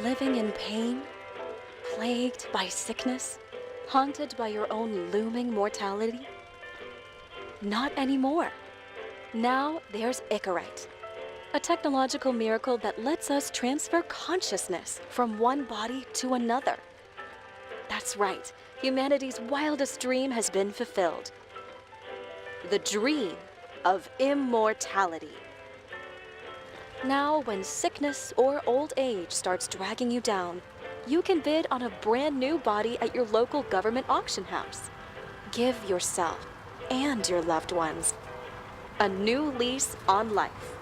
Living in pain, plagued by sickness, haunted by your own looming mortality? Not anymore. Now there's Icarite, a technological miracle that lets us transfer consciousness from one body to another. That's right, humanity's wildest dream has been fulfilled. The dream of immortality. Now, when sickness or old age starts dragging you down, you can bid on a brand new body at your local government auction house. Give yourself and your loved ones a new lease on life.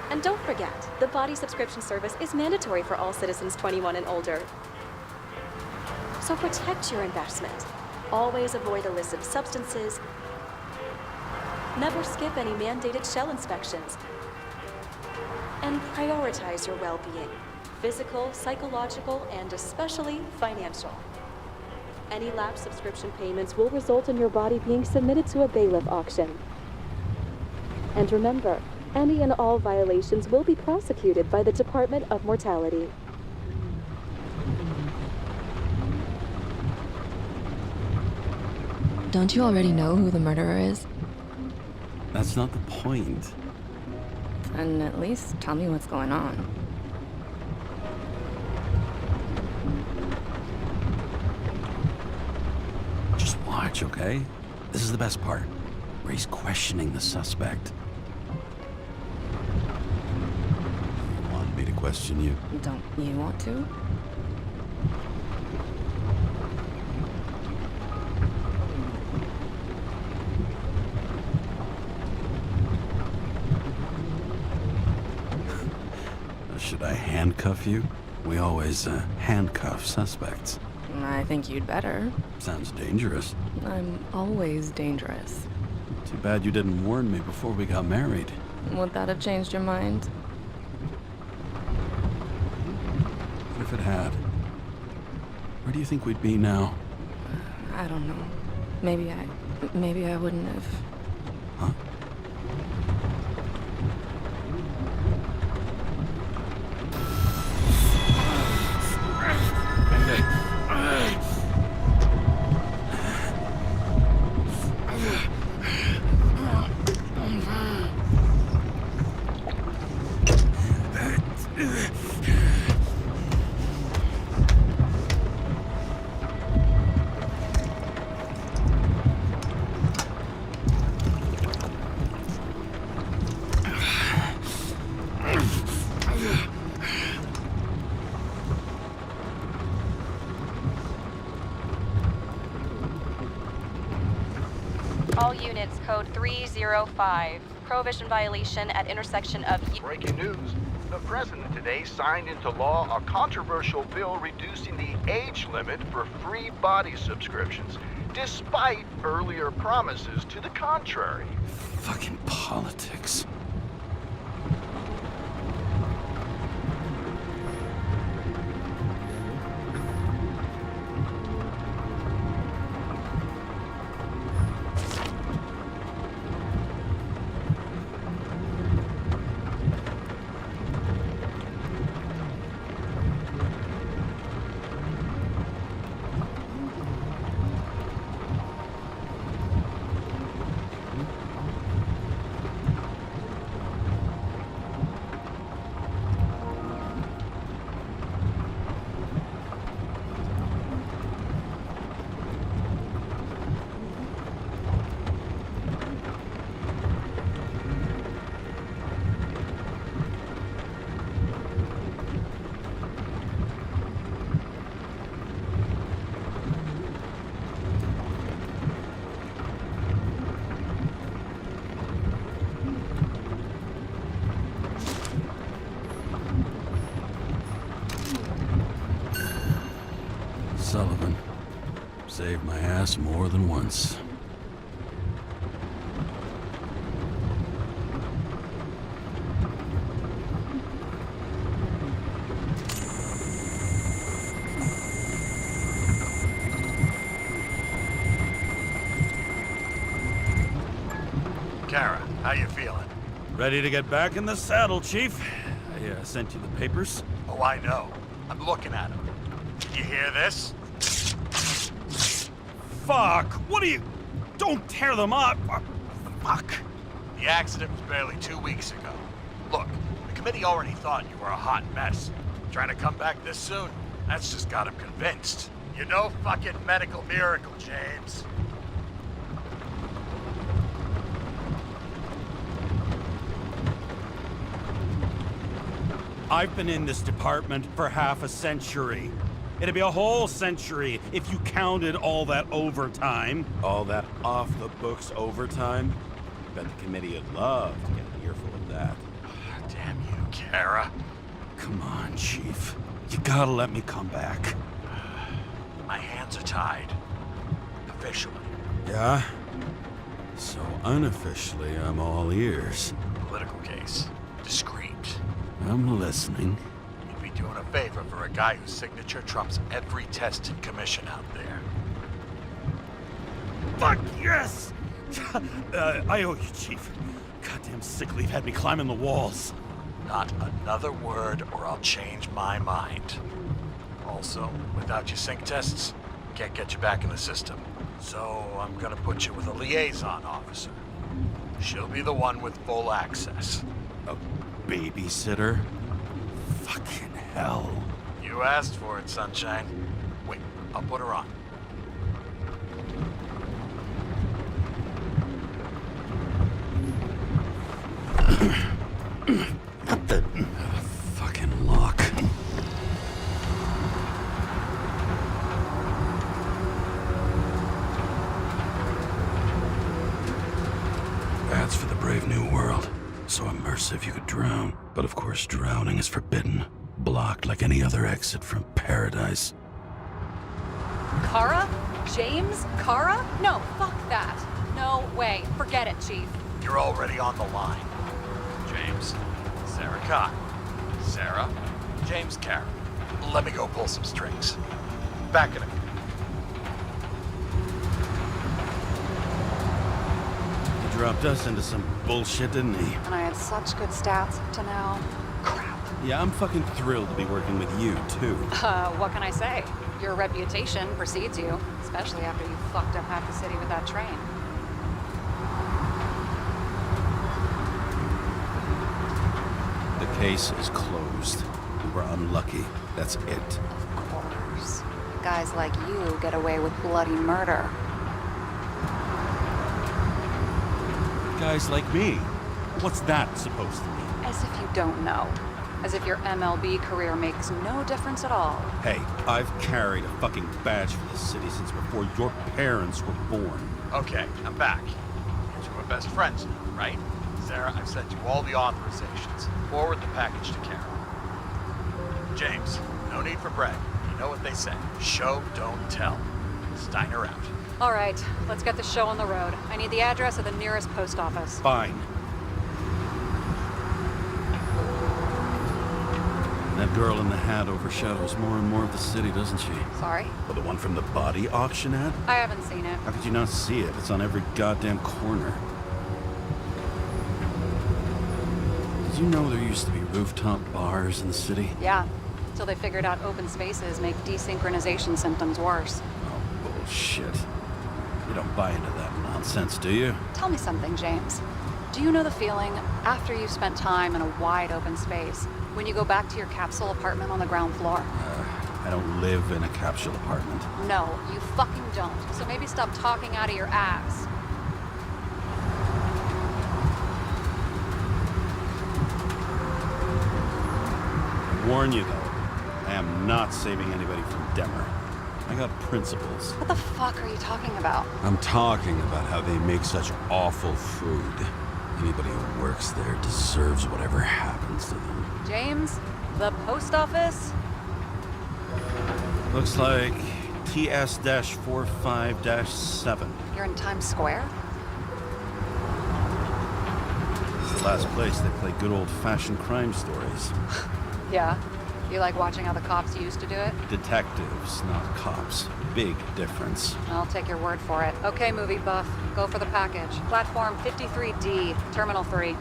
And don't forget, the body subscription service is mandatory for all citizens 21 and older. So protect your investment. Always avoid illicit substances. Never skip any mandated shell inspections. And prioritize your well-being, physical, psychological, and especially financial. Any lapsed subscription payments will result in your body being submitted to a bailiff auction. And remember, any and all violations will be prosecuted by the Department of Mortality. Don't you already know who the murderer is? That's not the point. Then at least tell me what's going on. Just watch, okay? This is the best part, where he's questioning the suspect. You want me to question you? Don't you want to? Should I handcuff you? We always handcuff suspects. I think you'd better. Sounds dangerous. I'm always dangerous. Too bad you didn't warn me before we got married. Would that have changed your mind? What if it had? Where do you think we'd be now? I don't know. Maybe I wouldn't have. Huh? All units, code 305. Prohibition violation at intersection of... Breaking news. The president today signed into law a controversial bill reducing the age limit for free body subscriptions, despite earlier promises to the contrary. Fucking politics. Sullivan. Saved my ass more than once. Kara, how you feeling? Ready to get back in the saddle, Chief. I sent you the papers. Oh, I know. I'm looking at them. You hear this? Fuck! What are you... Don't tear them up! Fuck! The accident was barely 2 weeks ago. Look, the committee already thought you were a hot mess. Trying to come back this soon? That's just got them convinced. You're no fucking medical miracle, James. I've been in this department for half a century. It'd be a whole century if you counted all that overtime. All that off-the-books overtime? Bet the committee would love to get an earful of that. Damn you, Kara. Come on, Chief. You gotta let me come back. My hands are tied. Officially. Yeah? So unofficially, I'm all ears. Political case. Discreet. I'm listening. You'd be doing a favor for a guy whose signature trumps every test and commission out there. Fuck yes! I owe you, Chief. Goddamn sick leave had me climbing the walls. Not another word or I'll change my mind. Also, without your sync tests, can't get you back in the system. So I'm gonna put you with a liaison officer. She'll be the one with full access. A babysitter? Fucking hell. You asked for it, Sunshine. Wait, I'll put her on. What the... fucking lock. That's for the brave new world. So immersive you could drown. But of course drowning is forbidden. Blocked like any other exit from paradise. Kara? James? Kara? No, fuck that. No way. Forget it, Chief. You're already on the line. James, Sarah Cotton. Sarah, James Kara. Let me go pull some strings. Back in a minute. He dropped us into some bullshit, didn't he? And I had such good stats up to now. Crap. Yeah, I'm fucking thrilled to be working with you, too. What can I say? Your reputation precedes you, especially after you fucked up half the city with that train. The case is closed. We were unlucky. That's it. Of course. Guys like you get away with bloody murder. Guys like me. What's that supposed to mean? As if you don't know. As if your MLB career makes no difference at all. Hey, I've carried a fucking badge for this city since before your parents were born. Okay, I'm back. You are best friends now, right? Sarah, I've sent you all the authorizations. Forward the package to Kara. James, no need for brag. You know what they say. Show, don't tell. Steiner out. All right, let's get the show on the road. I need the address of the nearest post office. Fine. That girl in the hat overshadows more and more of the city, doesn't she? Sorry? Well, the one from the body auction ad? I haven't seen it. How could you not see it? It's on every goddamn corner. Did you know there used to be rooftop bars in the city? Yeah, till they figured out open spaces make desynchronization symptoms worse. Oh, bullshit. You don't buy into that nonsense, do you? Tell me something, James. Do you know the feeling after you've spent time in a wide open space, when you go back to your capsule apartment on the ground floor? I don't live in a capsule apartment. No, you fucking don't. So maybe stop talking out of your ass. I warn you, though, I am not saving anybody from Demmer. I got principles. What the fuck are you talking about? I'm talking about how they make such awful food. Anybody who works there deserves whatever happens to them. James, the post office? Looks like TS-45-7. You're in Times Square? It's the last place they play good old-fashioned crime stories. Yeah. You like watching how the cops used to do it? Detectives, not cops. Big difference. I'll take your word for it. Okay, movie buff. Go for the package. Platform 53D, Terminal 3.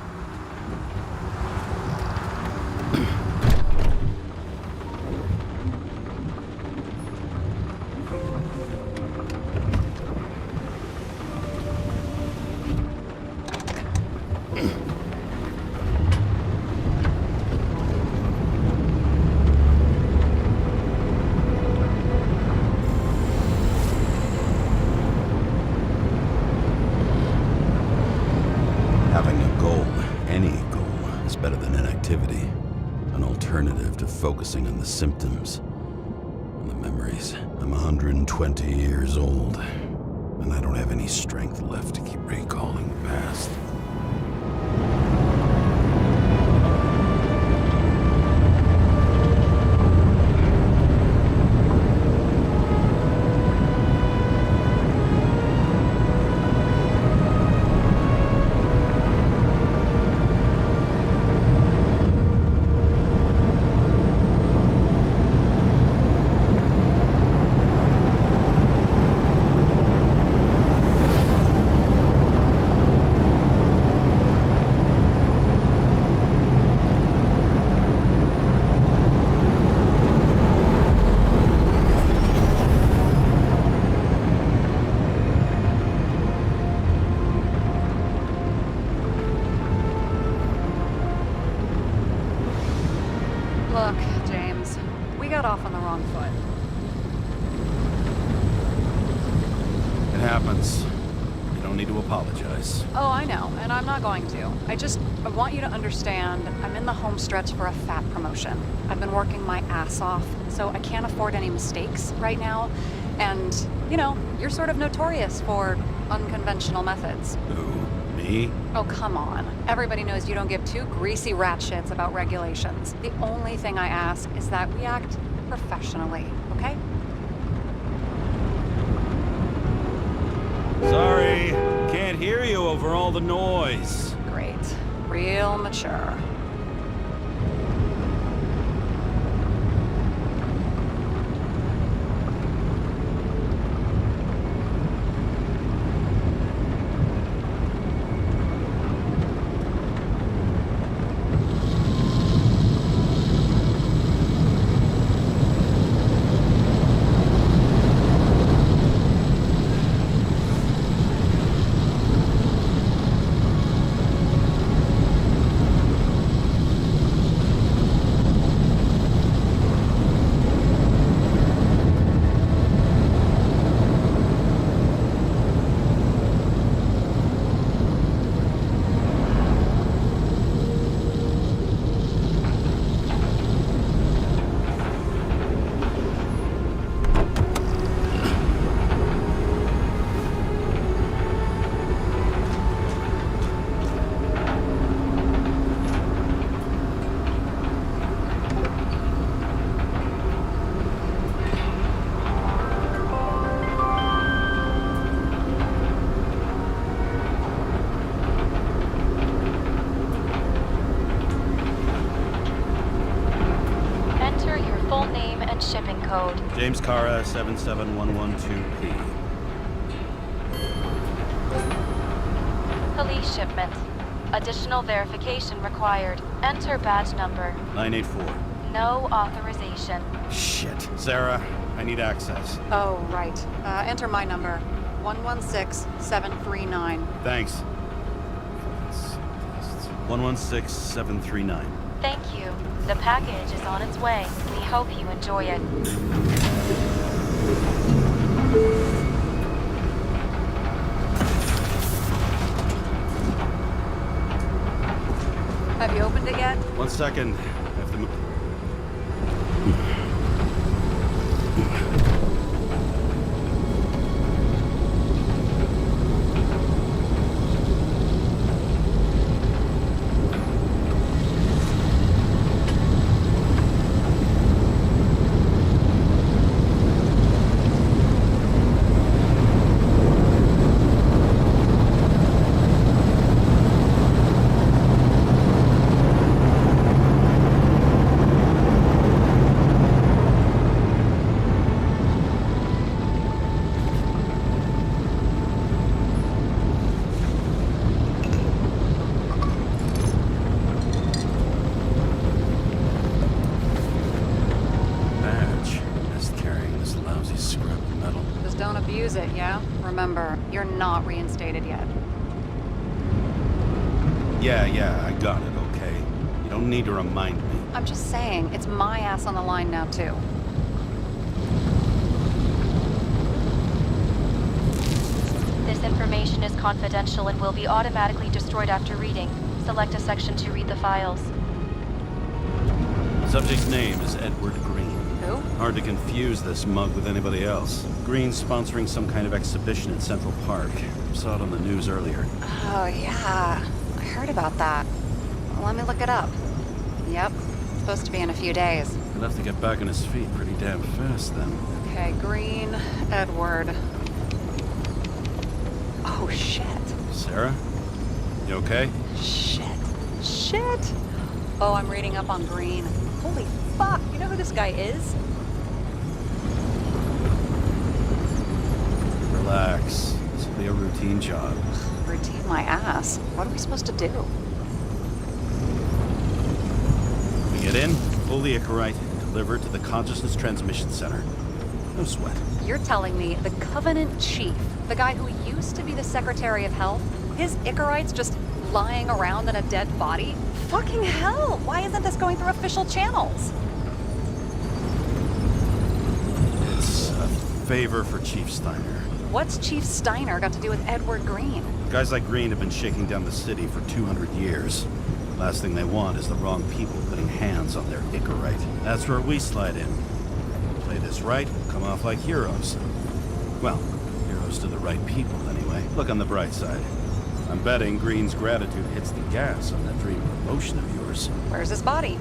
Having a goal, any goal, is better than inactivity. An alternative to focusing on the symptoms and the memories. I'm 120 years old, and I don't have any strength left to keep recalling the past. Look, James, we got off on the wrong foot. It happens. You don't need to apologize. Oh, I know, and I'm not going to. I want you to understand, I'm in the home stretch for a fat promotion. I've been working my ass off, so I can't afford any mistakes right now. And, you know, you're sort of notorious for unconventional methods. Who? Me? Oh, come on. Everybody knows you don't give two greasy rat shits about regulations. The only thing I ask is that we act professionally, okay? Sorry, can't hear you over all the noise. Great. Real mature. Shipping code. James Cara, 77112P. Police shipment. Additional verification required. Enter badge number. 984. No authorization. Shit. Sarah, I need access. Oh, right. Enter my number. 116739. Thanks. 116739. Thank you. The package is on its way. We hope you enjoy it. Have you opened it yet? 1 second. I have to move. remember, you're not reinstated yet. Yeah, I got it, okay? You don't need to remind me. I'm just saying, it's my ass on the line now, too. This information is confidential and will be automatically destroyed after reading. Select a section to read the files. Subject's name is Edward Green. Who? Hard to confuse this mug with anybody else. Green's sponsoring some kind of exhibition in Central Park. Saw it on the news earlier. Oh, yeah. I heard about that. Well, let me look it up. Yep. It's supposed to be in a few days. He'll have to get back on his feet pretty damn fast then. Okay, Green, Edward. Oh, shit. Sarah? You okay? Shit. Oh, I'm reading up on Green. Holy fuck, you know who this guy is? Relax. This will be a routine job. Routine my ass. What are we supposed to do? We get in, pull the Icarite, and deliver it to the Consciousness Transmission Center. No sweat. You're telling me the Covenant Chief, the guy who used to be the Secretary of Health, his Icarite's just lying around in a dead body? Fucking hell! Why isn't this going through official channels? It's a favor for Chief Steiner. What's Chief Steiner got to do with Edward Green? Guys like Green have been shaking down the city for 200 years. Last thing they want is the wrong people putting hands on their Icarite. That's where we slide in. Play this right, we'll come off like heroes. Well, heroes to the right people, anyway. Look on the bright side. I'm betting Green's gratitude hits the gas on that dream promotion of yours. Where's his body?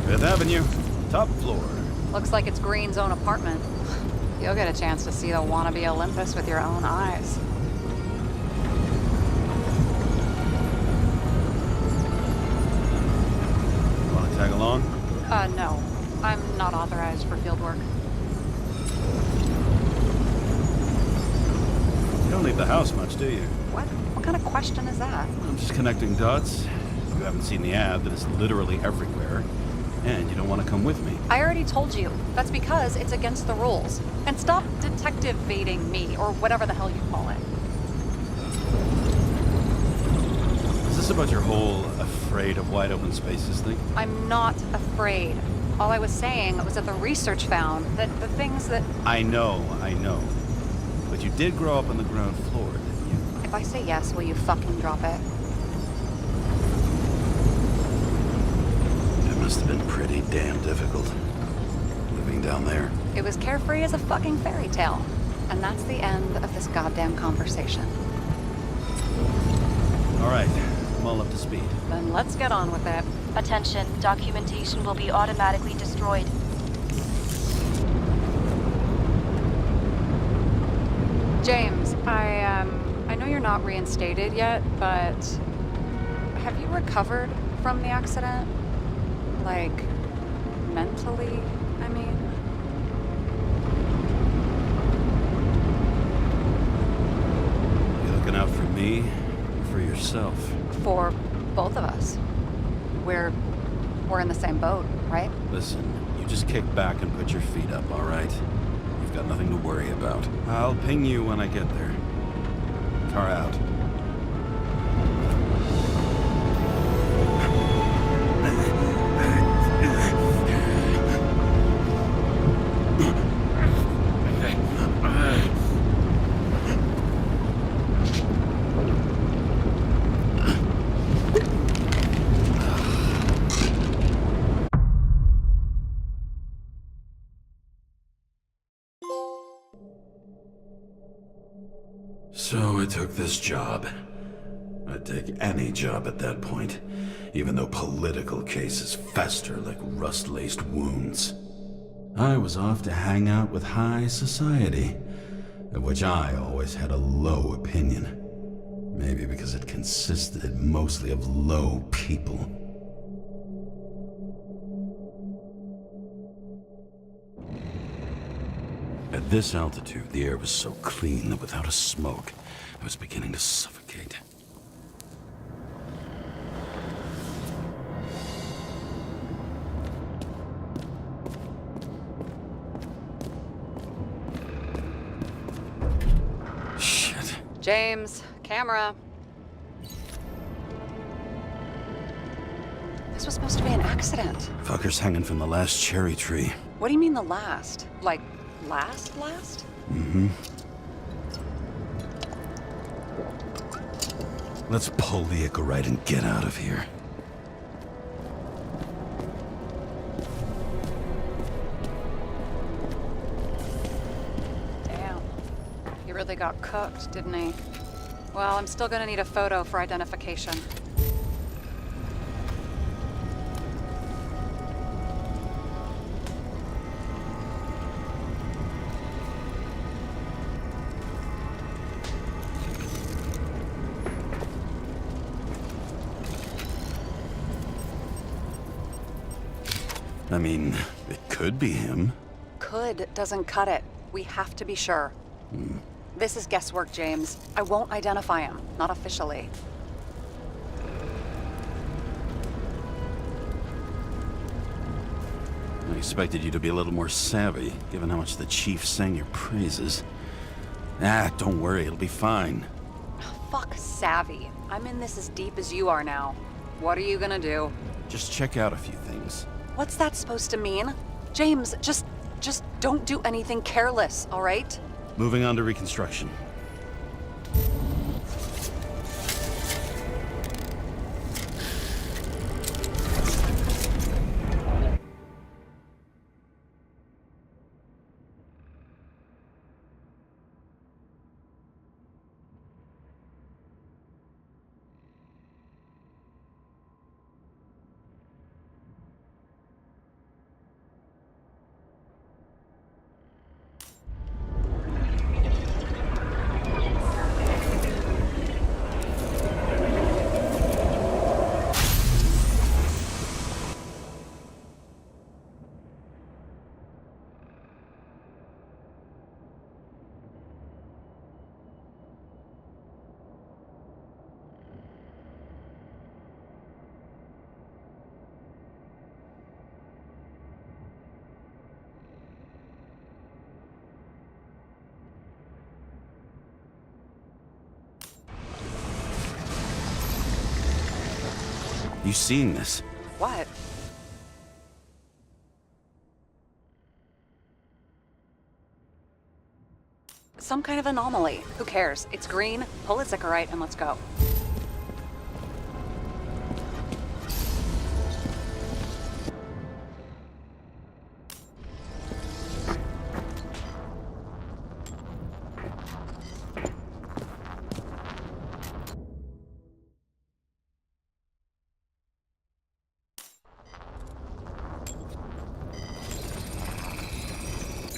Fifth Avenue, top floor. Looks like it's Green's own apartment. You'll get a chance to see the wannabe Olympus with your own eyes. Want to tag along? No. I'm not authorized for field work. You don't leave the house much, do you? What? What kind of question is that? I'm just connecting dots. You haven't seen the ad that is literally everywhere, and you don't want to come with me. I already told you. That's because it's against the rules. And stop detective-vating me, or whatever the hell you call it. Is this about your whole afraid of wide open spaces thing? I'm not afraid. All I was saying was that the research found that the things that... I know. But you did grow up on the ground floor, didn't you? If I say yes, will you fucking drop it? It must have been pretty damn difficult, living down there. It was carefree as a fucking fairy tale. And that's the end of this goddamn conversation. All right, I'm all up to speed. Then let's get on with it. Attention, documentation will be automatically destroyed. James, I know you're not reinstated yet, but have you recovered from the accident? Like, mentally, I mean? You looking out for me or for yourself? For both of us. We're in the same boat, right? Listen, you just kick back and put your feet up, all right? You've got nothing to worry about. I'll ping you when I get there. Car out. So I took this job. I'd take any job at that point, even though political cases fester like rust-laced wounds. I was off to hang out with high society, of which I always had a low opinion. Maybe because it consisted mostly of low people. At this altitude, the air was so clean that without a smoke, I was beginning to suffocate. James, camera. This was supposed to be an accident. Fucker's hanging from the last cherry tree. What do you mean the last? Like, last? Mm-hmm. Let's pull the Icarite and get out of here. Damn. He really got cooked, didn't he? Well, I'm still gonna need a photo for identification. I mean, it could be him. Could doesn't cut it. We have to be sure. This is guesswork, James. I won't identify him. Not officially. I expected you to be a little more savvy, given how much the chief sang your praises. Ah, don't worry, it'll be fine. Fuck savvy. I'm in this as deep as you are now. What are you gonna do? Just check out a few things. What's that supposed to mean? James, just don't do anything careless, all right? Moving on to reconstruction. You seeing this? What? Some kind of anomaly. Who cares? It's green, pull its Icarite, and let's go.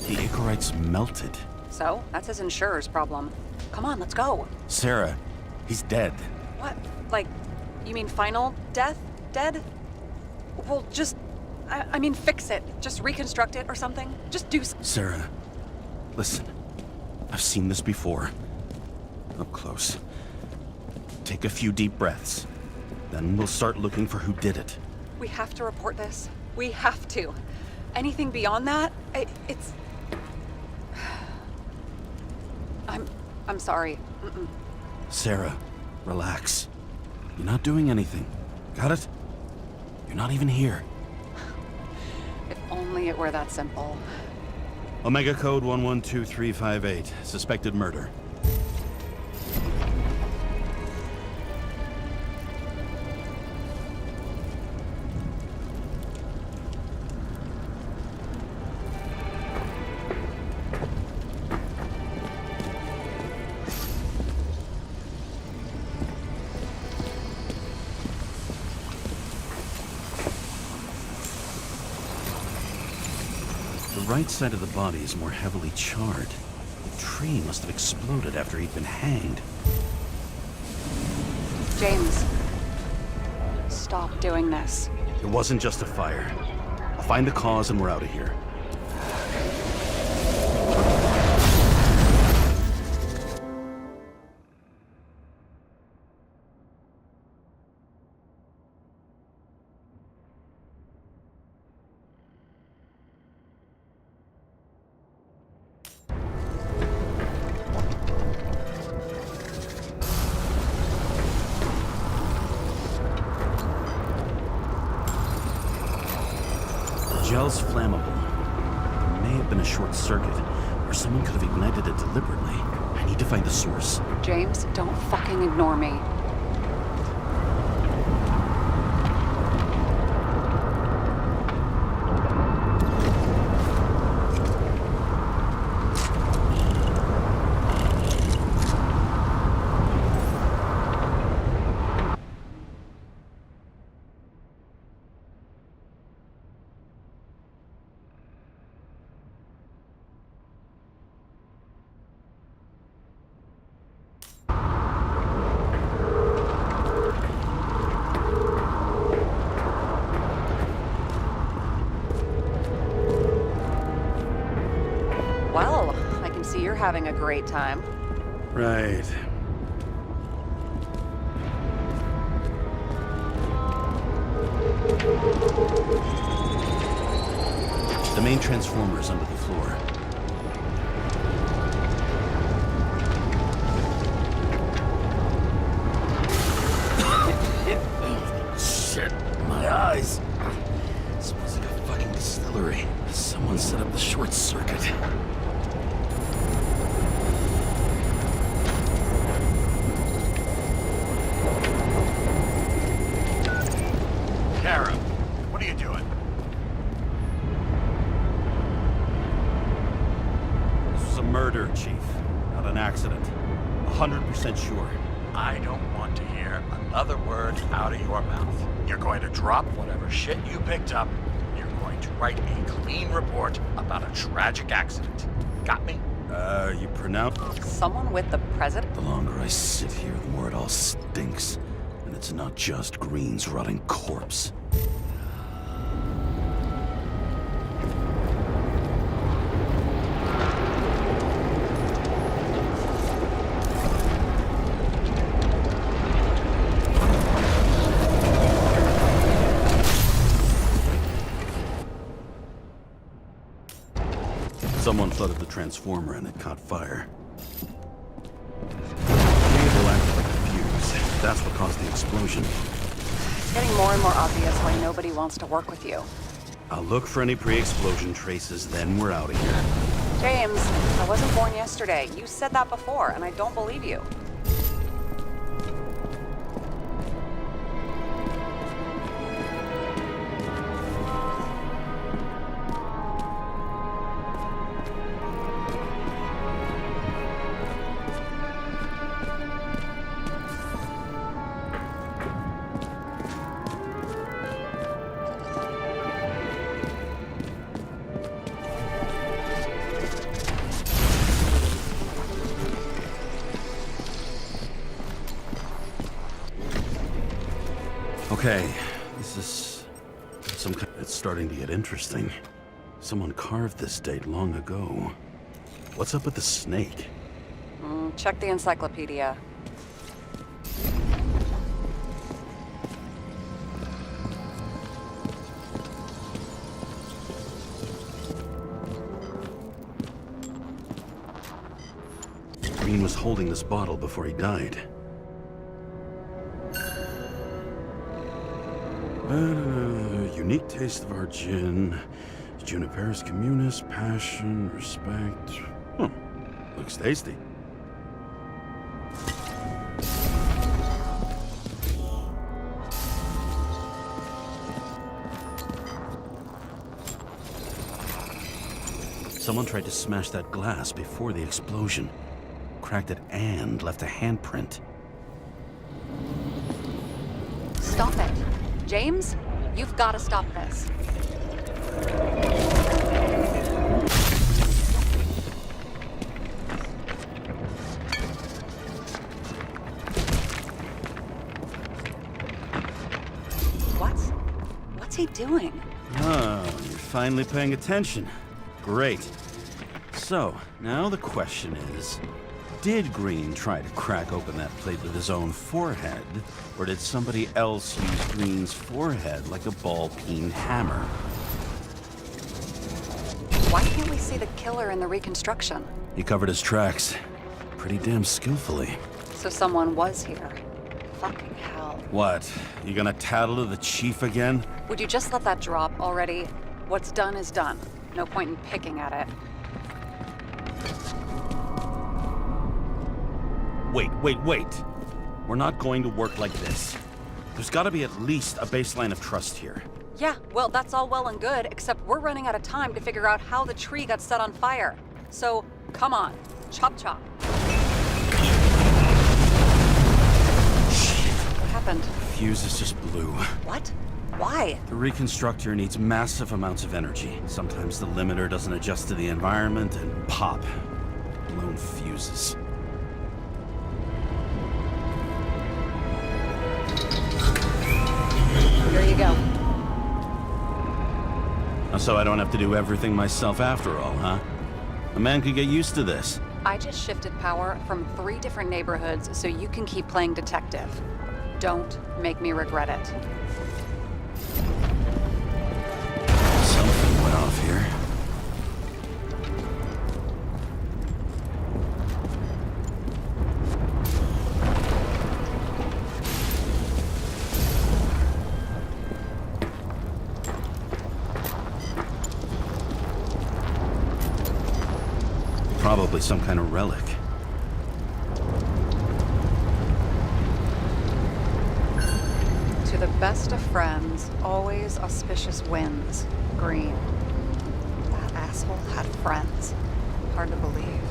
The Icarite's melted. So, that's his insurer's problem. Come on, let's go. Sarah, he's dead. What? Like, you mean final death? Dead? Well, just... I mean, fix it. Just reconstruct it or something. Just do something. Sarah, listen. I've seen this before. Up close. Take a few deep breaths. Then we'll start looking for who did it. We have to report this. We have to. Anything beyond that, it's... I'm sorry. Mm-mm. Sarah, relax. You're not doing anything. Got it? You're not even here. If only it were that simple. Omega Code 112358. Suspected murder. The right side of the body is more heavily charred. The tree must have exploded after he'd been hanged. James, stop doing this. It wasn't just a fire. I'll find the cause and we're out of here. cell's flammable. There may have been a short circuit, or someone could have ignited it deliberately. I need to find the source. James, don't fucking ignore me. Well, I can see you're having a great time. Right. The main transformer is under the floor. Shit, my eyes. Smells like a fucking distillery. Someone set up the short circuit. Kara, what are you doing? This was a murder, Chief. Not an accident. 100% sure. I don't want to hear another word out of your mouth. You're going to drop whatever shit you picked up. You're going to write a clean report about a tragic accident. Got me? You pronounce... Someone with the president? The longer I sit here, the more it all stinks. And it's not just Green's rotting corpse. Someone flooded the transformer and it caught fire. Cable acted like a fuse. That's what caused the explosion. It's getting more and more obvious why nobody wants to work with you. I'll look for any pre-explosion traces, then we're out of here. James, I wasn't born yesterday. You said that before, and I don't believe you. Okay, this is some kind... It's starting to get interesting. Someone carved this date long ago. What's up with the snake? Check the encyclopedia. Green was holding this bottle before he died. Unique taste of our gin. Juniperus communis, passion, respect. Looks tasty. Someone tried to smash that glass before the explosion. Cracked it and left a handprint. Stop it. James, you've got to stop this. What's he doing? Oh, you're finally paying attention. Great. So, now the question is, did Green try to crack open that plate with his own forehead, or did somebody else use Green's forehead like a ball-peen hammer? Why can't we see the killer in the reconstruction? He covered his tracks pretty damn skillfully. So someone was here. Fucking hell. What? You gonna tattle to the chief again? Would you just let that drop already? What's done is done. No point in picking at it. Wait. We're not going to work like this. There's gotta be at least a baseline of trust here. Yeah, well, that's all well and good, except we're running out of time to figure out how the tree got set on fire. So, come on. Chop chop. What happened? Fuses just blew. What? Why? The reconstructor needs massive amounts of energy. Sometimes the limiter doesn't adjust to the environment and pop. Blown fuses. Here you go. So I don't have to do everything myself after all, huh? A man could get used to this. I just shifted power from 3 different neighborhoods so you can keep playing detective. Don't make me regret it. Something went off here. Probably some kind of relic. To the best of friends, always auspicious wins. Green. That asshole had friends. Hard to believe.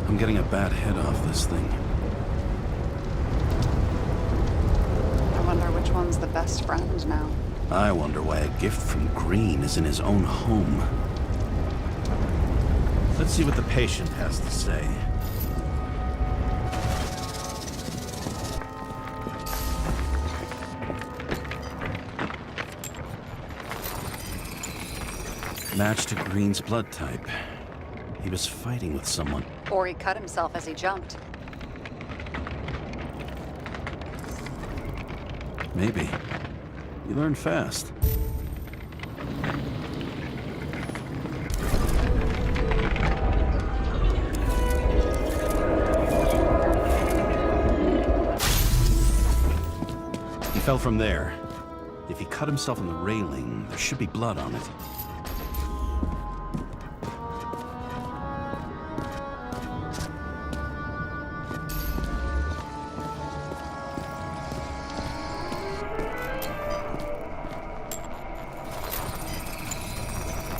I'm getting a bad head off this thing. I wonder which one's the best friend now. I wonder why a gift from Green is in his own home. Let's see what the patient has to say. Match to Green's blood type. He was fighting with someone. Or he cut himself as he jumped. Maybe. You learn fast. He fell from there. If he cut himself on the railing, there should be blood on it.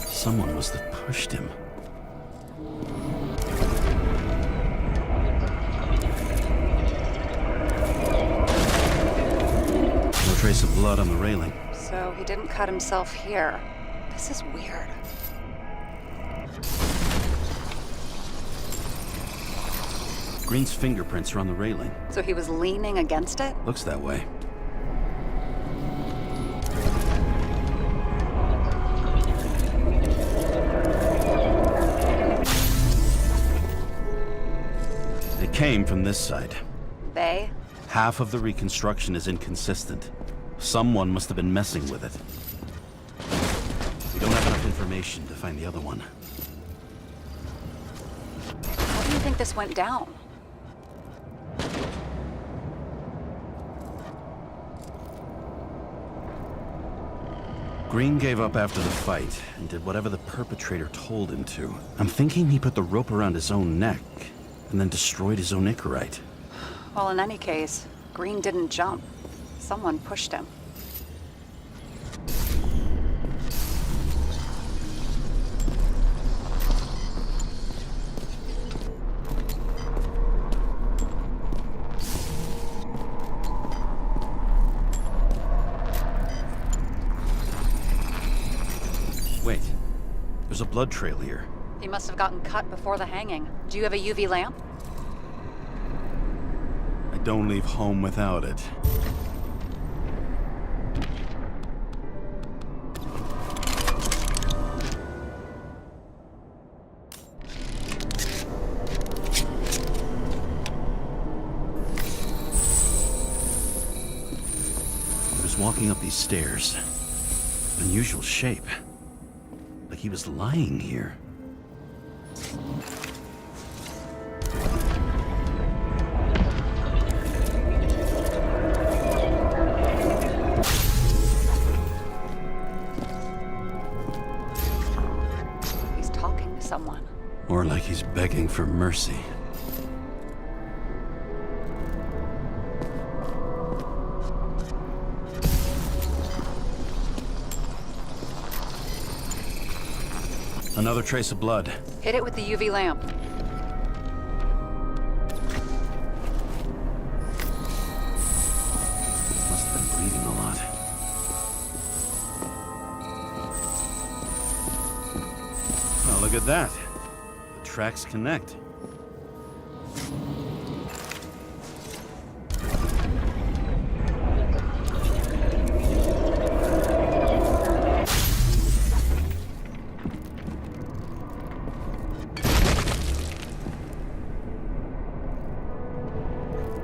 Someone must have pushed him. No trace of blood on the railing. So he didn't cut himself here. This is weird. Green's fingerprints are on the railing. So he was leaning against it? Looks that way. They came from this side. They? Half of the reconstruction is inconsistent. Someone must have been messing with it. We don't have enough information to find the other one. How do you think this went down? Green gave up after the fight and did whatever the perpetrator told him to. I'm thinking he put the rope around his own neck and then destroyed his own Icarite. Well, in any case, Green didn't jump. Someone pushed him. Wait, there's a blood trail here. He must have gotten cut before the hanging. Do you have a UV lamp? I don't leave home without it. He was walking up these stairs. Unusual shape. Like he was lying here. begging for mercy. Another trace of blood. Hit it with the UV lamp. Must have been bleeding a lot. Oh, look at that. The tracks connect.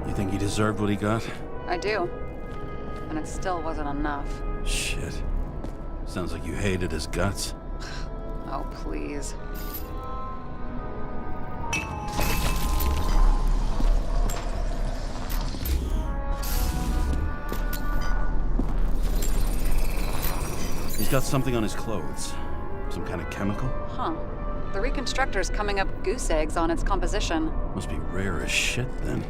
You think he deserved what he got? I do. And it still wasn't enough. Shit. Sounds like you hated his guts. Oh, please. He's got something on his clothes. Some kind of chemical? Huh. The reconstructor's coming up goose eggs on its composition. Must be rare as shit then.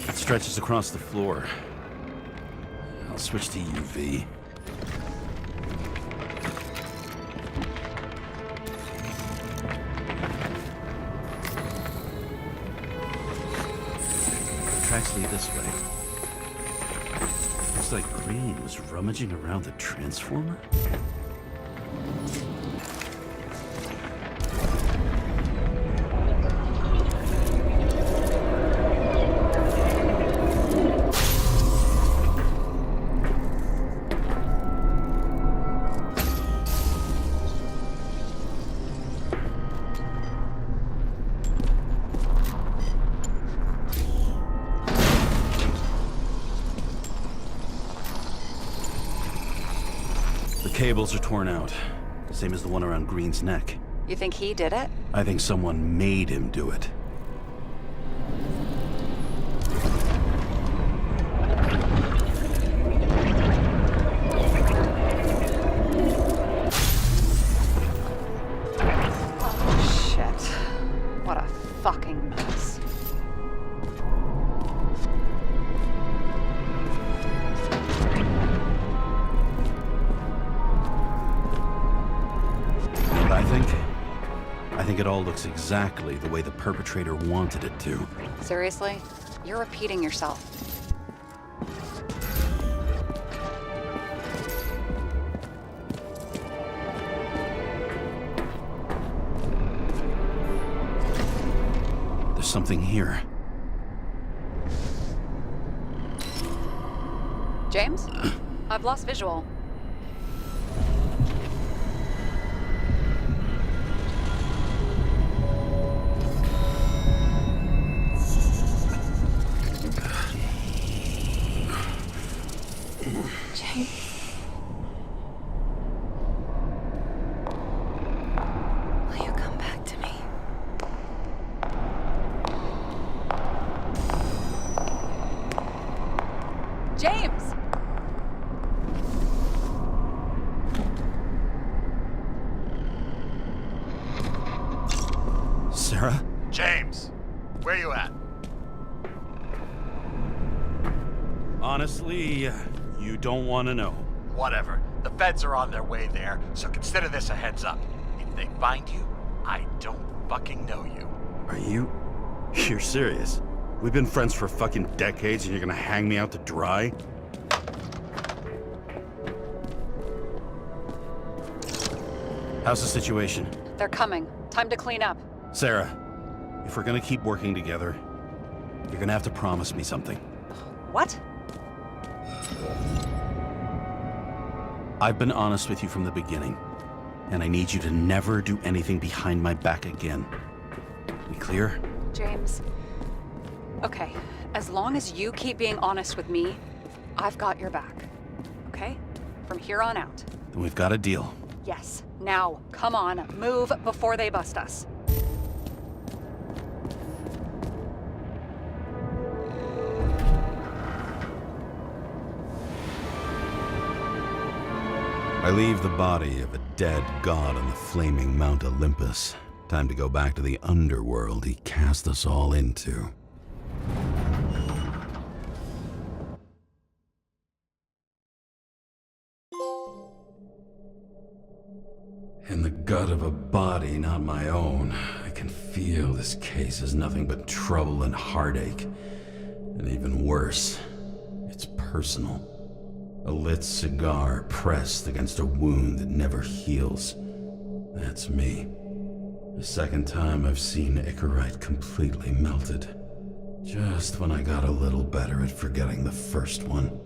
It stretches across the floor. I'll switch to UV. The tracks lead this way. Looks like Green was rummaging around the transformer. The cables are torn out, same as the one around Green's neck. You think he did it? I think someone made him do it. Shit. What a fucking mess. What I think it all looks exactly the way the perpetrator wanted it to. Seriously? You're repeating yourself. There's something here. James? I've lost visual. Will you come back to me? James! Sarah? James, where you at? Honestly, you don't want to know. Whatever. The feds are on their way there, so consider this a heads up. If they find you, I don't fucking know you. Are you? You're serious? We've been friends for fucking decades and you're gonna hang me out to dry? How's the situation? They're coming. Time to clean up. Sarah, if we're gonna keep working together, you're gonna have to promise me something. What? I've been honest with you from the beginning, and I need you to never do anything behind my back again. We clear? James. Okay, as long as you keep being honest with me, I've got your back. Okay? From here on out. Then we've got a deal. Yes. Now, come on, move before they bust us. I leave the body of a dead god on the flaming Mount Olympus. Time to go back to the underworld he cast us all into. In the gut of a body not my own, I can feel this case is nothing but trouble and heartache. And even worse, it's personal. A lit cigar pressed against a wound that never heals. That's me. The second time I've seen Icarite completely melted. Just when I got a little better at forgetting the first one.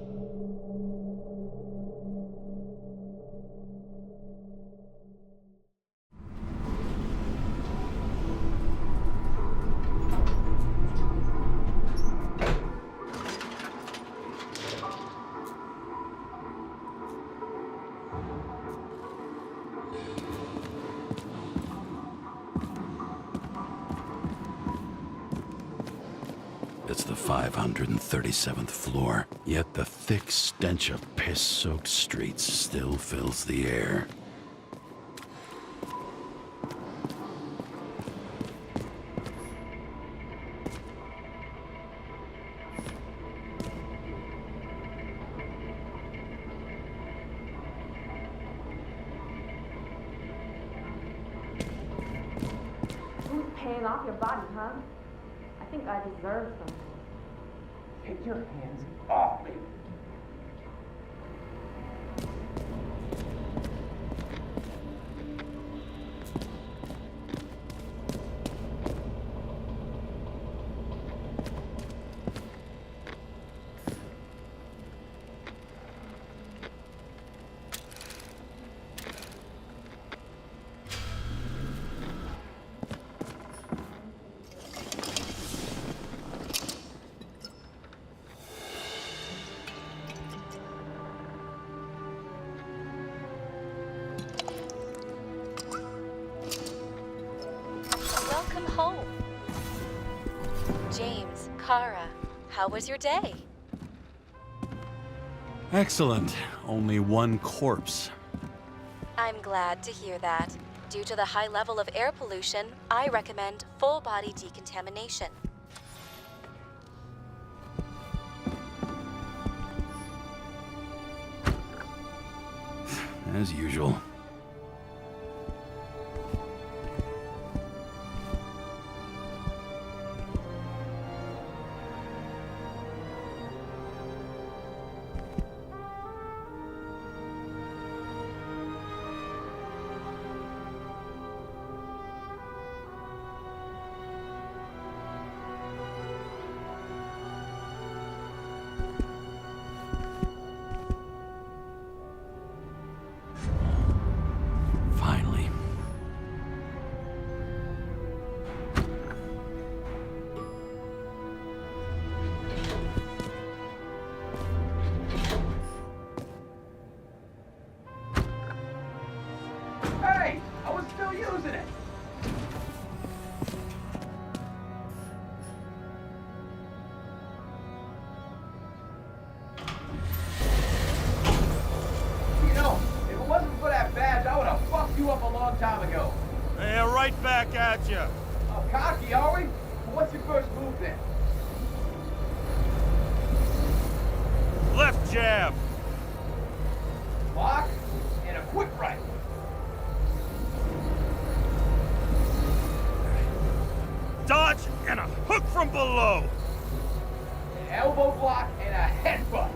It's the 537th floor, yet the thick stench of piss-soaked streets still fills the air. Who's paying off your body, huh? I think I deserve something. Take your hands off me. Welcome home. James, Kara, how was your day? Excellent. Only one corpse. I'm glad to hear that. Due to the high level of air pollution, I recommend full body decontamination. As usual. Finally. Hey, I was still using it. You know, if it wasn't for that badge, I would have fucked you up a long time ago. Hey, right back at you. Oh, cocky, are we? Well, what's your first move then? Left jab. Block and a quick right. Dodge and a hook from below. An elbow block and a headbutt.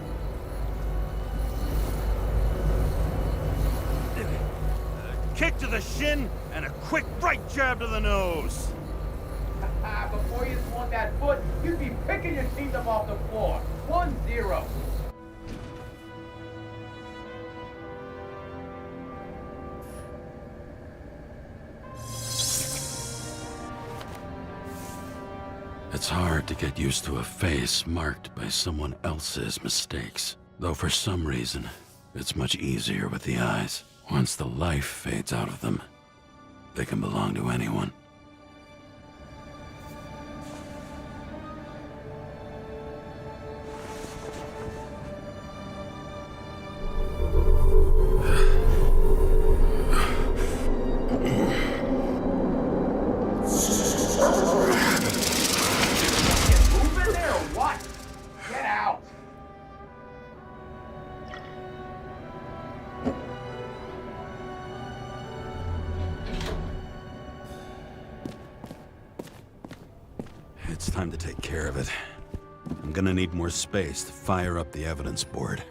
Kick to the shin and a quick right jab to the nose. Before you swung that foot, you'd be picking your teeth up off the floor. 1-0. It's hard to get used to a face marked by someone else's mistakes. Though for some reason, it's much easier with the eyes. Once the life fades out of them, they can belong to anyone. it's time to take care of it. I'm gonna need more space to fire up the evidence board.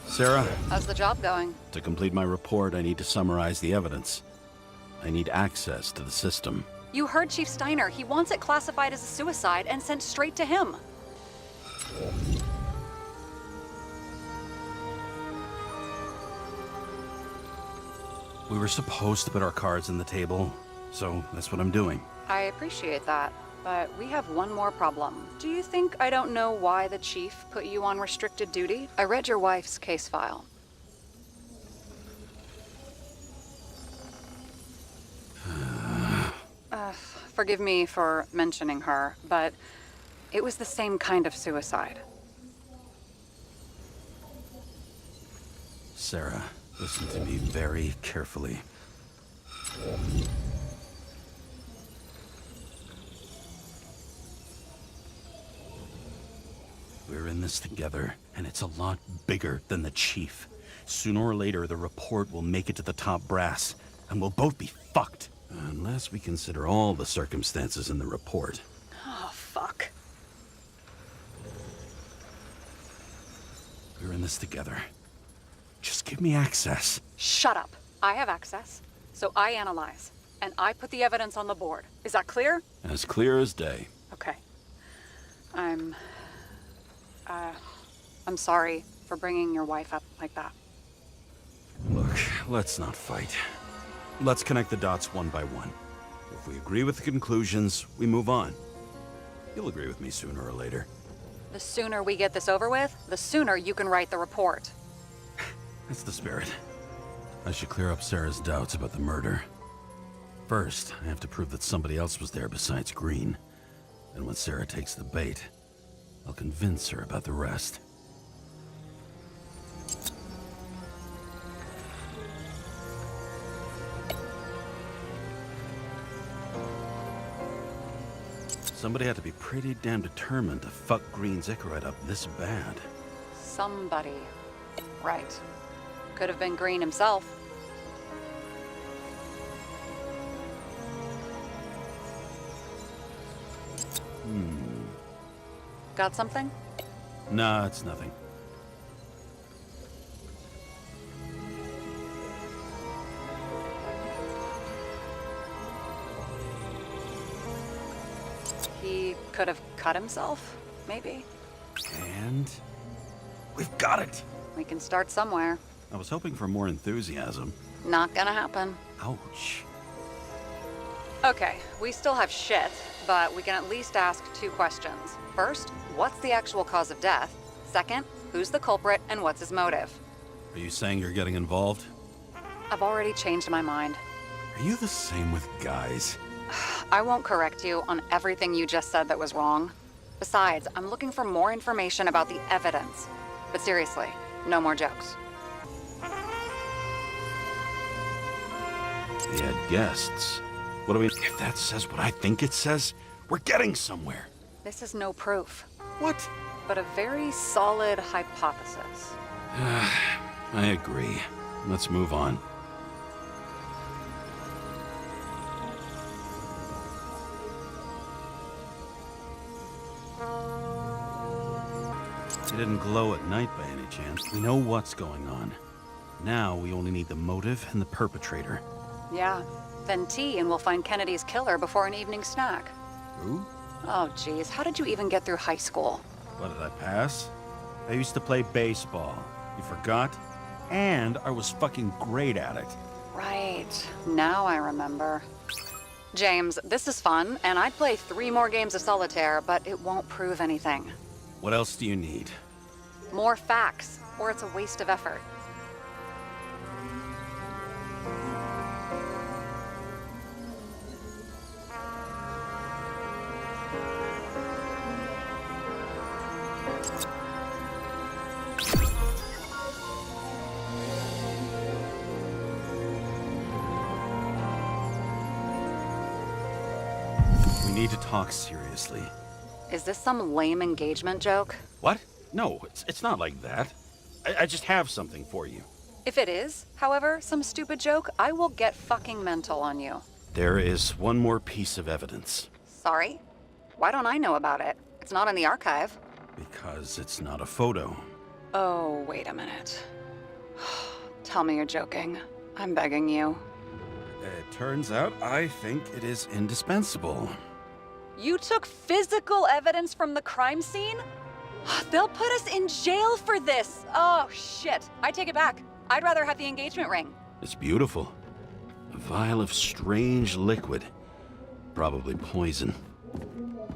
Sarah, How's the job going? to complete my report, I need to summarize the evidence. I need access to the system. You heard Chief Steiner. He wants it classified as a suicide and sent straight to him. We were supposed to put our cards on the table, so that's what I'm doing. I appreciate that, but we have one more problem. Do you think I don't know why the chief put you on restricted duty? I read your wife's case file. Forgive me for mentioning her, but it was the same kind of suicide. Sarah, listen to me very carefully. We're in this together, and it's a lot bigger than the chief. Sooner or later, the report will make it to the top brass, and we'll both be fucked. Unless we consider all the circumstances in the report. Oh, fuck. We're in this together. Just give me access. Shut up. I have access, so I analyze, and I put the evidence on the board. Is that clear? As clear as day. Okay. I'm sorry for bringing your wife up like that. Look, let's not fight. Let's connect the dots one by one. If we agree with the conclusions, we move on. You'll agree with me sooner or later. The sooner we get this over with, the sooner you can write the report. That's the spirit. I should clear up Sarah's doubts about the murder. First, I have to prove that somebody else was there besides Green. And when Sarah takes the bait, I'll convince her about the rest. Somebody had to be pretty damn determined to fuck Green's Icarite up this bad. Somebody. Right. Could have been Green himself. Got something? Nah, it's nothing. He could have cut himself, maybe? And we've got it! We can start somewhere. I was hoping for more enthusiasm. Not gonna happen. Ouch. Okay, we still have shit, but we can at least ask 2 questions. First, what's the actual cause of death? Second, who's the culprit and what's his motive? Are you saying you're getting involved? I've already changed my mind. Are you the same with guys? I won't correct you on everything you just said that was wrong. Besides, I'm looking for more information about the evidence. But seriously, no more jokes. We had guests. What do we... If that says what I think it says, we're getting somewhere. This is no proof, What? but a very solid hypothesis. I agree. Let's move on. It didn't glow at night by any chance. We know what's going on. Now we only need the motive and the perpetrator. Yeah, then tea and we'll find Kennedy's killer before an evening snack. Who? Oh geez, how did you even get through high school? What, did I pass? I used to play baseball. You forgot? And I was fucking great at it. Right, now I remember. James, this is fun, and I'd play 3 more games of solitaire, but it won't prove anything. What else do you need? More facts, or it's a waste of effort. need to talk seriously. Is this some lame engagement joke? What? No, it's not like that. I just have something for you. If it is, however, some stupid joke, I will get fucking mental on you. There is one more piece of evidence. Sorry? Why don't I know about it? It's not in the archive. Because it's not a photo. Oh, wait a minute. Tell me you're joking. I'm begging you. It turns out I think it is indispensable. You took physical evidence from the crime scene? They'll put us in jail for this! Oh, shit. I take it back. I'd rather have the engagement ring. It's beautiful. A vial of strange liquid. Probably poison.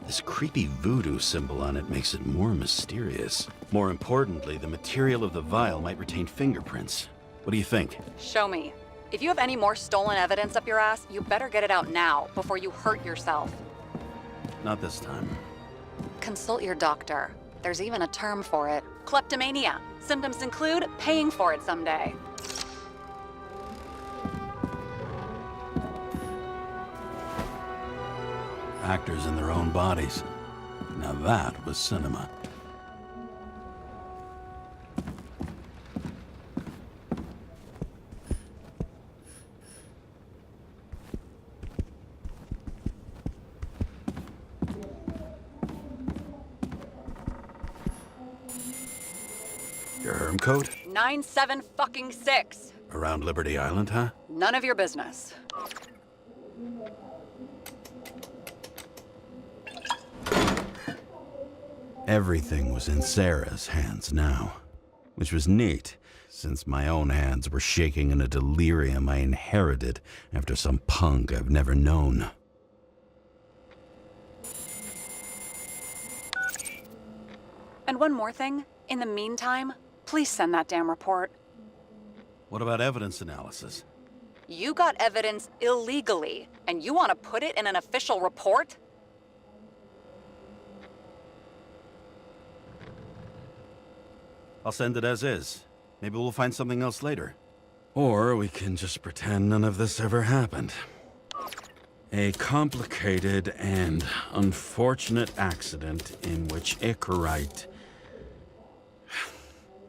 This creepy voodoo symbol on it makes it more mysterious. More importantly, the material of the vial might retain fingerprints. What do you think? Show me. If you have any more stolen evidence up your ass, you better get it out now, before you hurt yourself. Not this time. Consult your doctor. There's even a term for it. Kleptomania. Symptoms include paying for it someday. Actors in their own bodies. Now that was cinema. Your Herm code? 97-fucking-6. Around Liberty Island, huh? None of your business. Everything was in Sarah's hands now, which was neat, since my own hands were shaking in a delirium I inherited after some punk I've never known. And one more thing. In the meantime, please send that damn report. What about evidence analysis? You got evidence illegally, and you want to put it in an official report? I'll send it as is. Maybe we'll find something else later. Or we can just pretend none of this ever happened. A complicated and unfortunate accident in which Icarite...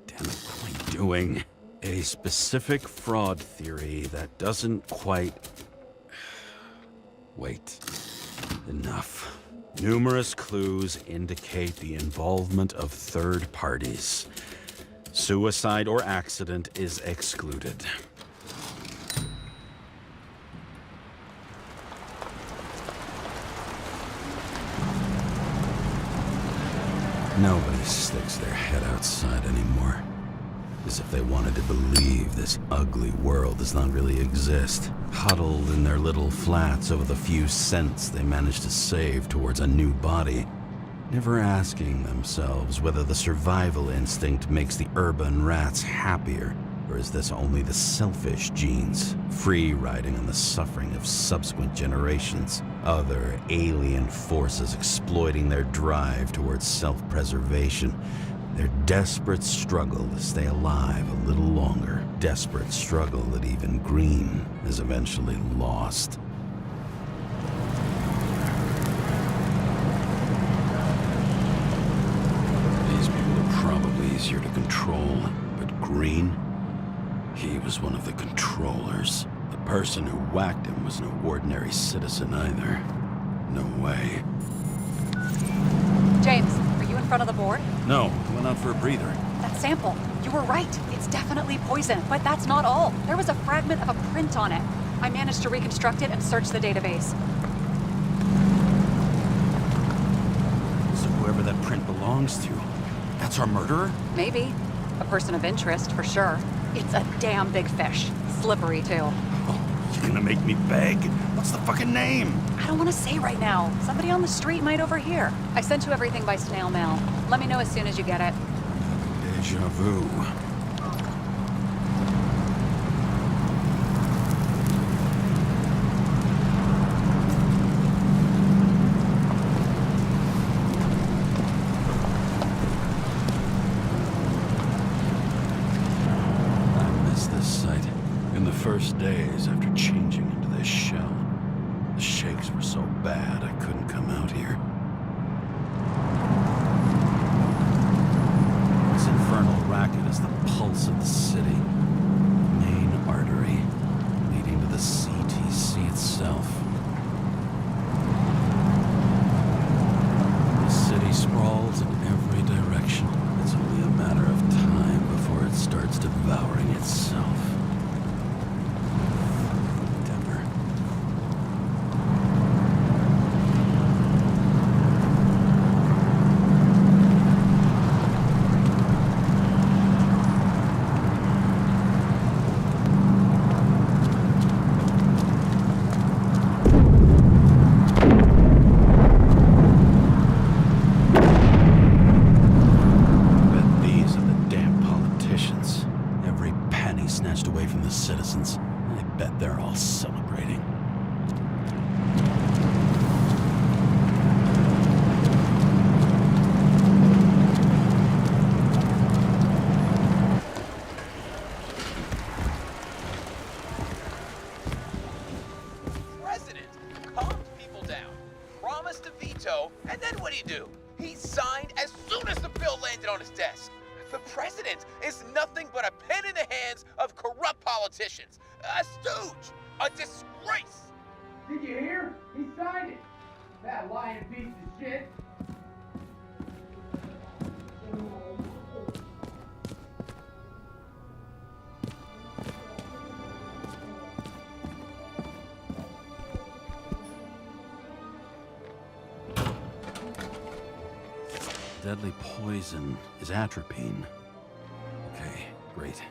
Damn it, what am I doing? A specific fraud theory that doesn't quite... Wait. Enough. Numerous clues indicate the involvement of third parties. Suicide or accident is excluded. Nobody sticks their head outside anymore. As if they wanted to believe this ugly world does not really exist. Huddled in their little flats over the few cents they managed to save towards a new body. Never asking themselves whether the survival instinct makes the urban rats happier, or is this only the selfish genes, free riding on the suffering of subsequent generations, other alien forces exploiting their drive towards self-preservation, their desperate struggle to stay alive a little longer, desperate struggle that even Green is eventually lost. Easier to control, but Green, he was one of the controllers. The person who whacked him was no ordinary citizen either. No way. James, are you in front of the board? No, I went out for a breather. That sample. You were right. It's definitely poison, but that's not all. There was a fragment of a print on it. I managed to reconstruct it and search the database. So whoever that print belongs to, that's our murderer? Maybe. A person of interest, for sure. It's a damn big fish. Slippery, too. Oh, you gonna make me beg? What's the fucking name? I don't want to say right now. Somebody on the street might overhear. I sent you everything by snail mail. Let me know as soon as you get it. Deja vu. First days after changing into this shell, the shakes were so bad I couldn't come city. Main artery leading to the CTC itself. The city sprawls in every direction. It's only a matter of time before it starts devouring itself. Denver. Bet these are the damn politicians. Every penny snatched away from the citizens. I bet they're all celebrating. President calmed people down, promised to veto, and then what'd he do? He signed as soon as the bill landed on his desk. The president is nothing but a pen in the hands of corrupt politicians. A stooge. A disgrace. Did you hear? He signed it. That lying piece of shit. Deadly poison is atropine. Okay, great.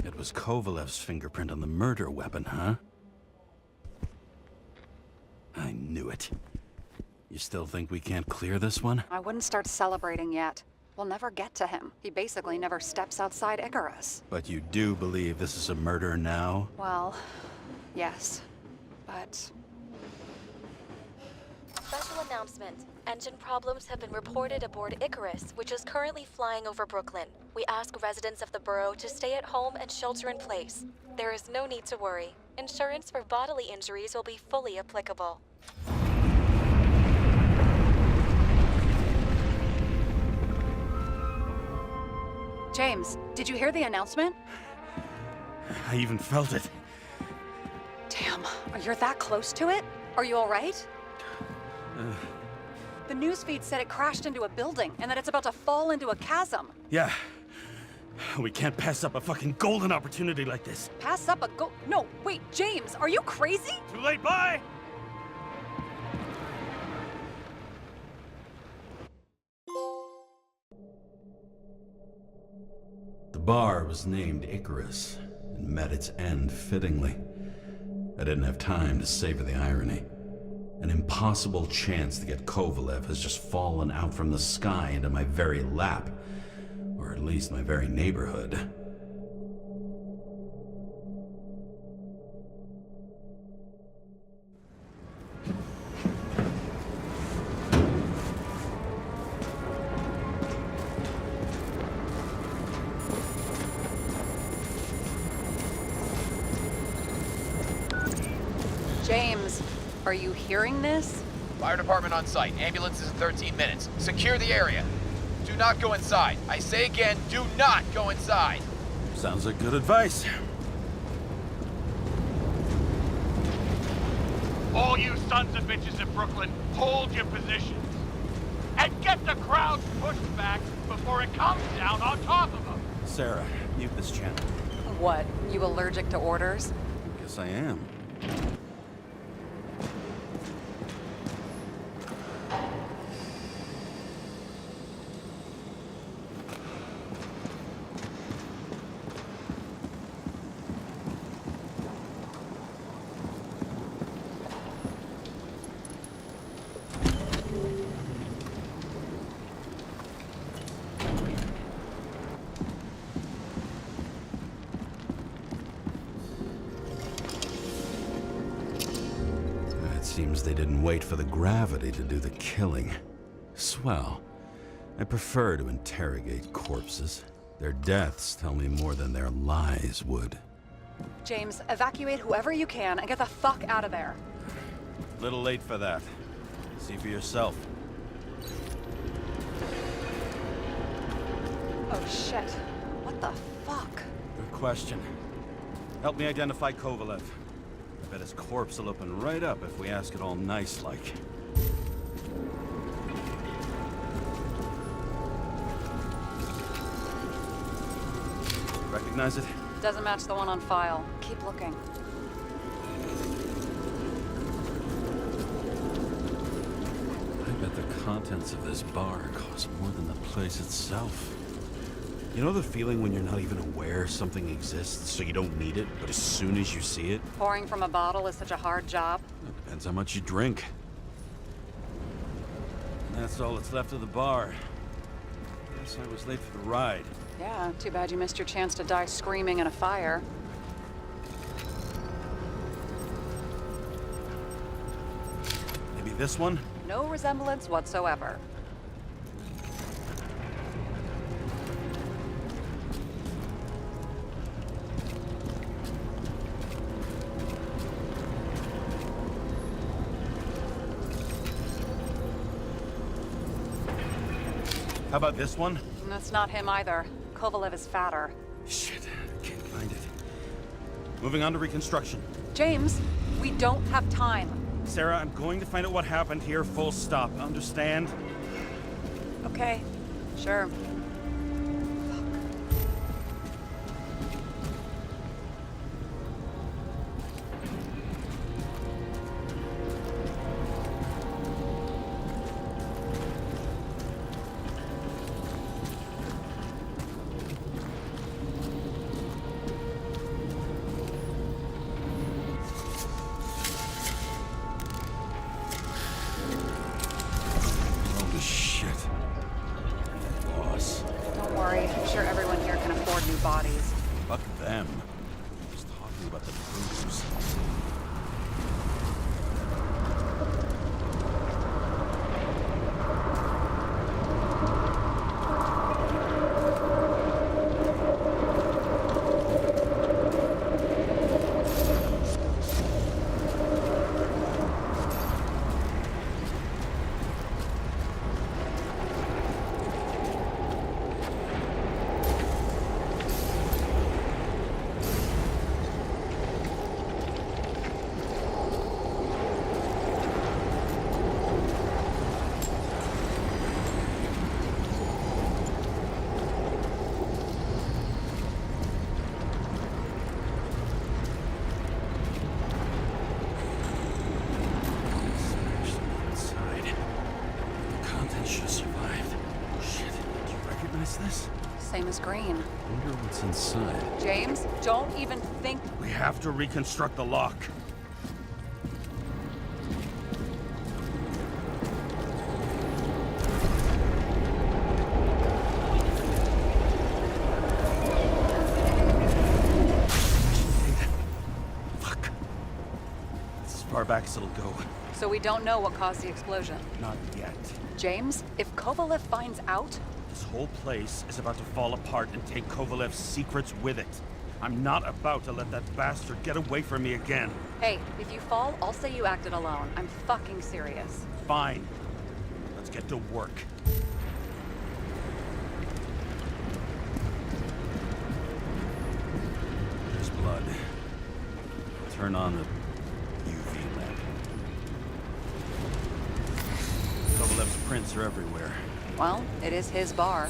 It was Kovalev's fingerprint on the murder weapon, huh? I knew it. You still think we can't clear this one? I wouldn't start celebrating yet. We'll never get to him. He basically never steps outside Icarus. But you do believe this is a murder now? Well, yes. But Special announcement. Engine problems have been reported aboard Icarus, which is currently flying over Brooklyn. We ask residents of the borough to stay at home and shelter in place. There is no need to worry. Insurance for bodily injuries will be fully applicable. James, did you hear the announcement? I even felt it. Damn, you're that close to it? Are you all right? The newsfeed said it crashed into a building and that it's about to fall into a chasm. Yeah. We can't pass up a fucking golden opportunity like this. Pass up a No, wait, James, are you crazy? Too late, bye! The bar was named Icarus and met its end fittingly. I didn't have time to savor the irony. An impossible chance to get Kovalev has just fallen out from the sky into my very lap. Or at least my very neighborhood. James, are you hearing this? Fire department on site. Ambulances in 13 minutes. Secure the area. Do not go inside. I say again, do not go inside. Sounds like good advice. All you sons of bitches in Brooklyn, hold your positions. And get the crowd pushed back before it comes down on top of them. Sarah, mute this channel. What, you allergic to orders? Guess I am. Seems they didn't wait for the gravity to do the killing. Swell. I prefer to interrogate corpses. Their deaths tell me more than their lies would. James, evacuate whoever you can and get the fuck out of there. Little late for that. See for yourself. Oh shit. What the fuck? Good question. Help me identify Kovalev. I bet his corpse will open right up if we ask it all nice-like. Recognize it? Doesn't match the one on file. Keep looking. I bet the contents of this bar cost more than the place itself. You know the feeling when you're not even aware something exists, so you don't need it, but as soon as you see it? Pouring from a bottle is such a hard job. It depends how much you drink. And that's all that's left of the bar. Guess I was late for the ride. Yeah, too bad you missed your chance to die screaming in a fire. Maybe this one? No resemblance whatsoever. How about this one? That's not him either. Kovalev is fatter. Shit, can't find it. Moving on to reconstruction. James, we don't have time. Sarah, I'm going to find out what happened here, full stop. Understand? Okay, sure. Holy shit. Boss. Don't worry, I'm sure everyone here can afford new bodies. Fuck them. I'm just talking about the booze. This? Same as green. Wonder what's inside. James, don't even think. We have to reconstruct the lock. Fuck. It's as far back as it'll go. So we don't know what caused the explosion. Not yet. James, if Kovalev finds out, This whole place is about to fall apart and take Kovalev's secrets with it. I'm not about to let that bastard get away from me again. hey, if you fall, I'll say you acted alone. I'm fucking serious. Fine. Let's get to work. There's blood. Turn on the UV lamp. Kovalev's prints are everywhere. Well, it is his bar.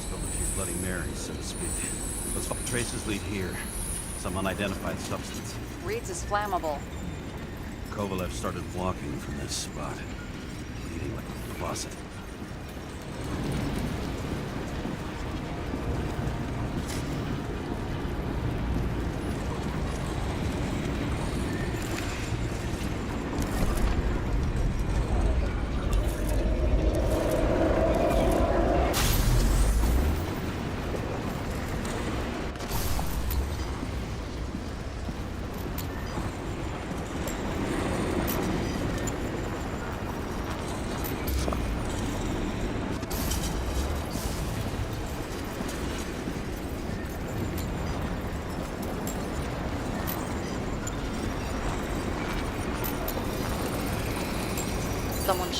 Spilled a few Bloody Marys, so to speak. Let's follow traces lead here. Some unidentified substance. Reed's is flammable. Kovalev started walking from this spot, bleeding like a faucet.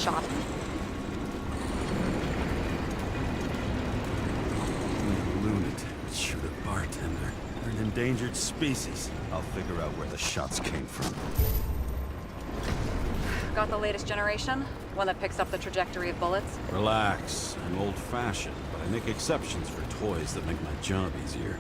shot him? You lunatic would shoot a bartender. They're an endangered species. I'll figure out where the shots came from. Got the latest generation? One that picks up the trajectory of bullets? Relax. I'm old-fashioned, but I make exceptions for toys that make my job easier.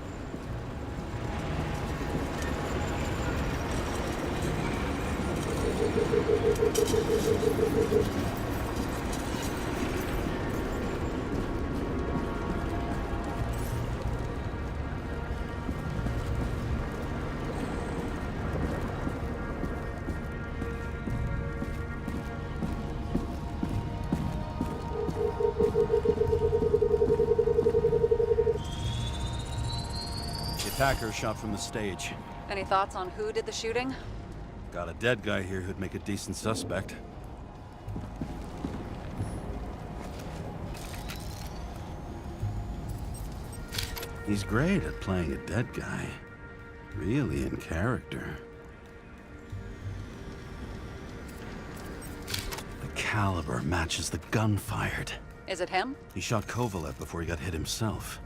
The attacker shot from the stage. Any thoughts on who did the shooting? Got a dead guy here who'd make a decent suspect. He's great at playing a dead guy. Really in character. The caliber matches the gun fired. Is it him? He shot Kovalev before he got hit himself.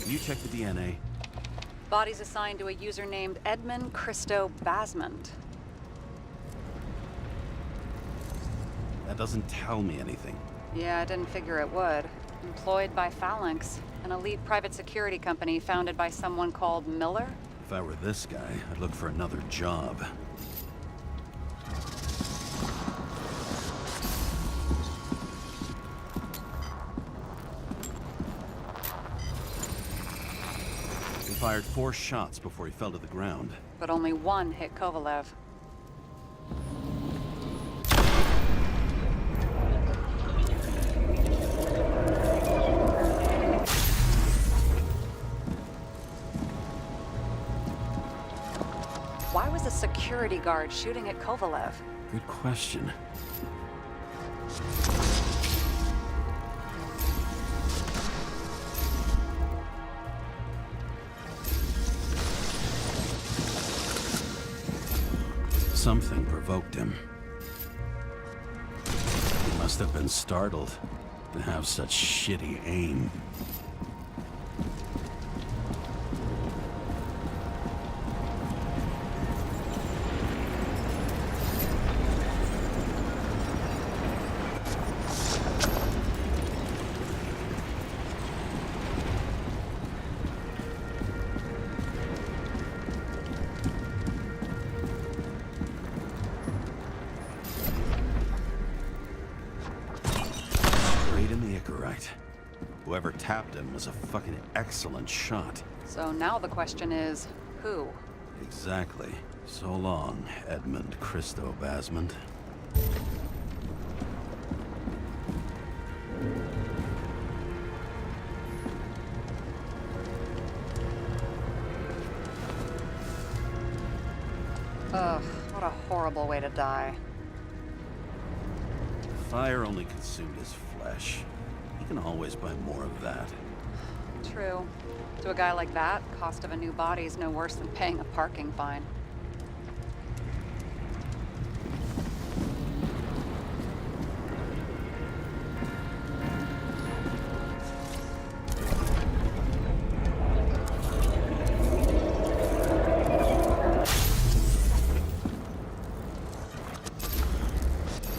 You check the DNA. Body's assigned to a user named Edmund Christo Basmond. That doesn't tell me anything. Yeah, I didn't figure it would. Employed by Phalanx, an elite private security company founded by someone called Miller. If I were this guy, I'd look for another job. He fired 4 shots before he fell to the ground. But only one hit Kovalev. Why was a security guard shooting at Kovalev? Good question. Something provoked him. He must have been startled to have such shitty aim. Whoever tapped him was a fucking excellent shot. So now the question is, who? Exactly. So long, Edmund Christo Basmond. Ugh, what a horrible way to die. Fire only consumed his flesh. You can always buy more of that. True. To a guy like that, cost of a new body is no worse than paying a parking fine.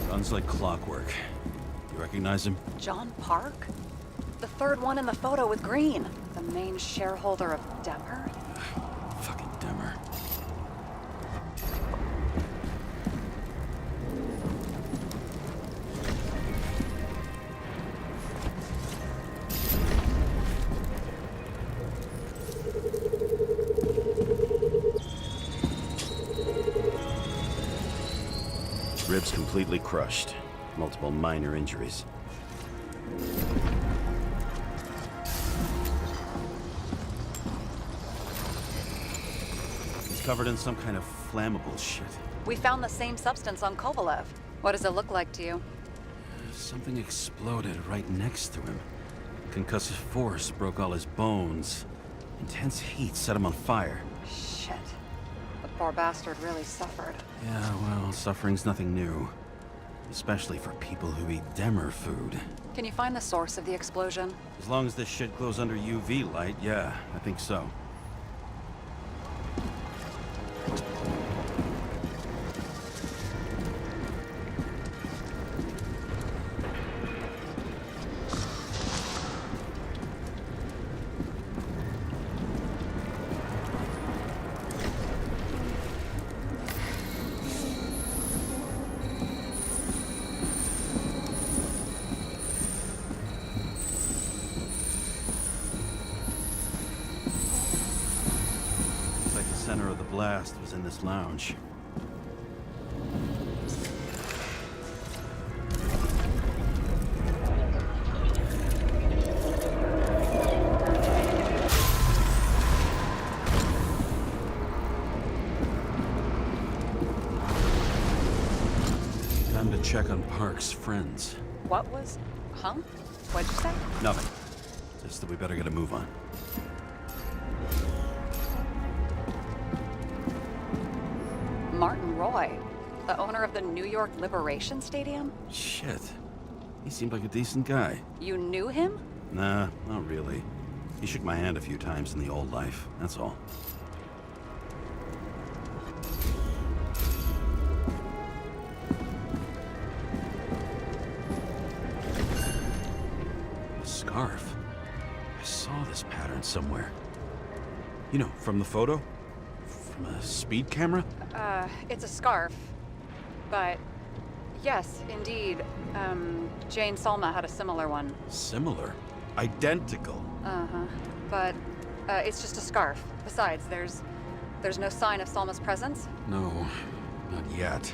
Guns like clockwork. You recognize him? John Park? The third one in the photo with Green. The main shareholder of Demmer? Fucking Demmer. Ribs completely crushed. Multiple minor injuries. He's covered in some kind of flammable shit. We found the same substance on Kovalev. What does it look like to you? Something exploded right next to him. Concussive force broke all his bones. Intense heat set him on fire. Shit. The poor bastard really suffered. Yeah, well, suffering's nothing new. Especially for people who eat Demer food. Can you find the source of the explosion? As long as this shit glows under UV light, yeah, I think so. The center of the blast was in this lounge. Time to check on Park's friends. What was... Huh? What'd you say? Nothing. Just that we better get a move on. Martin Roy, the owner of the New York Liberation Stadium? Shit. He seemed like a decent guy. You knew him? Nah, not really. He shook my hand a few times in the old life, that's all. A scarf. I saw this pattern somewhere. You know, from the photo? From a speed camera? It's a scarf. But, yes, indeed. Jane Salma had a similar one. Similar? Identical? Uh-huh. But, it's just a scarf. Besides, there's no sign of Salma's presence? No, not yet.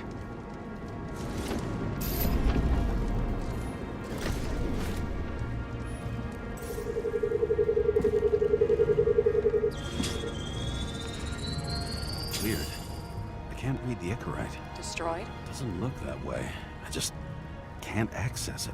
Weird. I can't read the Icarite. Destroyed? Doesn't look that way. I just can't access it.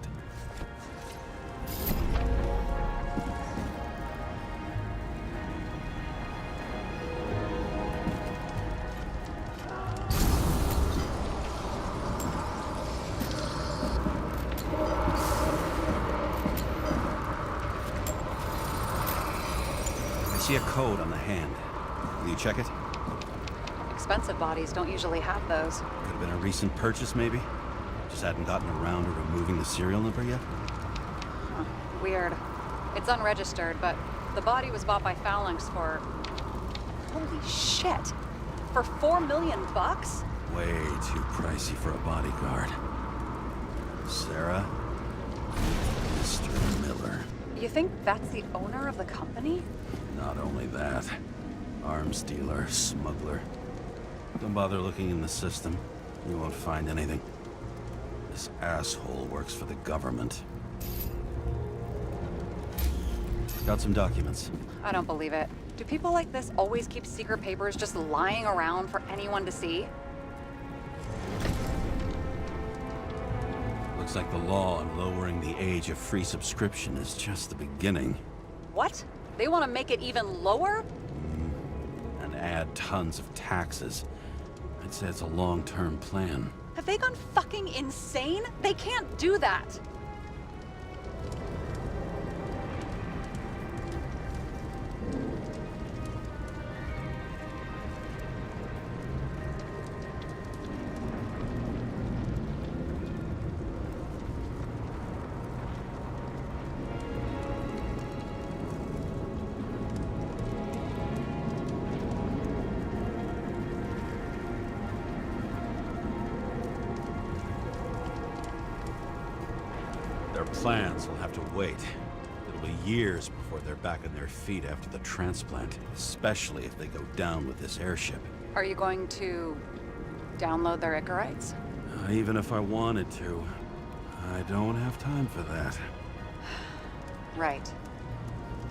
I see a code on the hand. Will you check it? Expensive bodies don't usually have those. Could have been a recent purchase, maybe? Just hadn't gotten around to removing the serial number yet? Huh. Weird. It's unregistered, but the body was bought by Phalanx for... Holy shit! For $4 million bucks? Way too pricey for a bodyguard. Sarah? Mr. Miller. You think that's the owner of the company? Not only that. Arms dealer, smuggler. Don't bother looking in the system. You won't find anything. This asshole works for the government. Got some documents. I don't believe it. Do people like this always keep secret papers just lying around for anyone to see? Looks like the law on lowering the age of free subscription is just the beginning. What? They want to make it even lower? And add tons of taxes. I'd say it's a long-term plan. Have they gone fucking insane? They can't do that! Their plans will have to wait. It'll be years before they're back on their feet after the transplant, especially if they go down with this airship. Are you going to download their Icarites? Even if I wanted to, I don't have time for that. Right.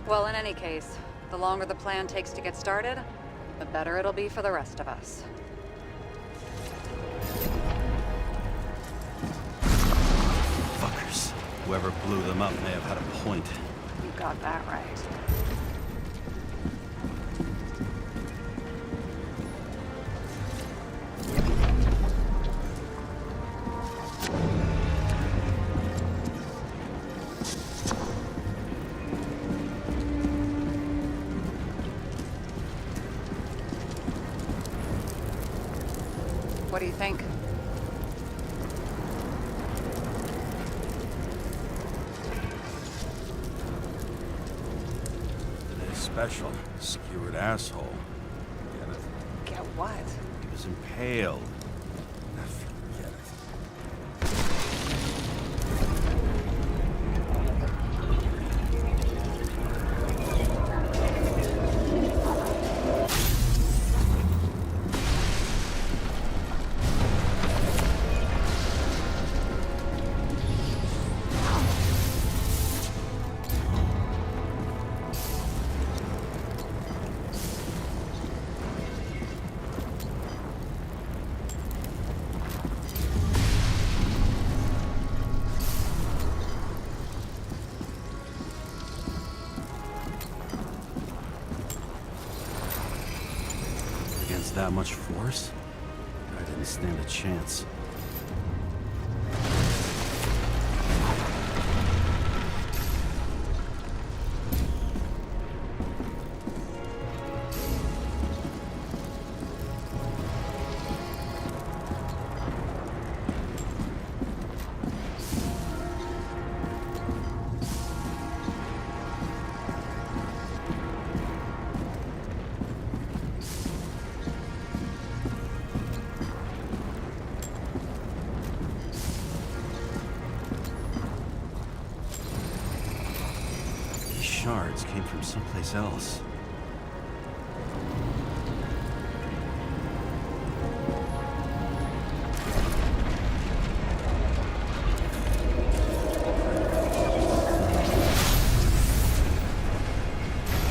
Well, in any case, the longer the plan takes to get started, the better it'll be for the rest of us. Fuckers. Whoever blew them up may have had a point. You got that right. What do you think? Today's special. Skewered asshole. Get it? Get what? He was impaled. Forget it. Against that much force? I didn't stand a chance. Shards came from someplace else.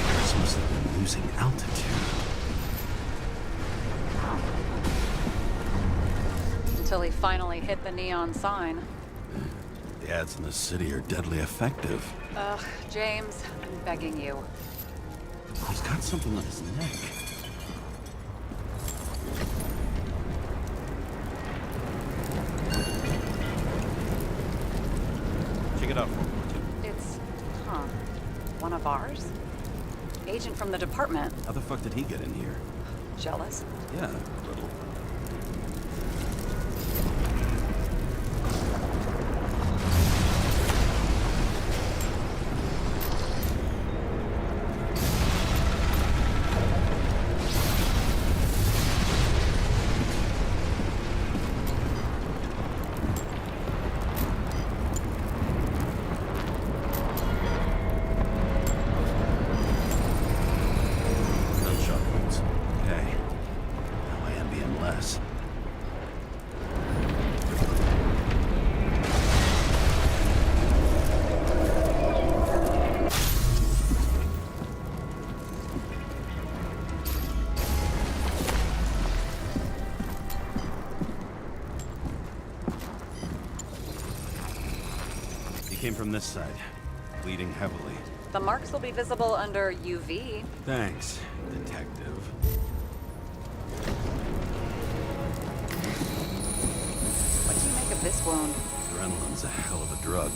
This must have been losing altitude. Until he finally hit the neon sign. The ads in the city are deadly effective. Ugh, James, I'm begging you. He's got something on his neck. Check it out for me. It's, one of ours? Agent from the department. How the fuck did he get in here? Jealous? Yeah, a little. Came from this side, bleeding heavily. The marks will be visible under UV. Thanks, detective. What do you make of this wound? Adrenaline's a hell of a drug.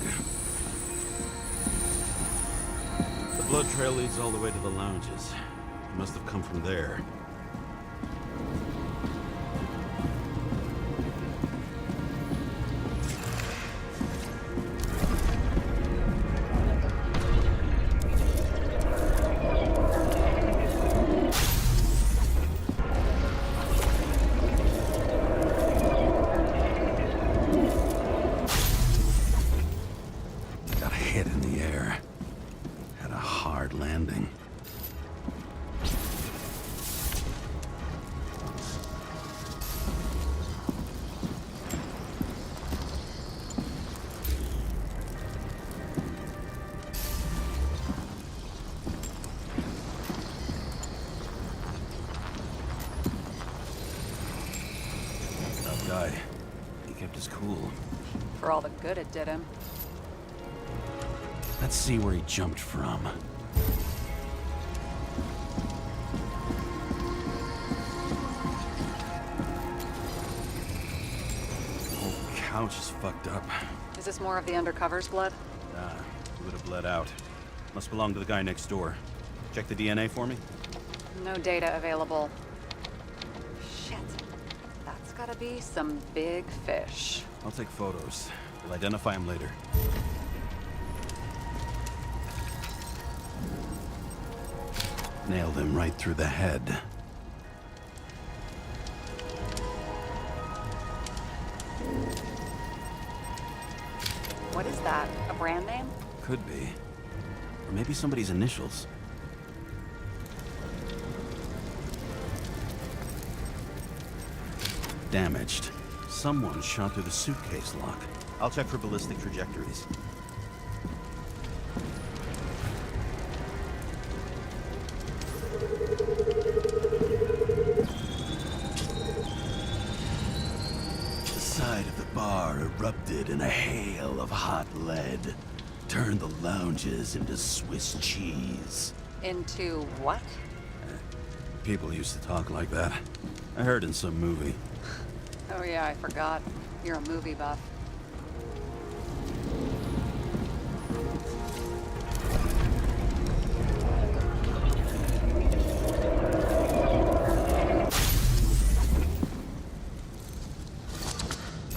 The blood trail leads all the way to the lounges. It must have come from there. Landing. was cool. For all the good it did him. Let's see where he jumped from. The whole couch is fucked up. Is this more of the undercover's blood? Ah, it would have bled out. Must belong to the guy next door. Check the DNA for me. No data available. Shit. That's gotta be some big fish. I'll take photos. We'll identify him later. Nailed him right through the head. What is that? A brand name? Could be. Or maybe somebody's initials. Damaged. Someone shot through the suitcase lock. I'll check for ballistic trajectories. The side of the bar erupted in a hail of hot lead. Turned the lounges into Swiss cheese. Into what? People used to talk like that. I heard in some movie. Oh yeah, I forgot. You're a movie buff.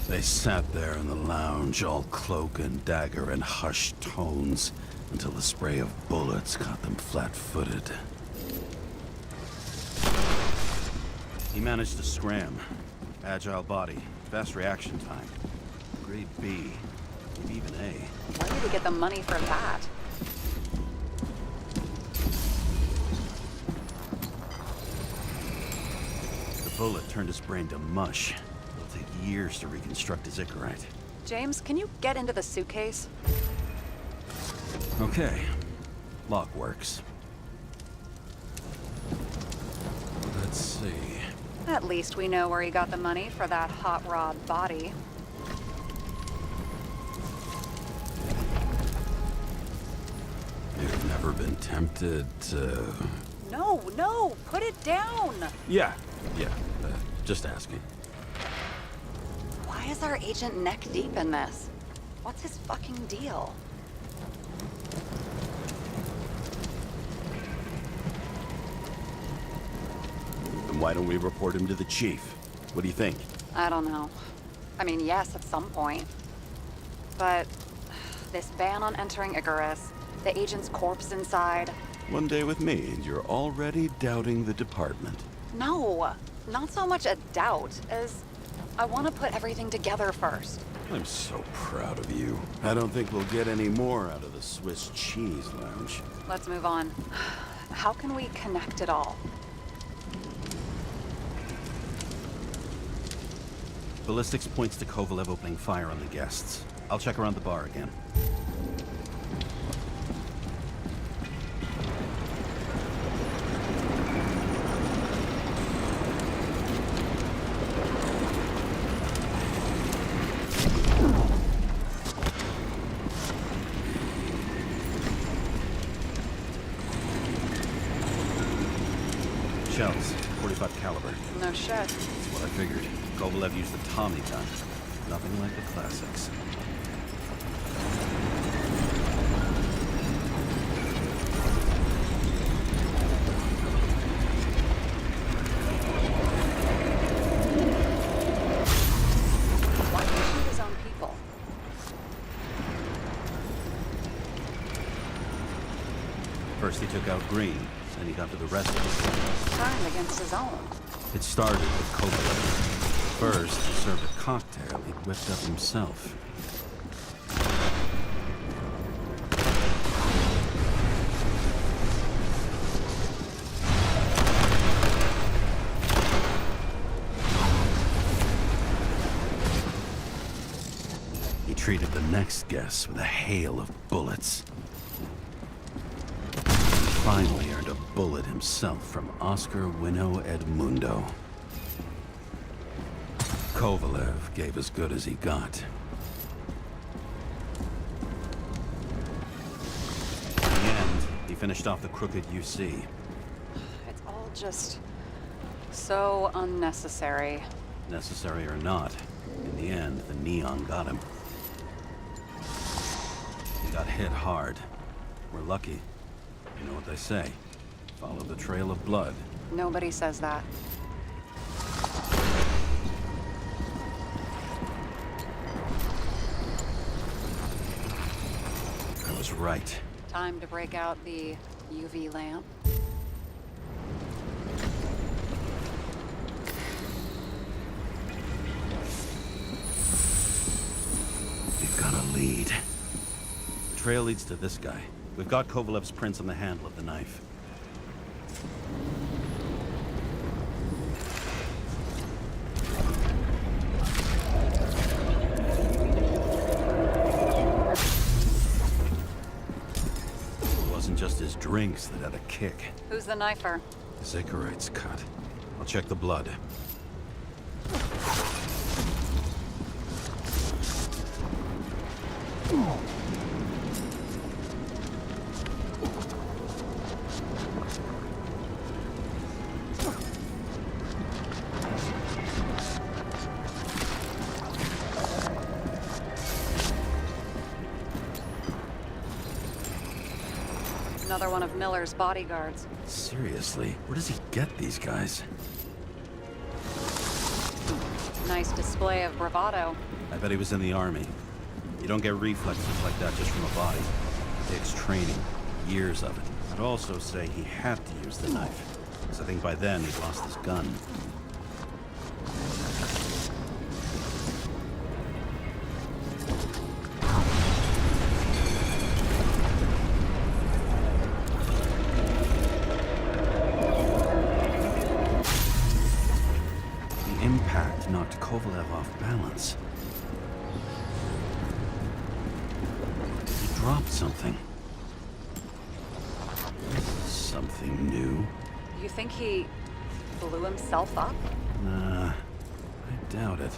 They sat there in the lounge, all cloak and dagger and hushed tones, until the spray of bullets caught them flat-footed. He managed to scram. Agile body, fast reaction time. Grade B, maybe even A. Where did he get the money for that? The bullet turned his brain to mush. It'll take years to reconstruct his Icarite. James, can you get into the suitcase? Okay. Lock works. Let's see. At least we know where he got the money for that hot rod body. You've never been tempted to... No, put it down! Yeah, just asking. Why is our agent neck deep in this? What's his fucking deal? Then why don't we report him to the chief? What do you think? I don't know. I mean, yes, at some point. But this ban on entering Icarus, the agent's corpse inside. One day with me, and you're already doubting the department. No, not so much a doubt as I want to put everything together first. I'm so proud of you. I don't think we'll get any more out of the Swiss cheese lounge. Let's move on. How can we connect it all? Ballistics points to Kovalev opening fire on the guests. I'll check around the bar again. Shells, 45 caliber. No shit. That's what I figured. Kovalev used the Tommy gun. Nothing like the classics. Why did he shoot his own people? First he took out Green, then he got to the rest of the team. Turned against his own. It started with Kovalev. First, he served a cocktail he'd whipped up himself. He treated the next guest with a hail of bullets. Finally earned a bullet himself from Oscar Winnow Edmundo. Kovalev gave as good as he got. In the end, he finished off the crooked UC. It's all just so unnecessary. Necessary or not, in the end, the neon got him. He got hit hard. We're lucky. You know what they say. Follow the trail of blood. Nobody says that. I was right. Time to break out the UV lamp. We've got a lead. The trail leads to this guy. We've got Kovalev's prints on the handle of the knife. It wasn't just his drinks that had a kick. Who's the knifer? His Icarite's cut. I'll check the blood. Another one of Miller's bodyguards. Seriously, where does he get these guys? Nice display of bravado. I bet he was in the army. You don't get reflexes like that just from a body. It takes training, years of it. I'd also say he had to use the knife, because I think by then he'd lost his gun. The impact knocked Kovalev off balance. He dropped something. Something new? You think he blew himself up? Nah, I doubt it.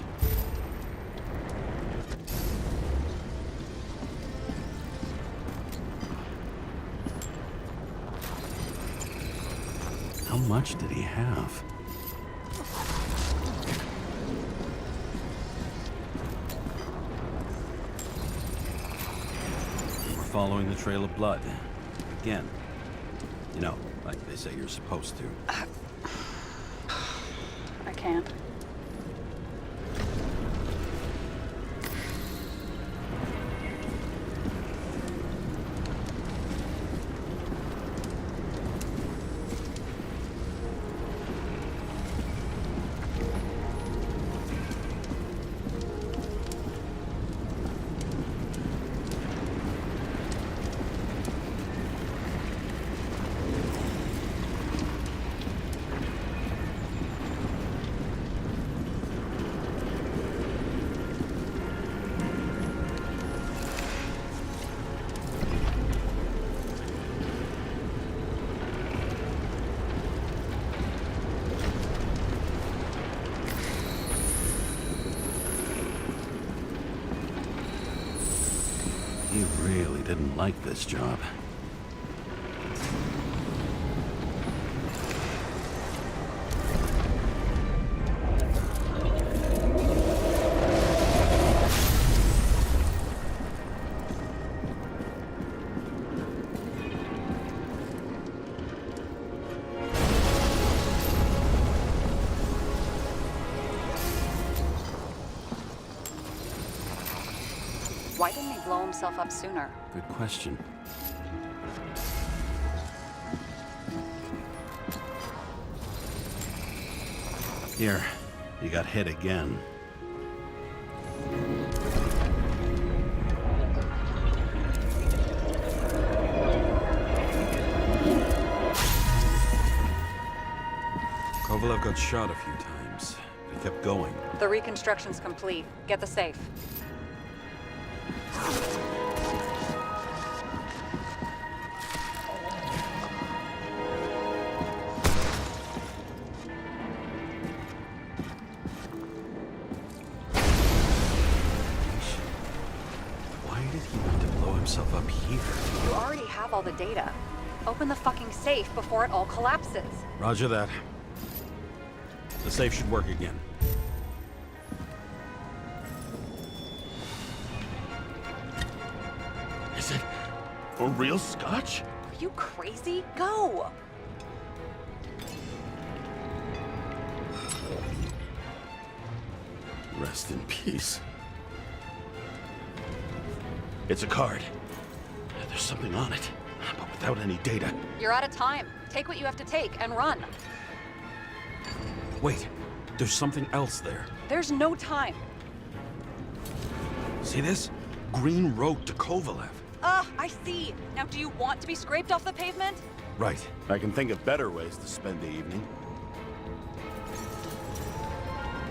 How much did he have? We're following the trail of blood. Again. You know, like they say you're supposed to. I can't. He really didn't like this job. Why didn't he blow himself up sooner? Good question. Here, you got hit again. Kovalev got shot a few times, but he kept going. The reconstruction's complete. Get the safe. data. Open the fucking safe before it all collapses. Roger that. The safe should work again. Is it a real scotch? Are you crazy? Go! Rest in peace. It's a card. There's something on it, but without any data. You're out of time. Take what you have to take and run. Wait, there's something else there. There's no time. See this? Green wrote to Kovalev. I see. Now do you want to be scraped off the pavement? Right. I can think of better ways to spend the evening.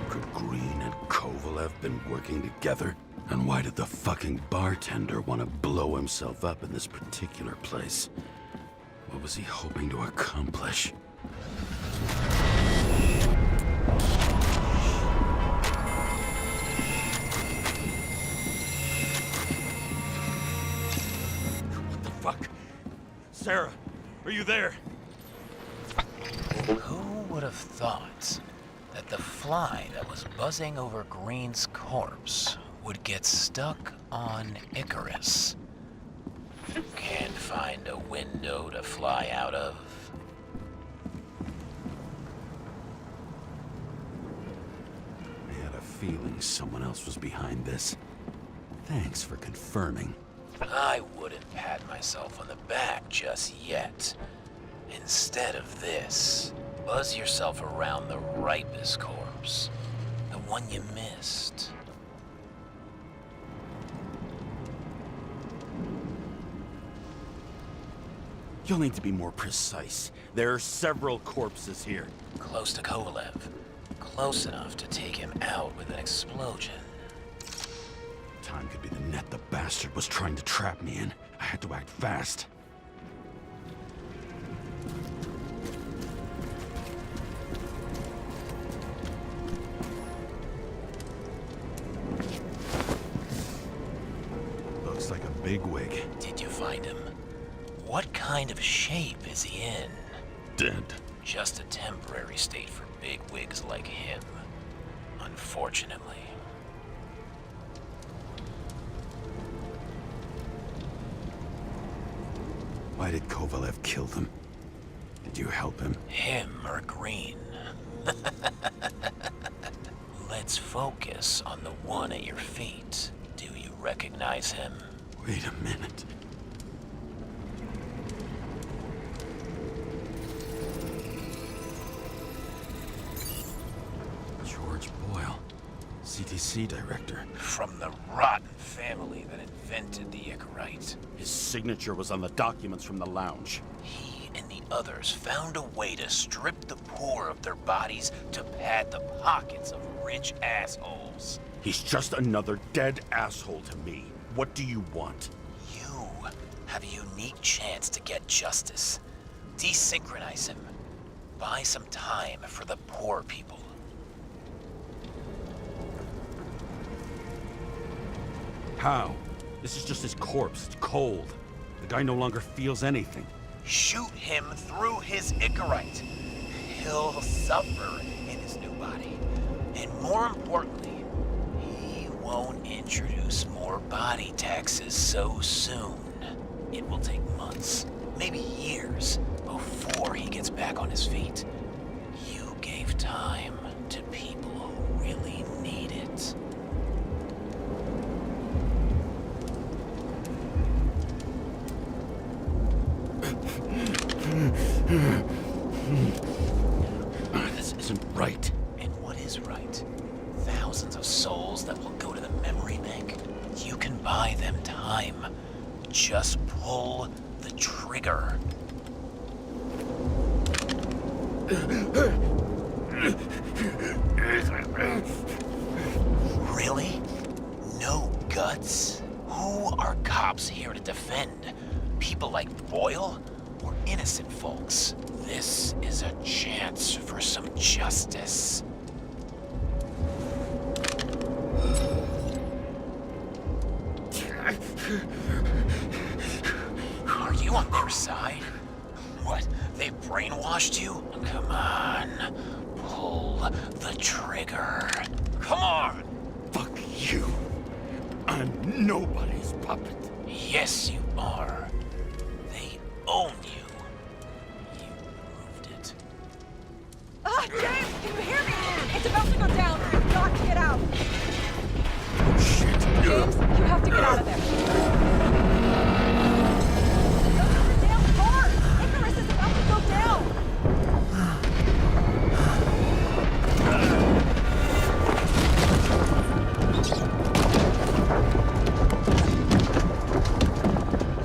Could Green and Kovalev been working together? And why did the fucking bartender want to blow himself up in this particular place? What was he hoping to accomplish? What the fuck? Sarah, are you there? Who would have thought that the fly that was buzzing over Green's corpse would get stuck on Icarus? Can't find a window to fly out of. I had a feeling someone else was behind this. Thanks for confirming. I wouldn't pat myself on the back just yet. Instead of this, buzz yourself around the Ripus corpse. The one you missed. You'll need to be more precise. There are several corpses here. Close to Kovalev. Close enough to take him out with an explosion. Time could be the net the bastard was trying to trap me in. I had to act fast. Looks like a bigwig. Did you find him? What kind of shape is he in? Dead. Just a temporary state for big wigs like him. Unfortunately. Why did Kovalev kill them? Did you help him? Him or Green? Let's focus on the one at your feet. Do you recognize him? Wait a minute. George Boyle, CTC director. From the rotten family that invented the Icarite. His signature was on the documents from the lounge. He and the others found a way to strip the poor of their bodies to pad the pockets of rich assholes. He's just another dead asshole to me. What do you want? You have a unique chance to get justice. Desynchronize him. Buy some time for the poor people. How? This is just his corpse. It's cold. The guy no longer feels anything. Shoot him through his Icarite. He'll suffer in his new body. And more importantly, he won't introduce more body taxes so soon. It will take months, maybe years, before he gets back on his feet. You gave time to people who really need it. This isn't right. And what is right? Thousands of souls that will go to the memory bank. You can buy them time. Just pull the trigger. Really? No guts? Who are cops here to defend? People like Boyle? Or innocent folks? This is a chance for some justice. Are you on their side? brainwashed you? Come on. Pull the trigger. Come on! Fuck you. I'm nobody's puppet. Yes, you are. They own you. You proved it. Ah, James, can you hear me? It's about to go down. We've got to get out. Shit. James, you have to get out of there. Open the damn door! Icarus is about to go down!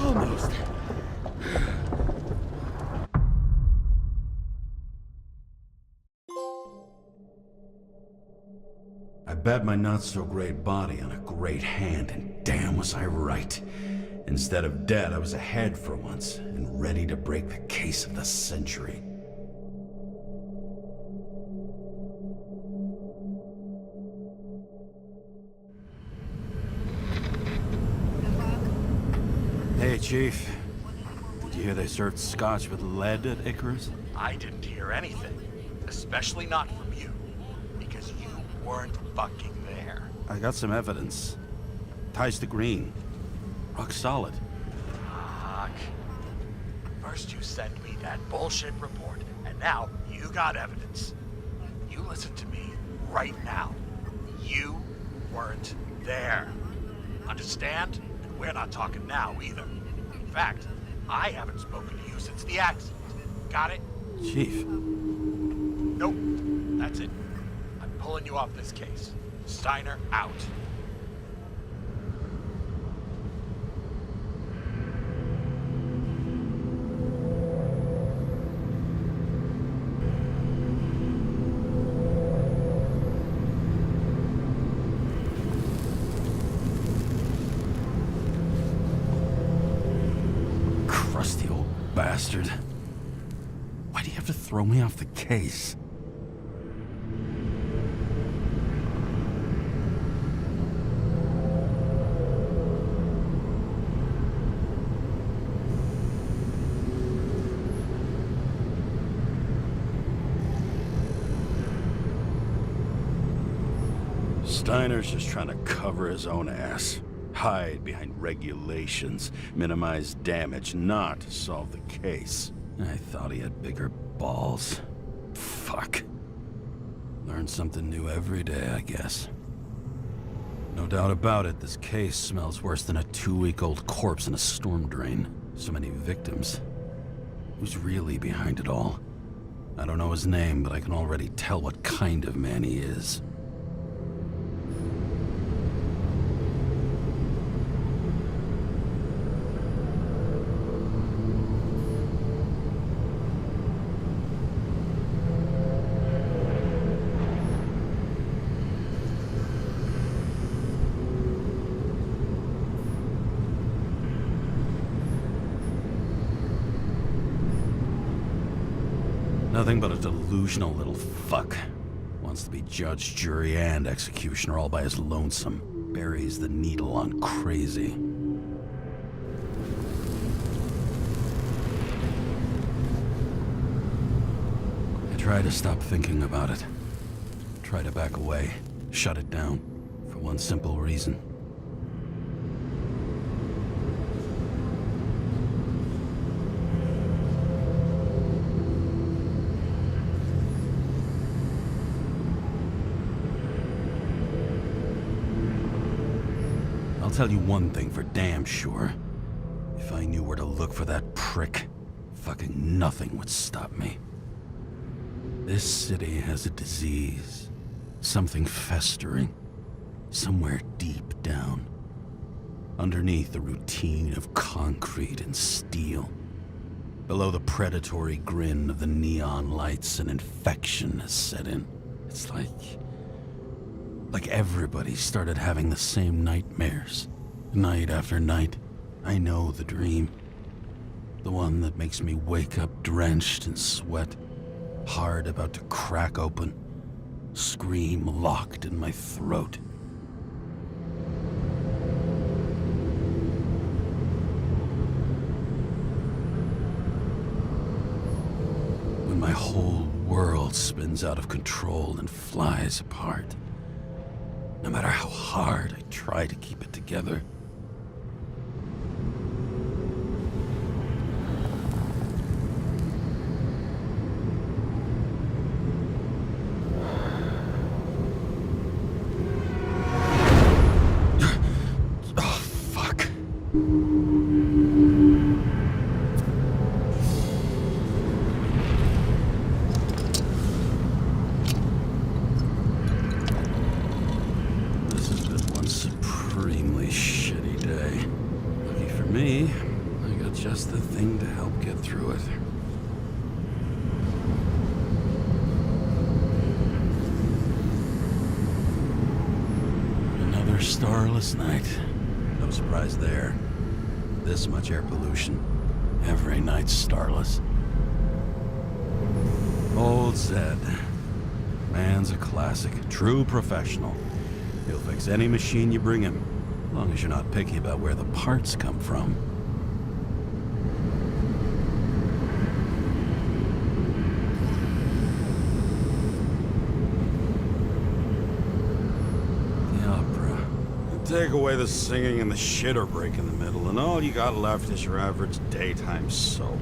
Almost. I bet my not-so-great body on a great hand, and damn was I right. Instead of dead, I was ahead for once, and ready to break the case of the century. Hey, Chief. Did you hear they served scotch with lead at Icarus? I didn't hear anything. Especially not from you. Because you weren't fucking there. I got some evidence. Ties to Green. Rock solid. Fuck. First you send me that bullshit report, and now you got evidence. You listen to me right now. You weren't there. Understand? And we're not talking now either. In fact, I haven't spoken to you since the accident. Got it? Chief. Nope. That's it. I'm pulling you off this case. Steiner out. Crusty old bastard. Why do you have to throw me off the case? Steiner's just trying to cover his own ass. Hide behind regulations, minimize damage, not solve the case. I thought he had bigger balls. Fuck. Learn something new every day, I guess. No doubt about it, this case smells worse than a 2-week-old corpse in a storm drain. So many victims. Who's really behind it all? I don't know his name, but I can already tell what kind of man he is. Nothing but a delusional little fuck. Wants to be judge, jury, and executioner all by his lonesome. Buries the needle on crazy. I try to stop thinking about it. Try to back away. Shut it down. For one simple reason. I'll tell you one thing for damn sure. If I knew where to look for that prick, fucking nothing would stop me. This city has a disease. Something festering. Somewhere deep down. Underneath the routine of concrete and steel. Below the predatory grin of the neon lights, an infection has set in. It's like everybody started having the same nightmares. Night after night. I know the dream. The one that makes me wake up drenched in sweat. Heart about to crack open. Scream locked in my throat. my whole world spins out of control and flies apart. No matter how hard I try to keep it together. Just the thing to help get through it. Another starless night. No surprise there. This much air pollution. Every night's starless. Old Zed. Man's a classic. True professional. He'll fix any machine you bring him. As long as you're not picky about where the parts come from. Take away the singing and the shitter break in the middle, and all you got left is your average daytime soap.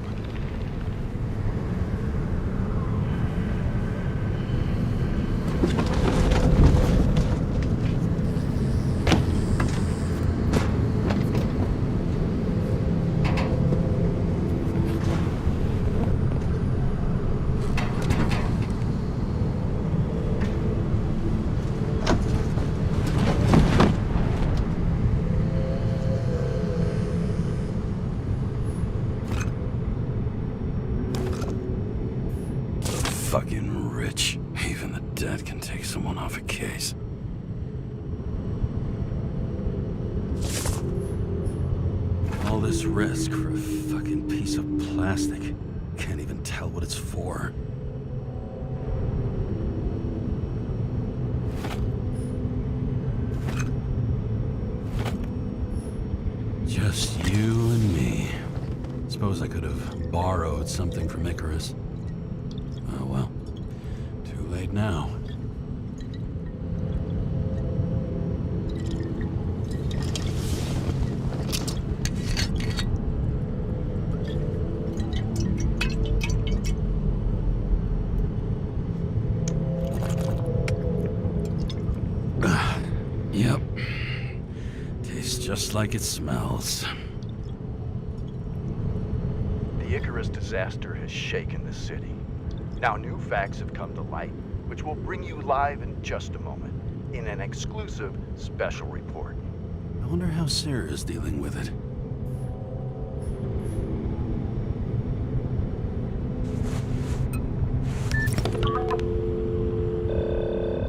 Fucking rich. Even the dead can take someone off a case. All this risk for a fucking piece of plastic. Can't even tell what it's for. Just you and me. Suppose I could have borrowed something from Icarus. Oh well, too late now. Yep. Tastes just like it smells. The Icarus disaster has shaken the city. Now new facts have come to light, which will bring you live in just a moment, in an exclusive special report. I wonder how Sarah's dealing with it.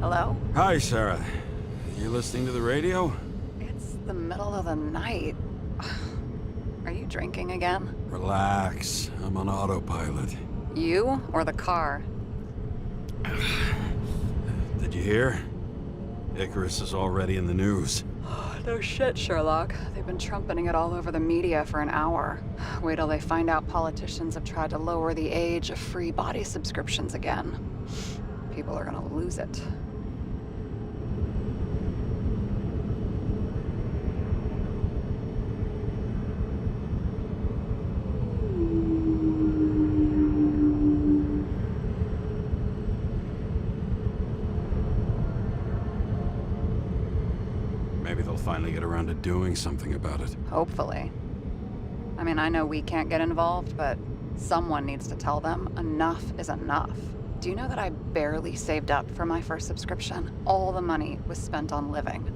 Hello? Hi, Sarah. You listening to the radio? It's the middle of the night. Are you drinking again? Relax. I'm on autopilot. You or the car? Did you hear? Icarus is already in the news. No shit, Sherlock. They've been trumpeting it all over the media for an hour. Wait till they find out politicians have tried to lower the age of free body subscriptions again. People are gonna lose it. Maybe they'll finally get around to doing something about it. Hopefully. I mean, I know we can't get involved, but someone needs to tell them enough is enough. Do you know that I barely saved up for my first subscription? All the money was spent on living.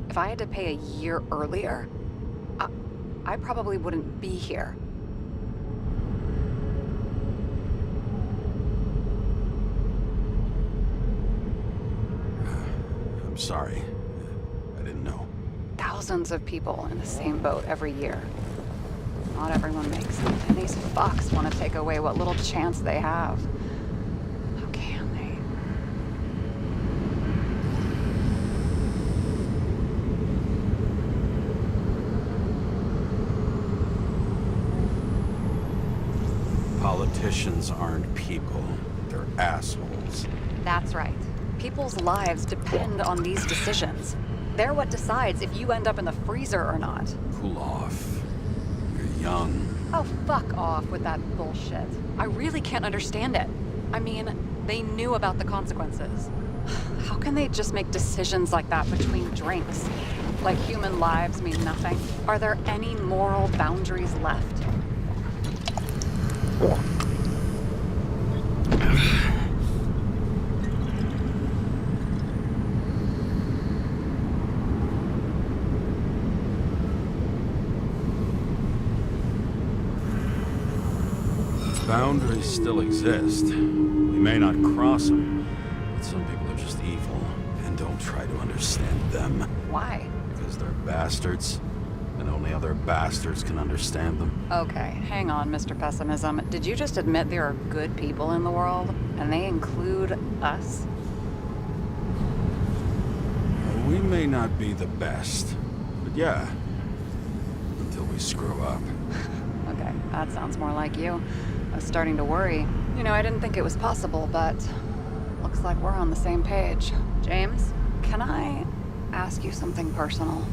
If I had to pay a year earlier, I probably wouldn't be here. I'm sorry. I didn't know. Thousands of people in the same boat every year. Not everyone makes it, and these fucks want to take away what little chance they have. How can they? Politicians aren't people. They're assholes. That's right. People's lives depend on these decisions. They're what decides if you end up in the freezer or not. Cool off. You're young. Oh, fuck off with that bullshit. I really can't understand it. I mean, they knew about the consequences. How can they just make decisions like that between drinks? Like human lives mean nothing? Are there any moral boundaries left? Boundaries still exist. We may not cross them, but some people are just evil and don't try to understand them. Why? Because they're bastards, and only other bastards can understand them. Okay, hang on, Mr. Pessimism. Did you just admit there are good people in the world, and they include us? We may not be the best, but yeah, until we screw up. Okay, that sounds more like you. I was starting to worry. You know, I didn't think it was possible, but looks like we're on the same page. James, can I ask you something personal?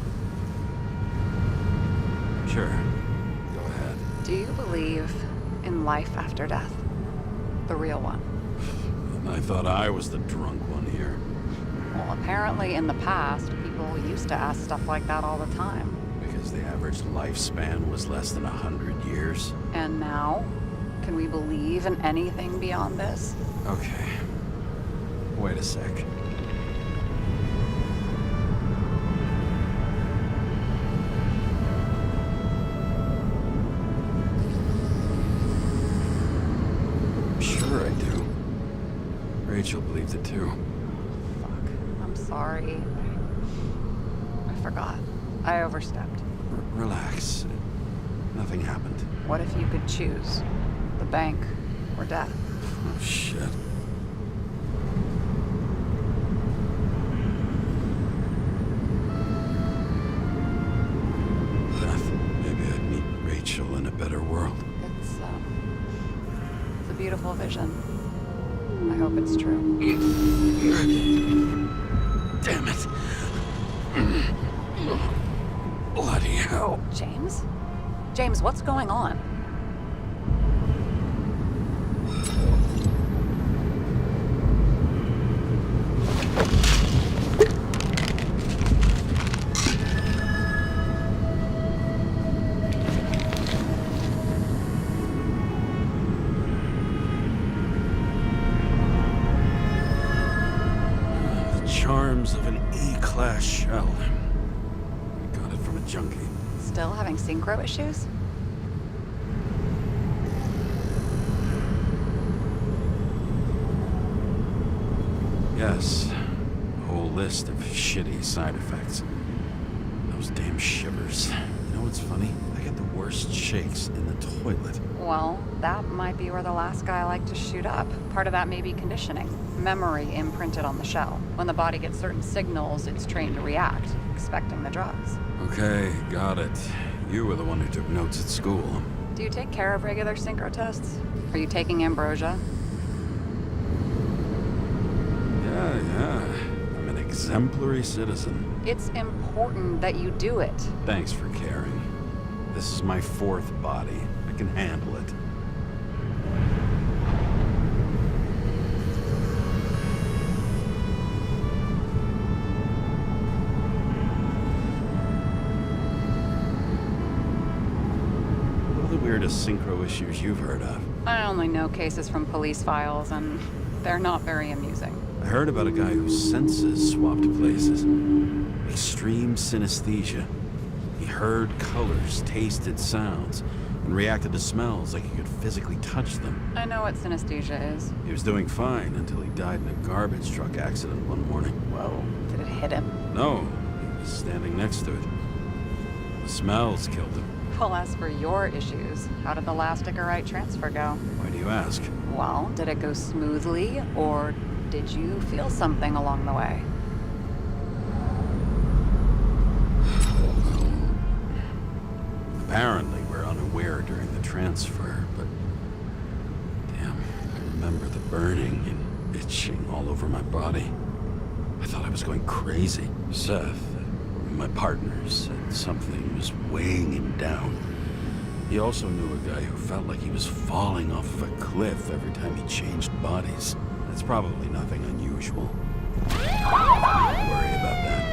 Sure, go ahead. Do you believe in life after death? The real one? And I thought I was the drunk one here. Well, apparently in the past, people used to ask stuff like that all the time. Because the average lifespan was less than 100 years. And now? Can we believe in anything beyond this? Okay. Wait a sec. Sure I do. Rachel believed it too. Fuck. I'm sorry. I forgot. I overstepped. Relax. Nothing happened. What if you could choose? The bank or death? Oh, shit. Death. Maybe I'd meet Rachel in a better world. It's a beautiful vision. I hope it's true. Damn it. Bloody hell. James? James, what's going on? Charms of an E-class shell. I got it from a junkie. Still having synchro issues? Yes. A whole list of shitty side effects. Those damn shivers. You know what's funny? I get the worst shakes in the toilet. Well, that might be where the last guy liked to shoot up. Part of that may be conditioning. Memory imprinted on the shell. When the body gets certain signals, it's trained to react, expecting the drugs. Okay, got it. You were the one who took notes at school. Do you take care of regular synchro tests? Are you taking ambrosia? Yeah. I'm an exemplary citizen. It's important that you do it. Thanks for caring. This is my fourth body. I can handle it. What are the weirdest synchro issues you've heard of? I only know cases from police files, and they're not very amusing. I heard about a guy whose senses swapped places. Extreme synesthesia. He heard colors, tasted sounds, and reacted to smells like he could physically touch them. I know what synesthesia is. He was doing fine until he died in a garbage truck accident one morning. Whoa. Did it hit him? No, he was standing next to it. The smells killed him. Well, as for your issues, how did the last Icarite transfer go? Why do you ask? Well, did it go smoothly, or did you feel something along the way? Apparently, we're unaware during the transfer, but remember the burning and itching all over my body. I thought I was going crazy. Seth, my partner, said something was weighing him down. He also knew a guy who felt like he was falling off of a cliff every time he changed bodies. It's probably nothing unusual. Don't worry about that.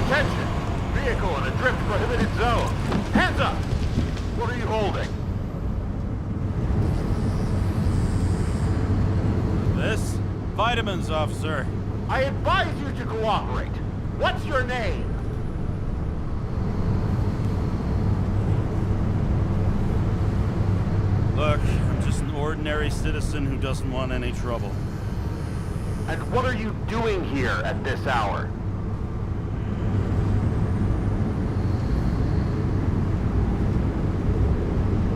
Attention! Vehicle in a drift prohibited zone. Hands up! What are you holding? This? Vitamins, officer. I advise you to cooperate. What's your name? Look, I'm just an ordinary citizen who doesn't want any trouble. And what are you doing here at this hour?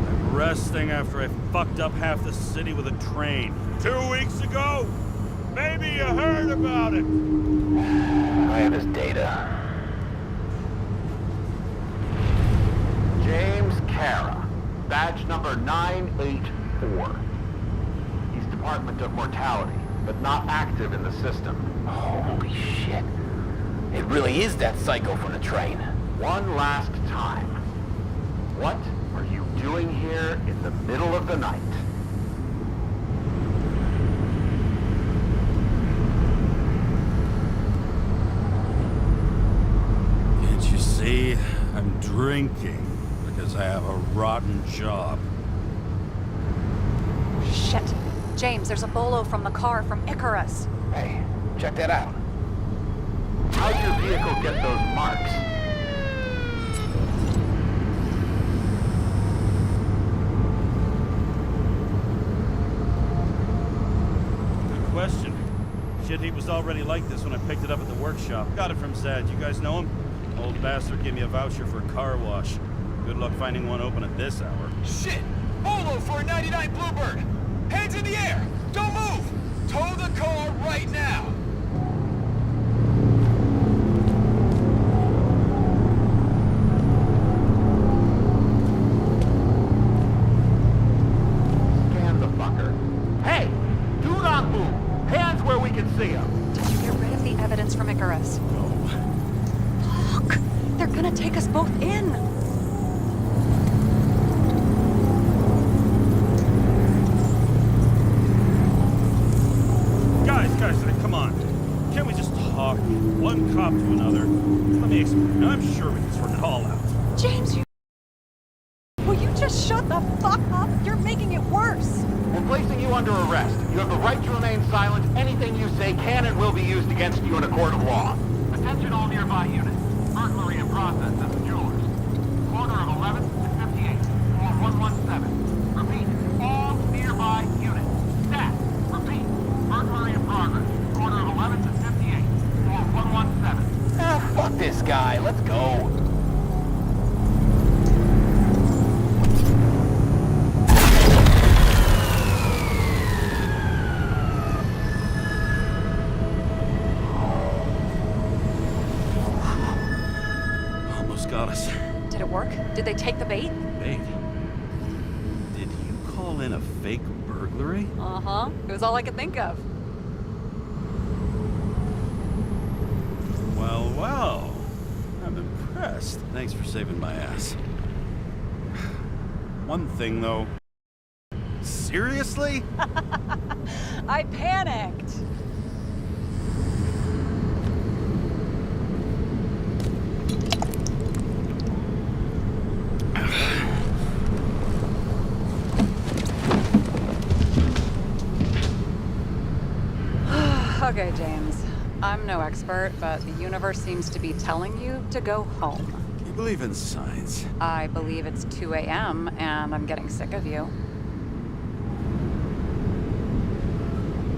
I'm resting after I fucked up half the city with a train. 2 weeks ago? Maybe you heard about it. I have his data. James Kara, badge number 984. He's Department of Mortality, but not active in the system. Holy shit. It really is that psycho from the train. One last time. What are you doing here in the middle of the night? Can't you see? I'm drinking because I have a rotten job. Shit. James, there's a bolo from the car from Icarus. Hey, check that out. How'd your vehicle get those marks? Good question. Shit, he was already like this when I picked it up at the workshop. Got it from Zed. You guys know him? Old bastard gave me a voucher for a car wash. Good luck finding one open at this hour. Shit! Bolo for a 99 Bluebird! Hands in the air! Don't move! Tow the car right now! Scan the fucker. Hey! Do not move! Hands where we can see him! Did you get rid of the evidence from Icarus? No. Fuck! They're gonna take us both in! Guys, come on. Can't we just talk? One cop to another. Let me explain. I'm sure we can sort it all out. James, you... Will you just shut the fuck up? You're making it worse. We're placing you under arrest. You have the right to remain silent. Anything you say can and will be used against you in a court of law. Attention all nearby units. Burglary in process at the Jewelers. Corner of 11th and 58. Floor 117. Repeat. All nearby units. Staff. Repeat. Burglary in progress. Corner of 11th and 58. Floor 117. Ah, fuck this guy. Let's go. Almost got us. Did it work? Did they take the bait? Wait. Did you call in a fake burglary? Uh-huh. It was all I could think of. Well. I'm impressed. Thanks for saving my ass. One thing, though. Seriously? I panicked. Okay, James. I'm no expert, but the universe seems to be telling you to go home. You believe in science? I believe it's 2 a.m. and I'm getting sick of you.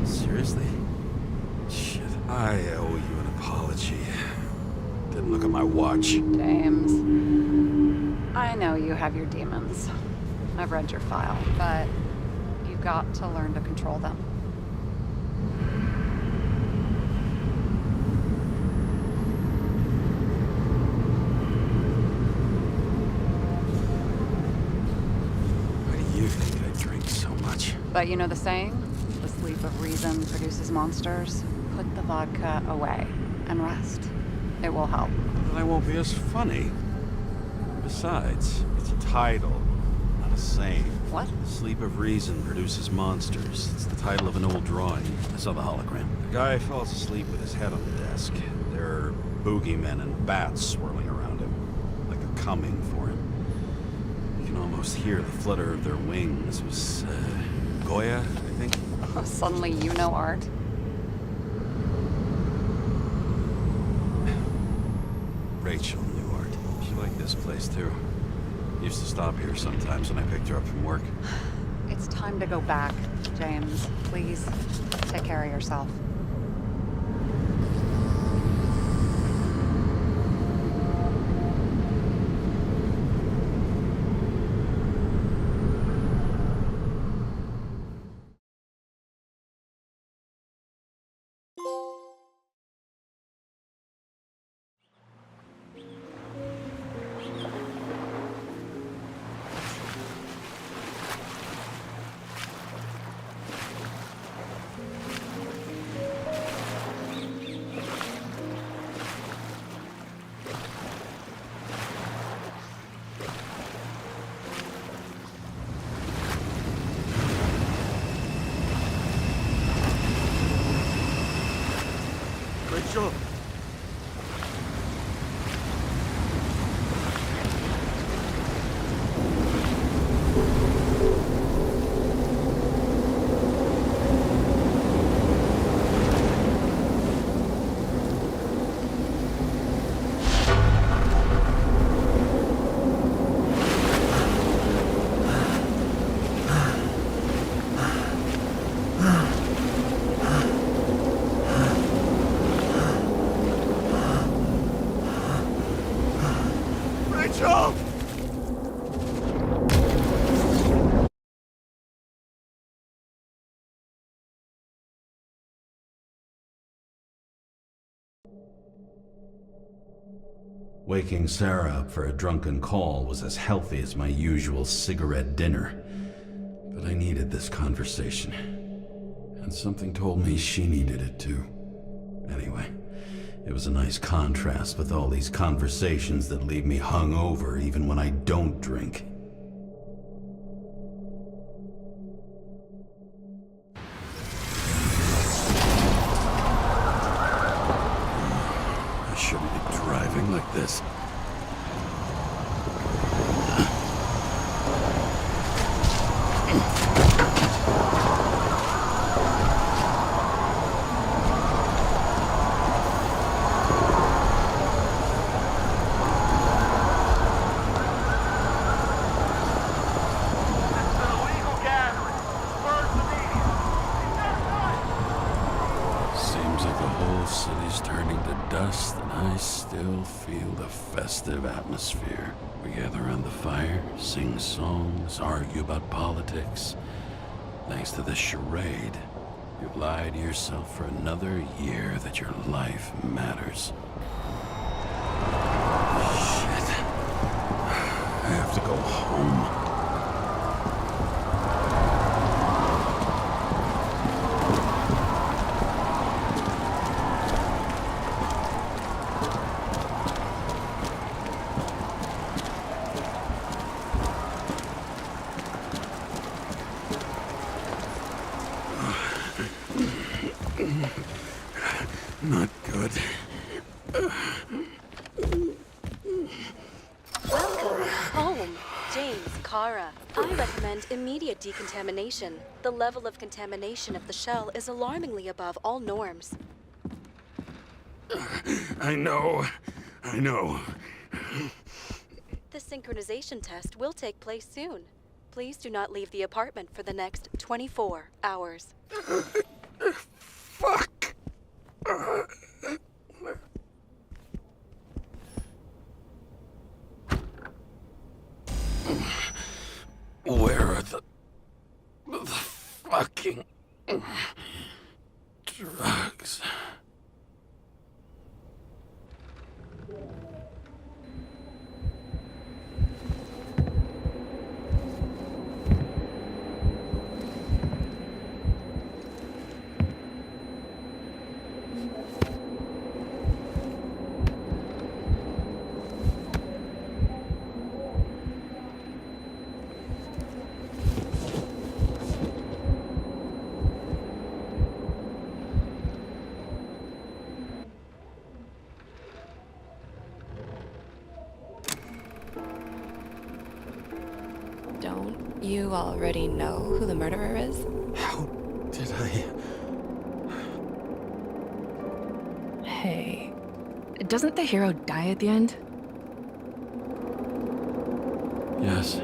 Seriously? Shit. I owe you an apology. Didn't look at my watch. James. I know you have your demons. I've read your file, but you've got to learn to control them. Why do you think I drink so much. But you know the saying? The sleep of reason produces monsters. Put the vodka away and rest. It will help. Then I won't be as funny. Besides, it's a title, not a saying. What? Sleep of Reason Produces Monsters. It's the title of an old drawing. I saw the hologram. The guy falls asleep with his head on the desk. There are boogeymen and bats swirling around him, like they're coming for him. You can almost hear the flutter of their wings. It was, Goya, I think? Oh, suddenly you know art. Rachel knew art. She liked this place, too. Used to stop here sometimes when I picked her up from work. It's time to go back, James. Please, take care of yourself. Rachel! Rachel! Waking Sarah up for a drunken call was as healthy as my usual cigarette dinner. But I needed this conversation. And something told me she needed it too. Anyway, it was a nice contrast with all these conversations that leave me hungover even when I don't drink. I shouldn't be driving like this. City's turning to dust, and I still feel the festive atmosphere. We gather around the fire, sing songs, argue about politics. Thanks to this charade, you've lied to yourself for another year that your life matters. Shit. I have to go home. Not good. Welcome home, James, Kara. I recommend immediate decontamination. The level of contamination of the shell is alarmingly above all norms. I know. The synchronization test will take place soon. Please do not leave the apartment for the next 24 hours. Fuck! Where are the fucking drugs? already know who the murderer is? How did I... Hey, doesn't the hero die at the end? Yes.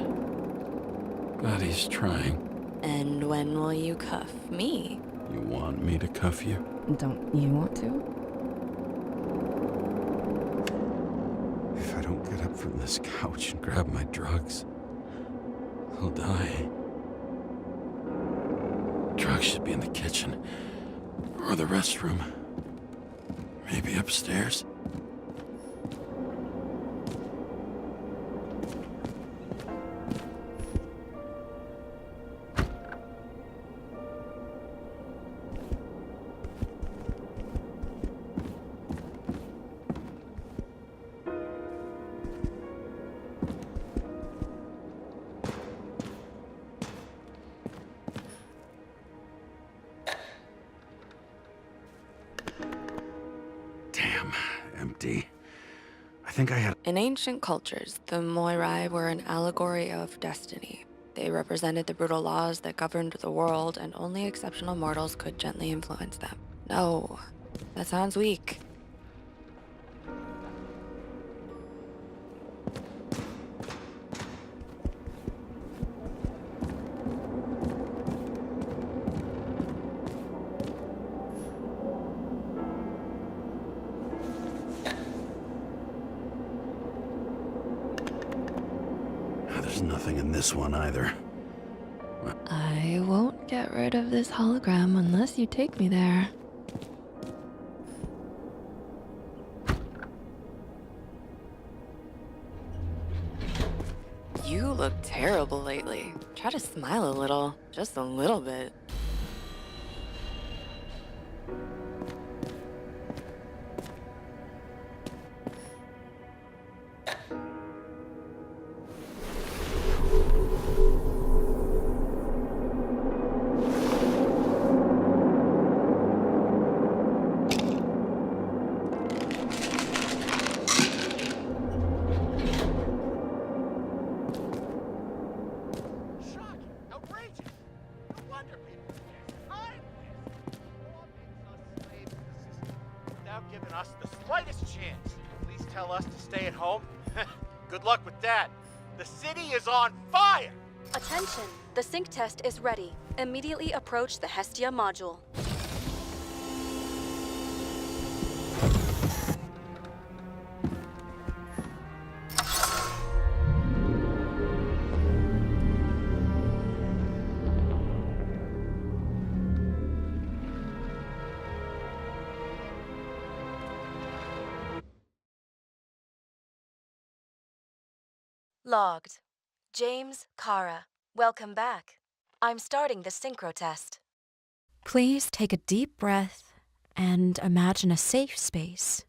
Glad he's trying. And when will you cuff me? You want me to cuff you? Don't you want to? If I don't get up from this couch and grab my drugs, I'll die. Drugs should be in the kitchen. Or the restroom. Maybe upstairs. Damn, empty. I think I had... In ancient cultures, the Moirai were an allegory of destiny. They represented the brutal laws that governed the world, and only exceptional mortals could gently influence them. No, that sounds weak. There's nothing in this one either. I won't get rid of this hologram unless you take me there. You look terrible lately. Try to smile a little, just a little bit. Giving us the slightest chance. Please tell us to stay at home. Good luck with that. The city is on fire! Attention! The sync test is ready. Immediately approach the Hestia module. Logged. James, Kara, welcome back. I'm starting the synchro test. Please take a deep breath and imagine a safe space.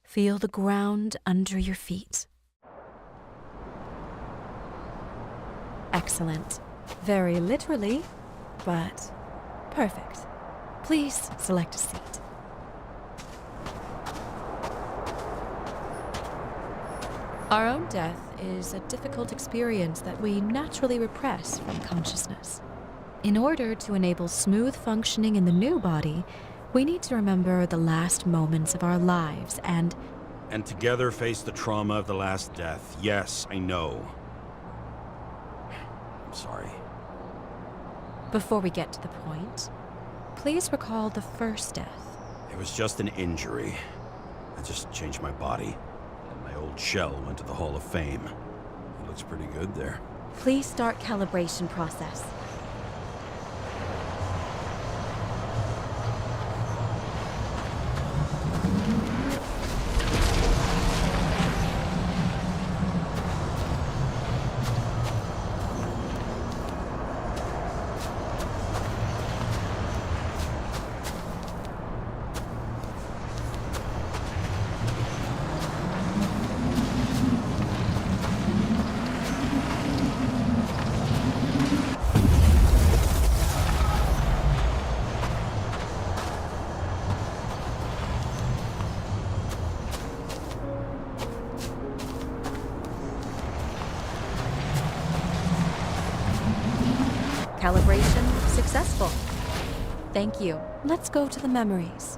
Feel the ground under your feet. Excellent. Very literally, but perfect. Please select a seat. Our own death is a difficult experience that we naturally repress from consciousness. In order to enable smooth functioning in the new body, we need to remember the last moments of our lives and together face the trauma of the last death. Yes, I know. I'm sorry. Before we get to the point, please recall the first death. It was just an injury. I just changed my body. My old shell went to the Hall of Fame. It looks pretty good there. Please start calibration process. Calibration successful. Thank you. Let's go to the memories.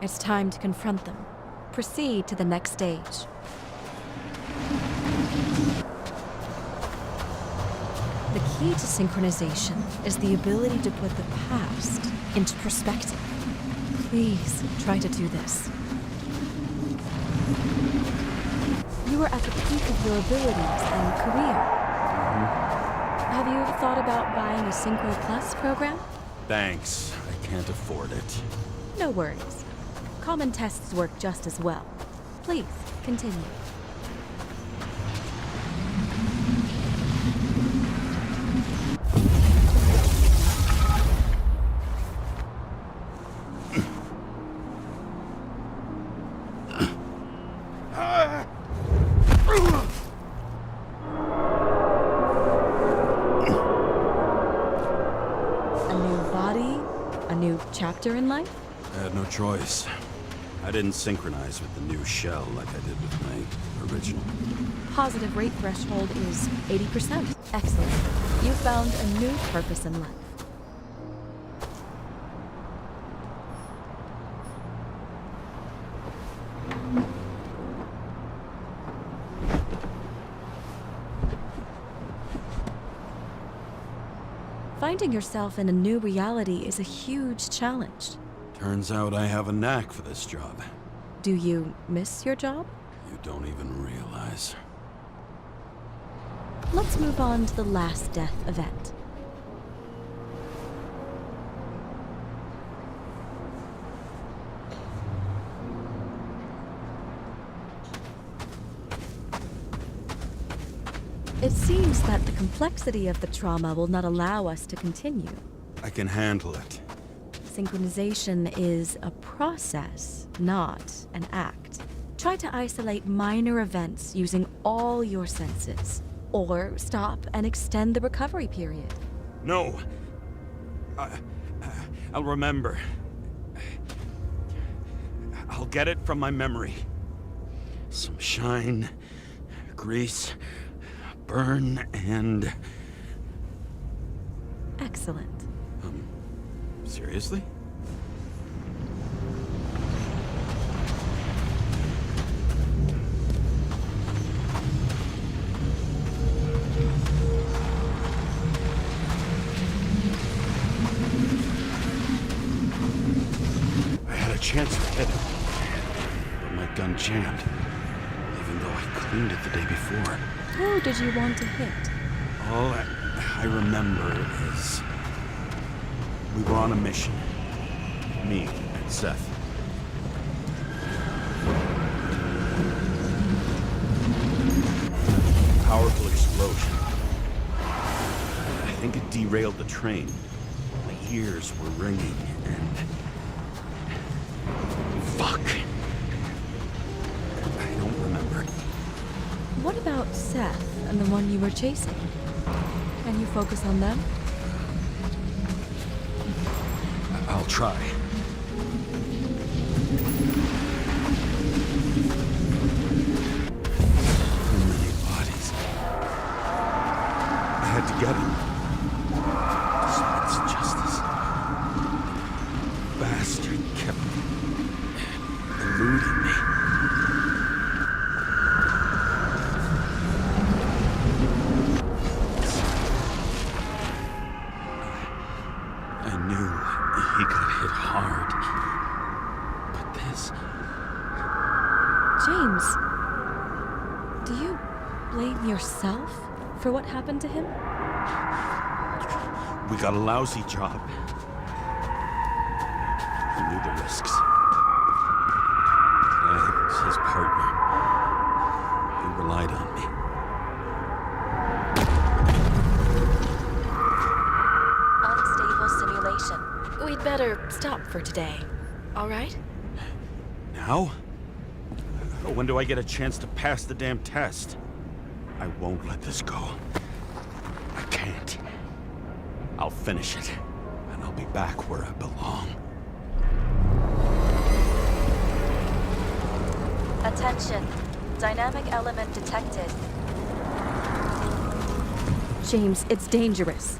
It's time to confront them. Proceed to the next stage. The key to synchronization is the ability to put the past into perspective. Please try to do this. You are at the peak of your abilities and career. Have you thought about buying a Synchro Plus program? Thanks. I can't afford it. No worries. Common tests work just as well. Please, continue. A new body, a new chapter in life? I had no choice. I didn't synchronize with the new shell like I did with my original. Positive rate threshold is 80%. Excellent. You found a new purpose in life. Finding yourself in a new reality is a huge challenge. Turns out I have a knack for this job. Do you miss your job? You don't even realize. Let's move on to the last death event. It seems that the complexity of the trauma will not allow us to continue. I can handle it. Synchronization is a process, not an act. Try to isolate minor events using all your senses, or stop and extend the recovery period. No! I'll remember. I'll get it from my memory. Some shine, grease, burn, and... Excellent. Seriously? I had a chance to hit him, but my gun jammed, even though I cleaned it the day before. Who did you want to hit? All I remember is we were on a mission. Me and Seth. Powerful explosion. I think it derailed the train. My ears were ringing and... Fuck. I don't remember. What about Seth and the one you were chasing? Can you focus on them? I'll try. Too many bodies. I had to get him. Despite justice. Bastard kept eluding me. I knew he got hit hard. But this... James, do you blame yourself for what happened to him? We got a lousy job. He knew the risks. I was his partner. He relied on me. Unstable simulation. We'd better stop for today, all right? Now? When do I get a chance to pass the damn test? I won't let this go. I can't. I'll finish it, and I'll be back where I belong. Attention. Dynamic element detected. James, it's dangerous.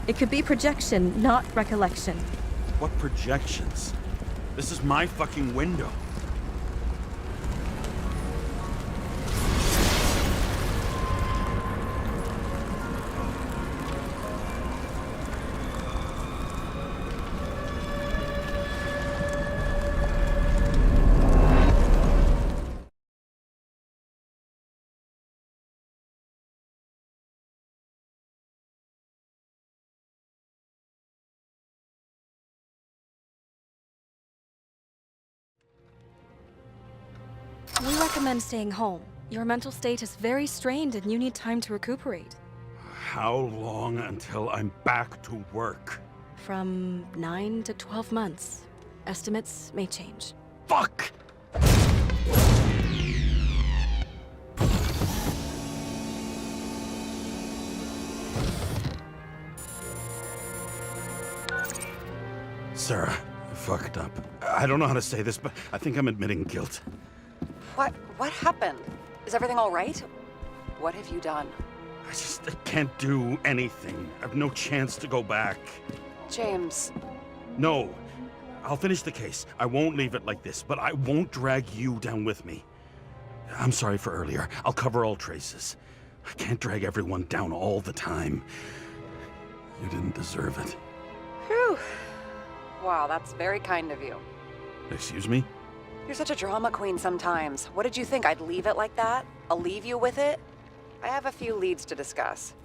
It could be projection, not recollection. What projections? This is my fucking window. We recommend staying home. Your mental state is very strained and you need time to recuperate. How long until I'm back to work? From 9 to 12 months. Estimates may change. Fuck! Sarah, I fucked up. I don't know how to say this, but I think I'm admitting guilt. What happened? Is everything all right? What have you done? I can't do anything. I have no chance to go back. James. No. I'll finish the case. I won't leave it like this, but I won't drag you down with me. I'm sorry for earlier. I'll cover all traces. I can't drag everyone down all the time. You didn't deserve it. Whew. Wow, that's very kind of you. Excuse me? You're such a drama queen sometimes. What did you think, I'd leave it like that? I'll leave you with it? I have a few leads to discuss.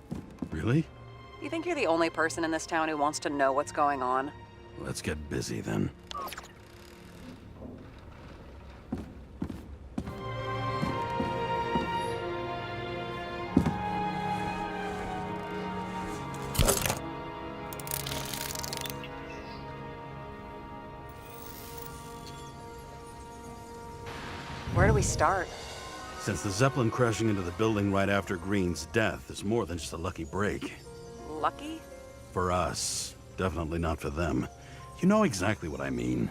Really? You think you're the only person in this town who wants to know what's going on? Let's get busy then. Where do we start? Since the Zeppelin crashing into the building right after Green's death is more than just a lucky break. Lucky? For us. Definitely not for them. You know exactly what I mean.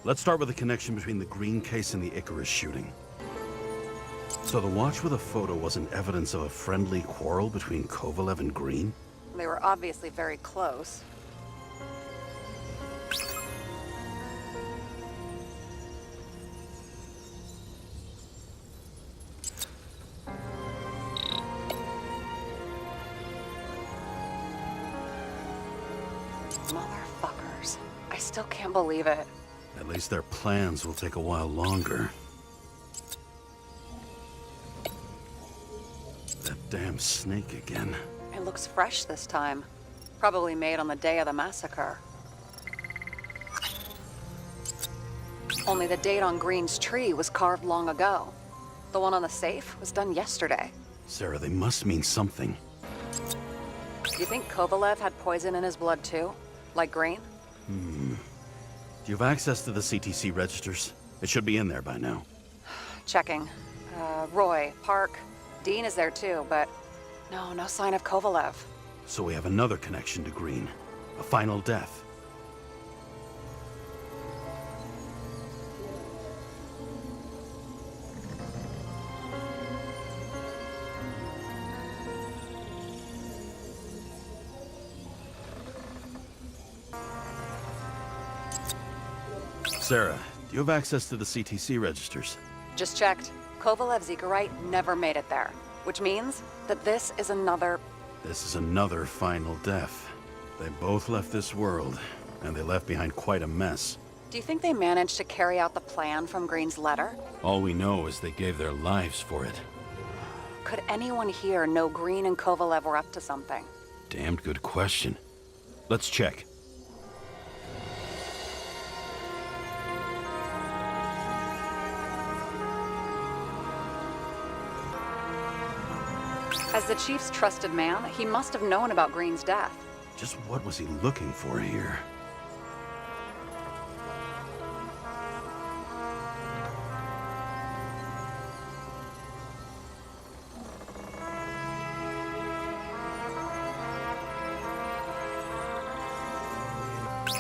Let's start with the connection between the Green case and the Icarus shooting. So the watch with a photo wasn't evidence of a friendly quarrel between Kovalev and Green? They were obviously very close. Motherfuckers. I still can't believe it. At least their plans will take a while longer. That damn snake again. It looks fresh this time. Probably made on the day of the massacre. Only the date on Green's tree was carved long ago. The one on the safe was done yesterday. Sarah, they must mean something. You think Kovalev had poison in his blood too? Like Green? Do you have access to the CTC registers? It should be in there by now. Checking. Roy, Park, Dean is there too, but no sign of Kovalev. So we have another connection to Green. A final death. Sarah, do you have access to the CTC registers? Just checked. Kovalev's Icarite never made it there, which means that this is another... This is another final death. They both left this world, and they left behind quite a mess. Do you think they managed to carry out the plan from Green's letter? All we know is they gave their lives for it. Could anyone here know Green and Kovalev were up to something? Damned good question. Let's check. As the Chief's trusted man, he must have known about Green's death. Just what was he looking for here?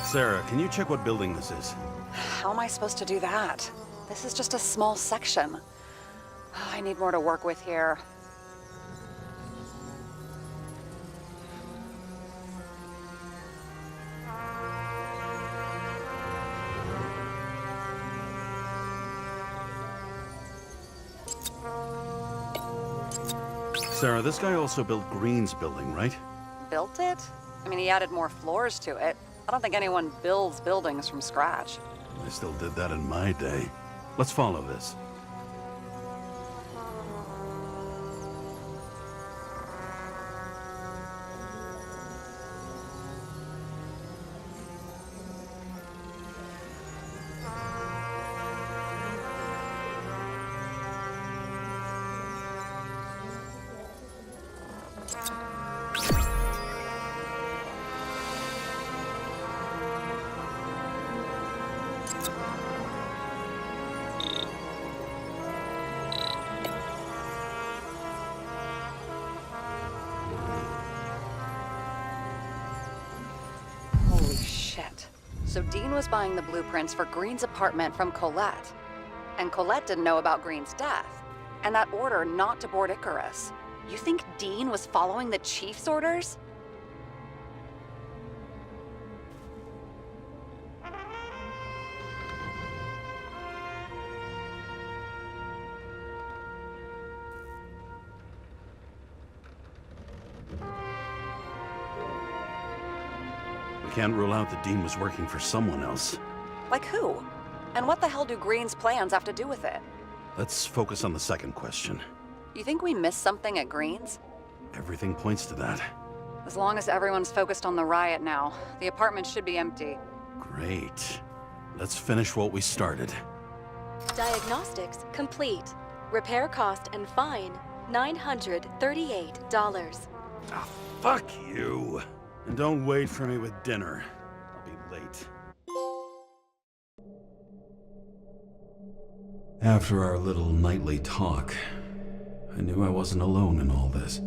Sarah, can you check what building this is? How am I supposed to do that? This is just a small section. I need more to work with here. Sarah, this guy also built Green's building, right? Built it? I mean, he added more floors to it. I don't think anyone builds buildings from scratch. I still did that in my day. Let's follow this. Holy shit. So Dean was buying the blueprints for Green's apartment from Colette. And Colette didn't know about Green's death. And that order not to board Icarus. You think Dean was following the chief's orders? We can't rule out that Dean was working for someone else. Like who? And what the hell do Green's plans have to do with it? Let's focus on the second question. You think we missed something at Green's? Everything points to that. As long as everyone's focused on the riot now, the apartment should be empty. Great. Let's finish what we started. Diagnostics complete. Repair cost and fine $938. Ah, fuck you. And don't wait for me with dinner. I'll be late. After our little nightly talk, I knew I wasn't alone in all this.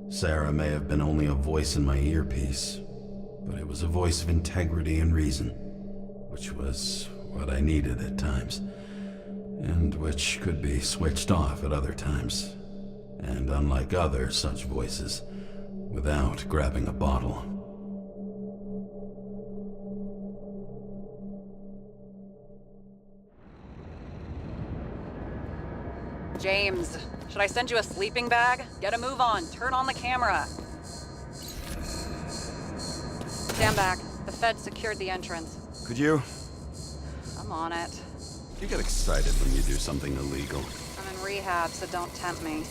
Sarah may have been only a voice in my earpiece, but it was a voice of integrity and reason, which was what I needed at times, and which could be switched off at other times, and unlike other such voices, without grabbing a bottle. James, should I send you a sleeping bag? Get a move on. Turn on the camera. Stand back. The Fed secured the entrance. Could you? I'm on it. You get excited when you do something illegal. I'm in rehab, so don't tempt me.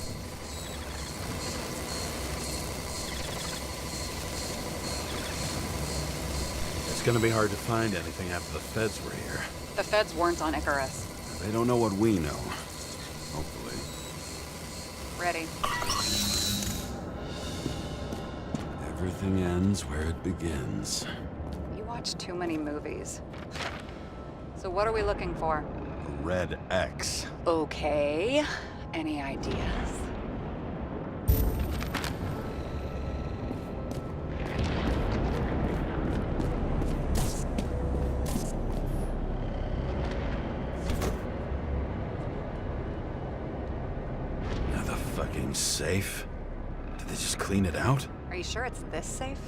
It's gonna be hard to find anything after the feds were here. The Feds weren't on Icarus. They don't know what we know. Hopefully. Ready. Everything ends where it begins. You watch too many movies. So what are we looking for? A red X. Okay. Any ideas? Another fucking safe? Did they just clean it out? Are you sure it's this safe?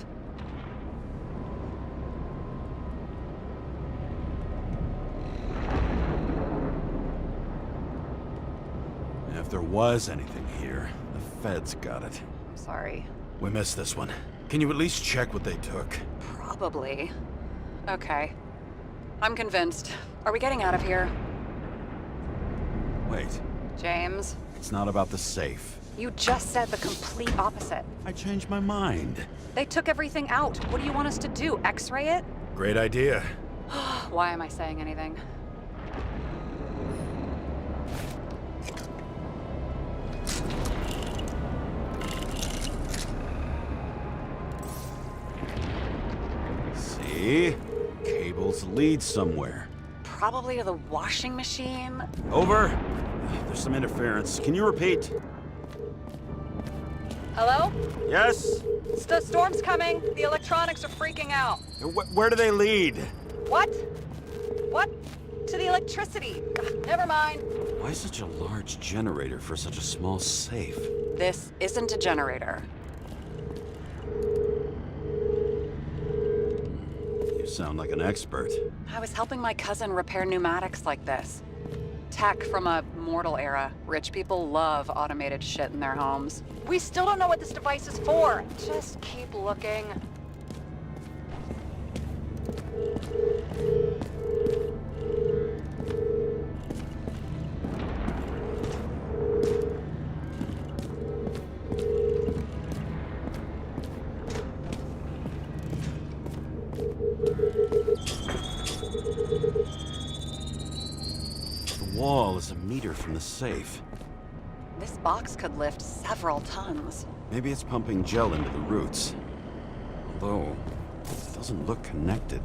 If there was anything here, the feds got it. I'm sorry. We missed this one. Can you at least check what they took? Probably. Okay. I'm convinced. Are we getting out of here? Wait, James, it's not about the safe. you just said the complete opposite. I changed my mind. They took everything out. What do you want us to do? X-ray it? Great idea. Why am I saying anything? See? Cables lead somewhere. Probably to the washing machine. Over. There's some interference. Can you repeat? Hello? Yes? The storm's coming. The electronics are freaking out. Where do they lead? What? What? To the electricity. Never mind. Why such a large generator for such a small safe? This isn't a generator. You sound like an expert. I was helping my cousin repair pneumatics like this. Tech from a Mortal era. Rich people love automated shit in their homes. We still don't know what this device is for. Just keep looking. The wall is a meter from the safe. This box could lift several tons. Maybe it's pumping gel into the roots. Although, it doesn't look connected.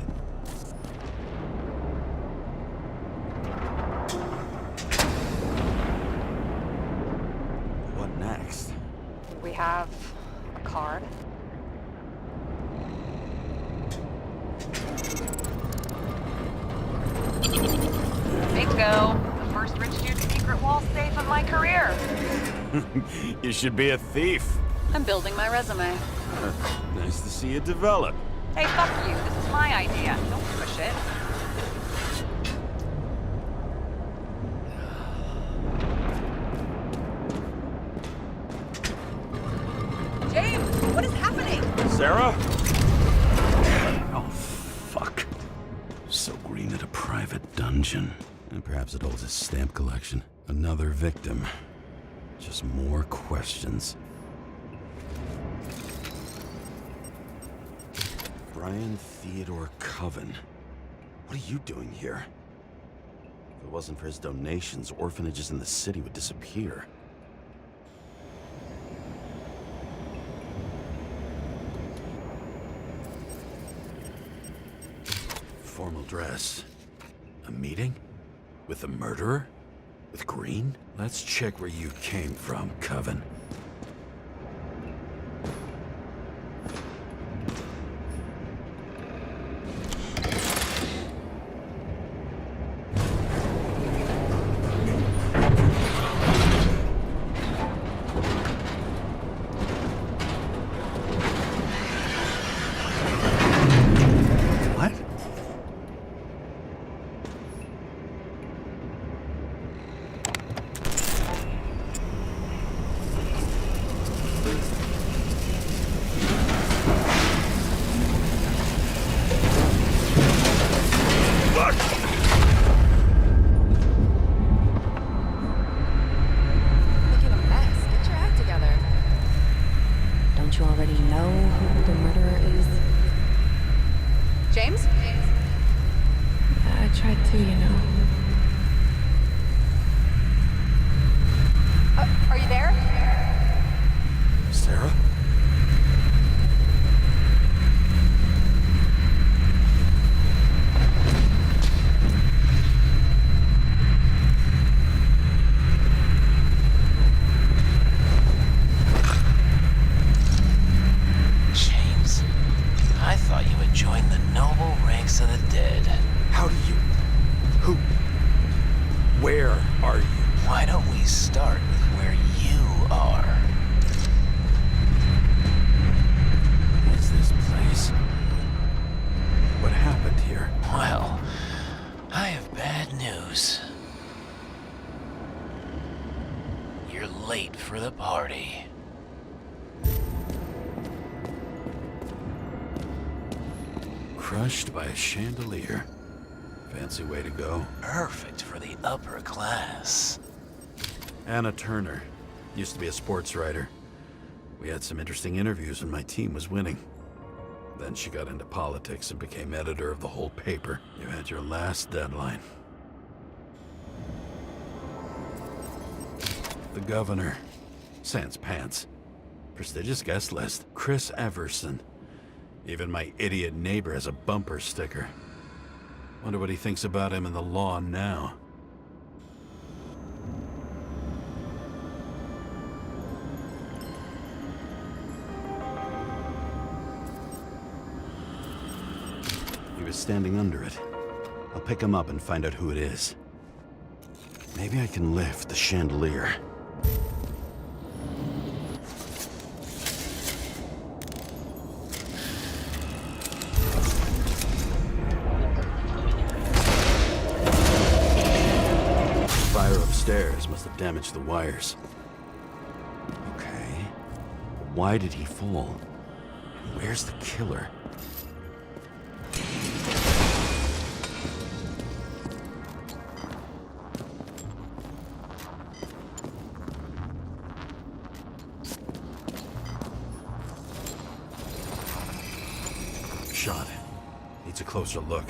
What next? We have a card. Bingo! The first rich dude's secret wall safe of my career. You should be a thief. I'm building my resume. Nice to see you develop. Hey, fuck you. This is my idea. Don't push it. James, what is happening? Sarah? Oh, fuck. So Green at a private dungeon. And perhaps it holds a stamp collection. Another victim. Just more questions. Brian Theodore Coven. What are you doing here? If it wasn't for his donations, orphanages in the city would disappear. Formal dress. A meeting? With the murderer? With Green? Let's check where you came from, Coven. What? Making a mess. Get your act together. Don't you already know who the murderer is? James? I tried to, you know. Are you there? Sarah? James, I thought you would join the noble ranks of the dead. How do you... Who... Where are you? Why don't we start with where you are? What is this place? What happened here? Well, I have bad news. You're late for the party. Crushed by a chandelier. Fancy way to go. Perfect for the upper class. Anna Turner. Used to be a sports writer. We had some interesting interviews when my team was winning. Then she got into politics and became editor of the whole paper. You had your last deadline. The governor. Sans pants. Prestigious guest list. Chris Everson. Even my idiot neighbor has a bumper sticker. Wonder what he thinks about him and the law now. He was standing under it. I'll pick him up and find out who it is. Maybe I can lift the chandelier. Fire upstairs. stairs must have damaged the wires. Okay. Why did he fall? And where's the killer? Shot. Needs a closer look.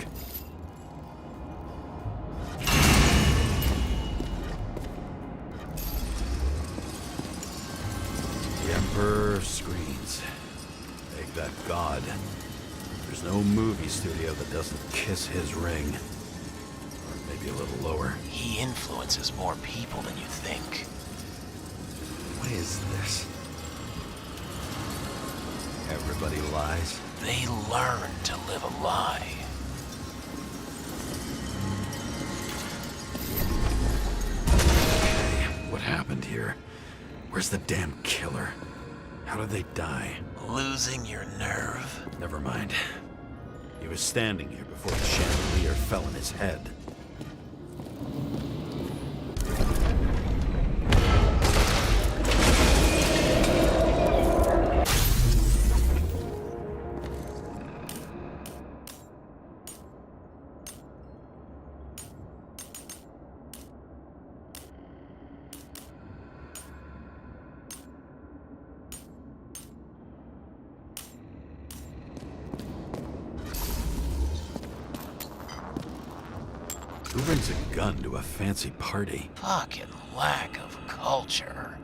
The Emperor screens. Make that god. There's no movie studio that doesn't kiss his ring. Or maybe a little lower. He influences more people than you think. What is this? Everybody lies. They learn to live a lie. Okay, what happened here? Where's the damn killer? How did they die? Losing your nerve? Never mind. He was standing here before the chandelier fell on his head. Who brings a gun to a fancy party? Fucking lack of culture.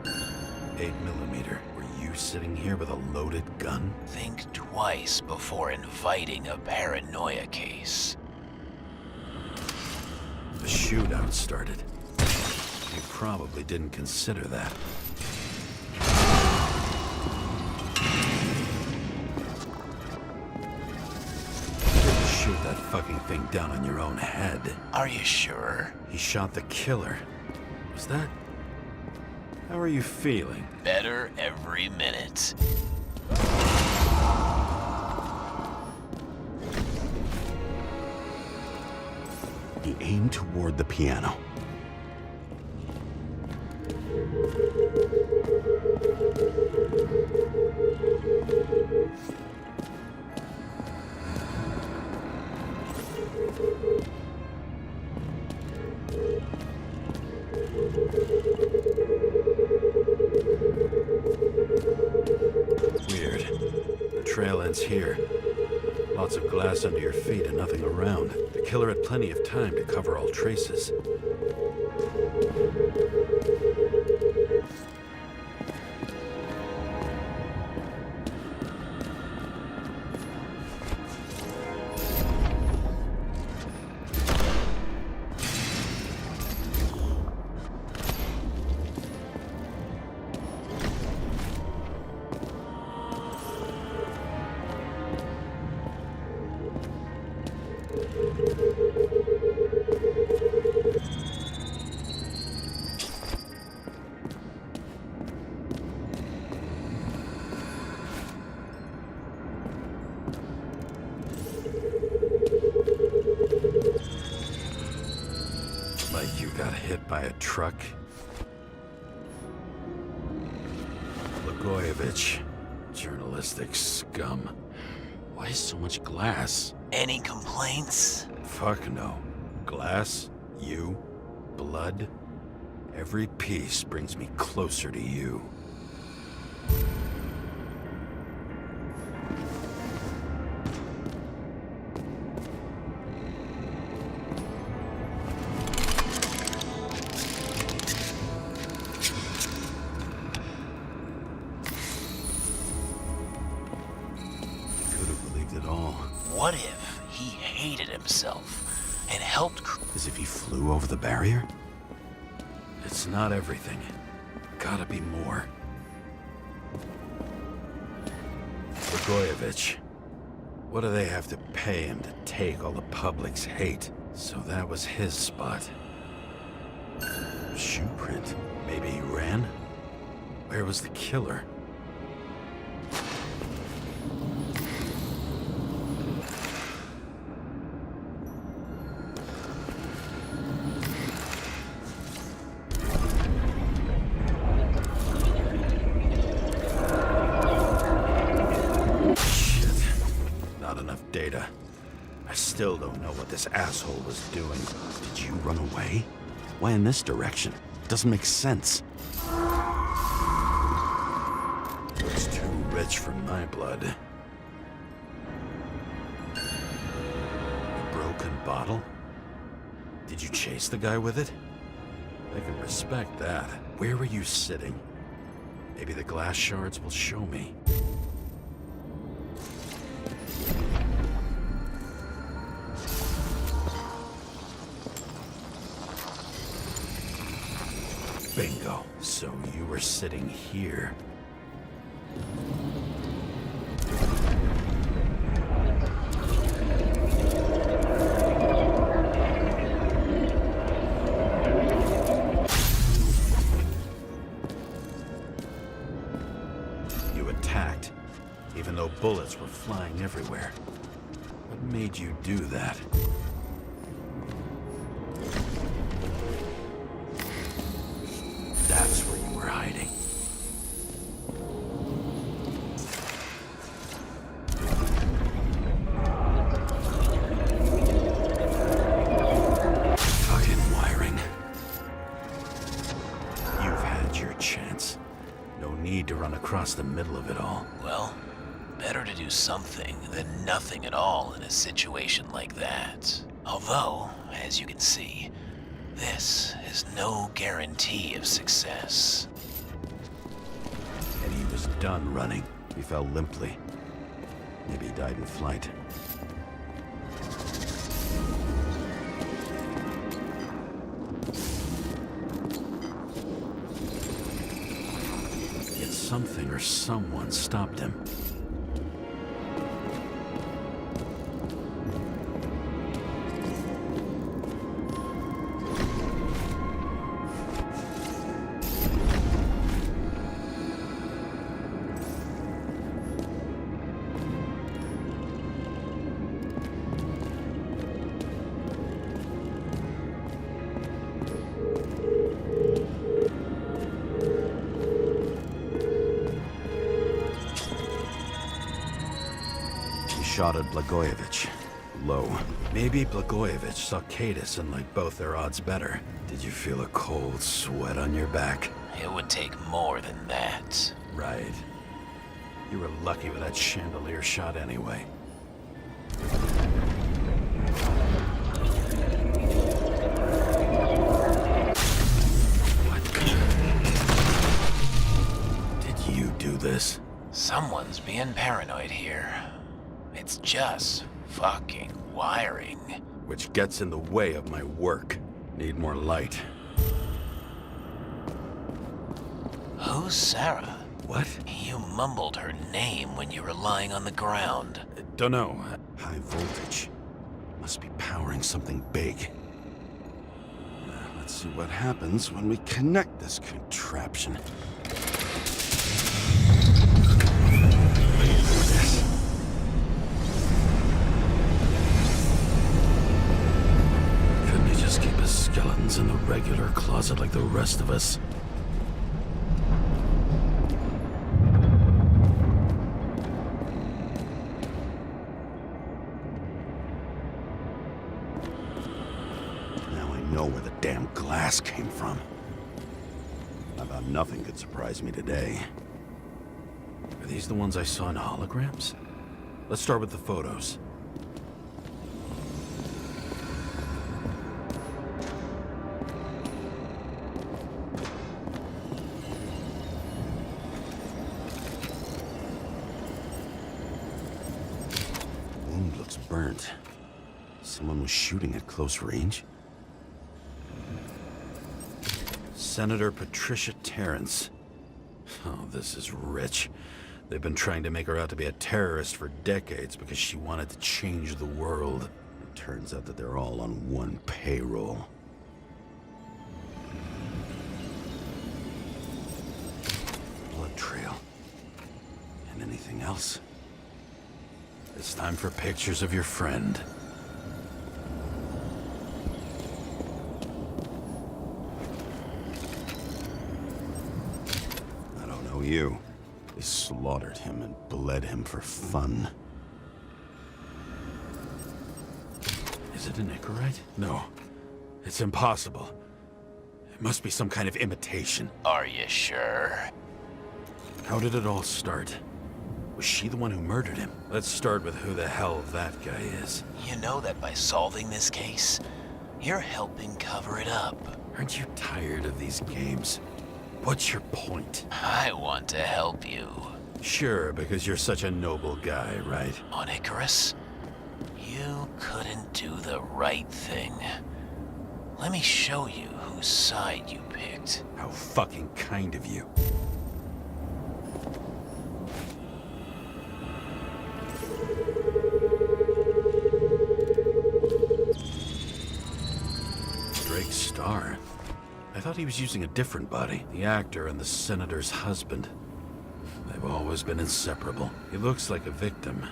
8mm. Were you sitting here with a loaded gun? Think twice before inviting a paranoia case. The shootout started. You probably didn't consider that. Shoot that fucking thing down on your own head. Are you sure? He shot the killer. Was that... How are you feeling? Better every minute. He aimed toward the piano. Weird. The trail ends here. Lots of glass under your feet and nothing around. The killer had plenty of time to cover all traces. Like you got hit by a truck? Blagojevich. Journalistic scum. Why so much glass? Any complaints? Fuck no. Glass, you, blood. Every piece brings me closer to you. What if he hated himself and helped... As if he flew over the barrier? It's not everything. Gotta be more. Blagojevich. What do they have to pay him to take all the public's hate? So that was his spot. Shoe print. Maybe he ran? Where was the killer? enough data. I still don't know what this asshole was doing. Did you run away? Why in this direction? Doesn't make sense. Looks too rich for my blood. A broken bottle? Did you chase the guy with it? I can respect that. Where were you sitting? Maybe the glass shards will show me. Bingo. So you were sitting here. You attacked, even though bullets were flying everywhere. What made you do that? That's where you were hiding. Fucking wiring. You've had your chance. No need to run across the middle of it all. Well, better to do something than nothing at all in a situation like that. Although, as you can see, this is no guarantee of success. And he was done running. He fell limply. Maybe he died in flight. Yet something or someone stopped him. Shot at Blagojevich. Low. Maybe Blagojevich saw Cadis and liked both their odds better. Did you feel a cold sweat on your back? It would take more than that. Right. You were lucky with that chandelier shot anyway. What? Did you do this? Someone's being paranoid here. It's just fucking wiring. Which gets in the way of my work. Need more light. Who's Sarah? What? You mumbled her name when you were lying on the ground. Don't know. High voltage. Must be powering something big. Let's see what happens when we connect this contraption. Skeletons in the regular closet like the rest of us. Now I know where the damn glass came from. I thought nothing could surprise me today. Are these the ones I saw in holograms? Let's start with the photos. Looks burnt. Someone was shooting at close range. Senator Patricia Terrence. Oh, this is rich. They've been trying to make her out to be a terrorist for decades because she wanted to change the world. It turns out that they're all on one payroll. Blood trail. And anything else? It's time for pictures of your friend. I don't know you. They slaughtered him and bled him for fun. Is it an Icarite? No. It's impossible. It must be some kind of imitation. Are you sure? How did it all start? Was she the one who murdered him? Let's start with who the hell that guy is. You know that by solving this case, you're helping cover it up. Aren't you tired of these games? What's your point? I want to help you. Sure, because you're such a noble guy, right? On Icarus, you couldn't do the right thing. Let me show you whose side you picked. How fucking kind of you. Drake Starr. I thought he was using a different body. The actor and the senator's husband. They've always been inseparable. He looks like a victim,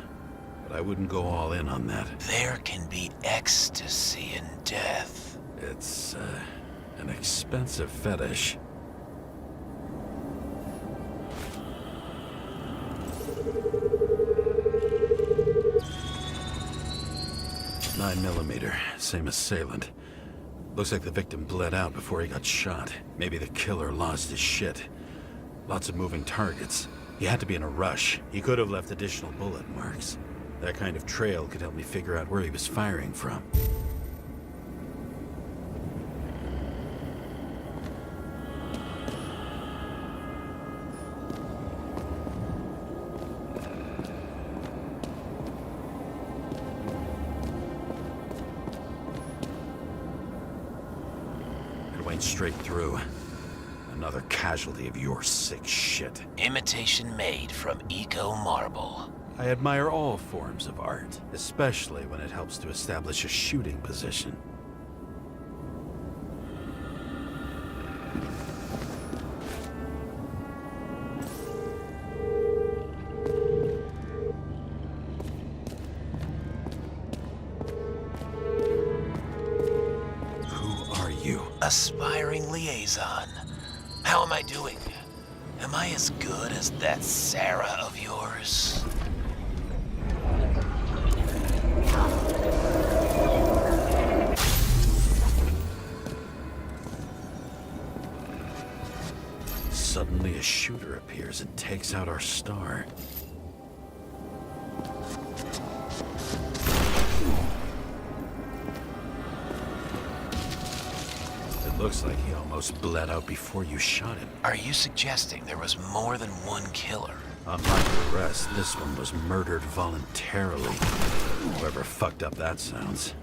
but I wouldn't go all in on that. There can be ecstasy in death. It's, an expensive fetish. .9mm, same assailant. Looks like the victim bled out before he got shot. Maybe the killer lost his shit. Lots of moving targets. He had to be in a rush. He could have left additional bullet marks. That kind of trail could help me figure out where he was firing from. It went straight through. Another casualty of your sick shit. Imitation made from Eco Marble. I admire all forms of art, especially when it helps to establish a shooting position. Who are you? Aspiring liaison. How am I doing? Am I as good as that Sarah of yours? Suddenly a shooter appears and takes out our star. It looks like he almost bled out before you shot him. Are you suggesting there was more than one killer? Unlike the rest, this one was murdered voluntarily. Whoever fucked up that sounds.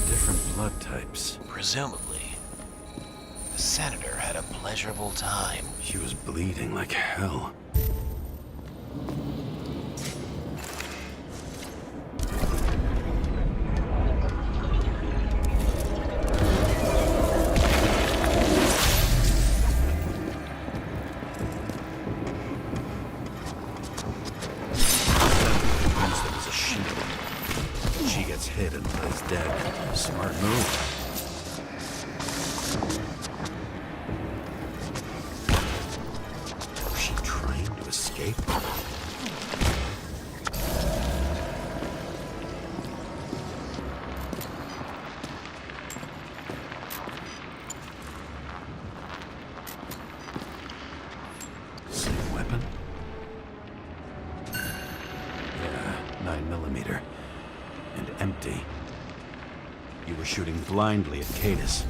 Different blood types. Presumably, the senator had a pleasurable time. She was bleeding like hell. She gets hit and plays dead. Smart move. Was she trying to escape? Same weapon? Yeah, 9mm. And empty. You were shooting blindly at Cadus.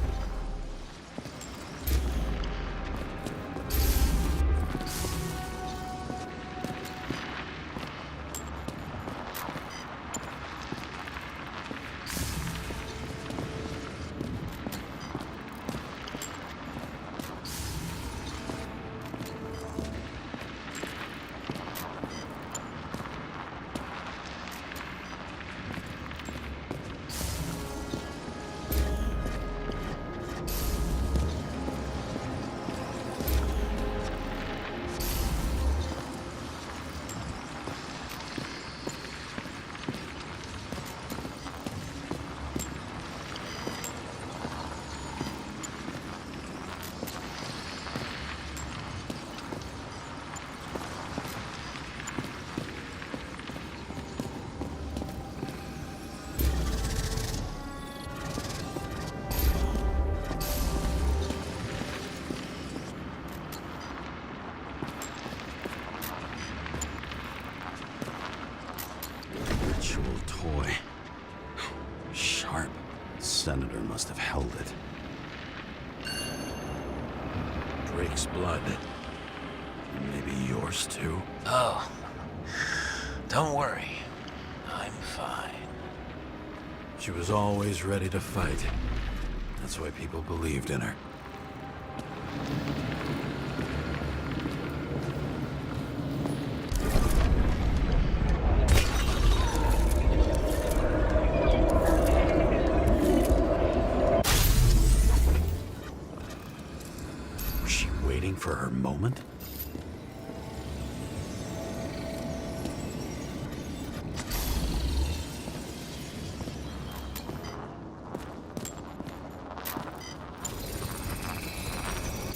senator must have held it. Drake's blood. And maybe yours too? Oh, don't worry. I'm fine. She was always ready to fight. That's why people believed in her. Was she waiting for her moment?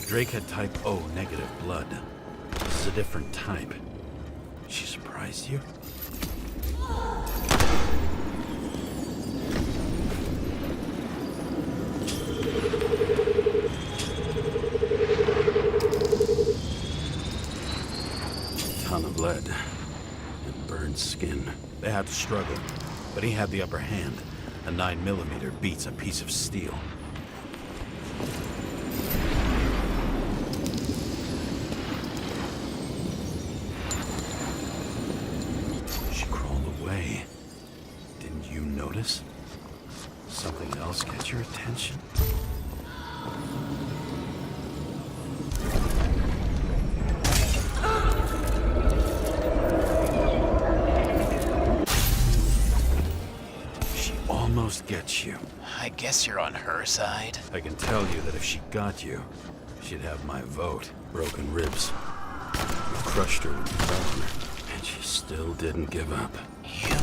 Drake had type O negative blood. This is a different type. She surprised you? Ton of lead and burned skin. They had to struggle, but he had the upper hand. A 9mm beats a piece of steel. Didn't you notice? Something else get your attention? She almost gets you. I guess you're on her side. I can tell you that if she got you, she'd have my vote. Broken ribs. You crushed her with the bone, and she still didn't give up. You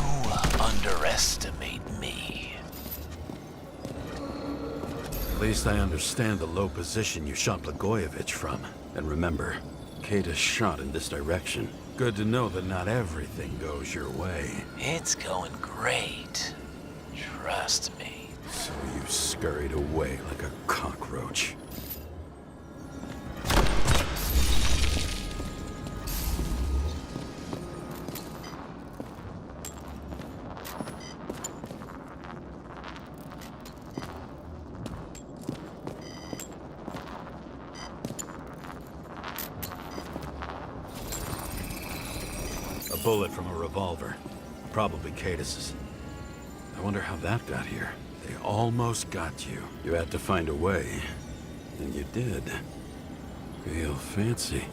underestimate me. At least I understand the low position you shot Blagojevich from. And remember, Kata's shot in this direction. Good to know that not everything goes your way. It's going great. Trust me. So you scurried away like a cockroach. A bullet from a revolver. Probably Cadis's. I wonder how that got here. They almost got you. You had to find a way. And you did. Real fancy.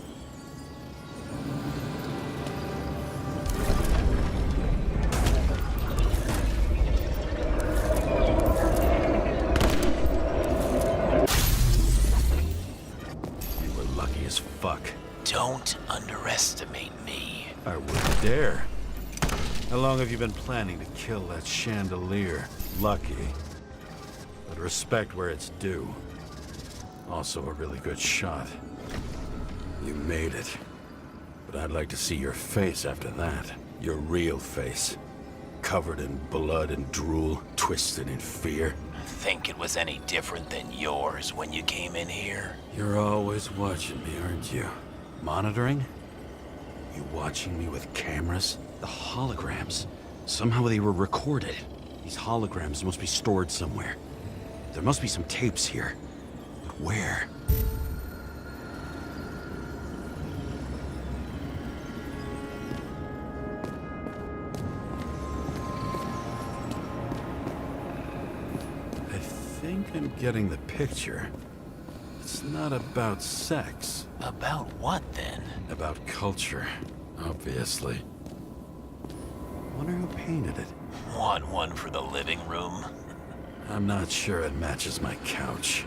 You were lucky as fuck. Don't underestimate me. I wouldn't dare. How long have you been planning to kill that chandelier? Lucky. But respect where it's due. Also a really good shot. You made it. But I'd like to see your face after that. Your real face. Covered in blood and drool, twisted in fear. Think it was any different than yours when you came in here? You're always watching me, aren't you? Monitoring? You watching me with cameras? The holograms. Somehow they were recorded. These holograms must be stored somewhere. There must be some tapes here. But where? I think I'm getting the picture. It's not about sex. About what, then? About culture, obviously. Wonder who painted it. Want one for the living room? I'm not sure it matches my couch.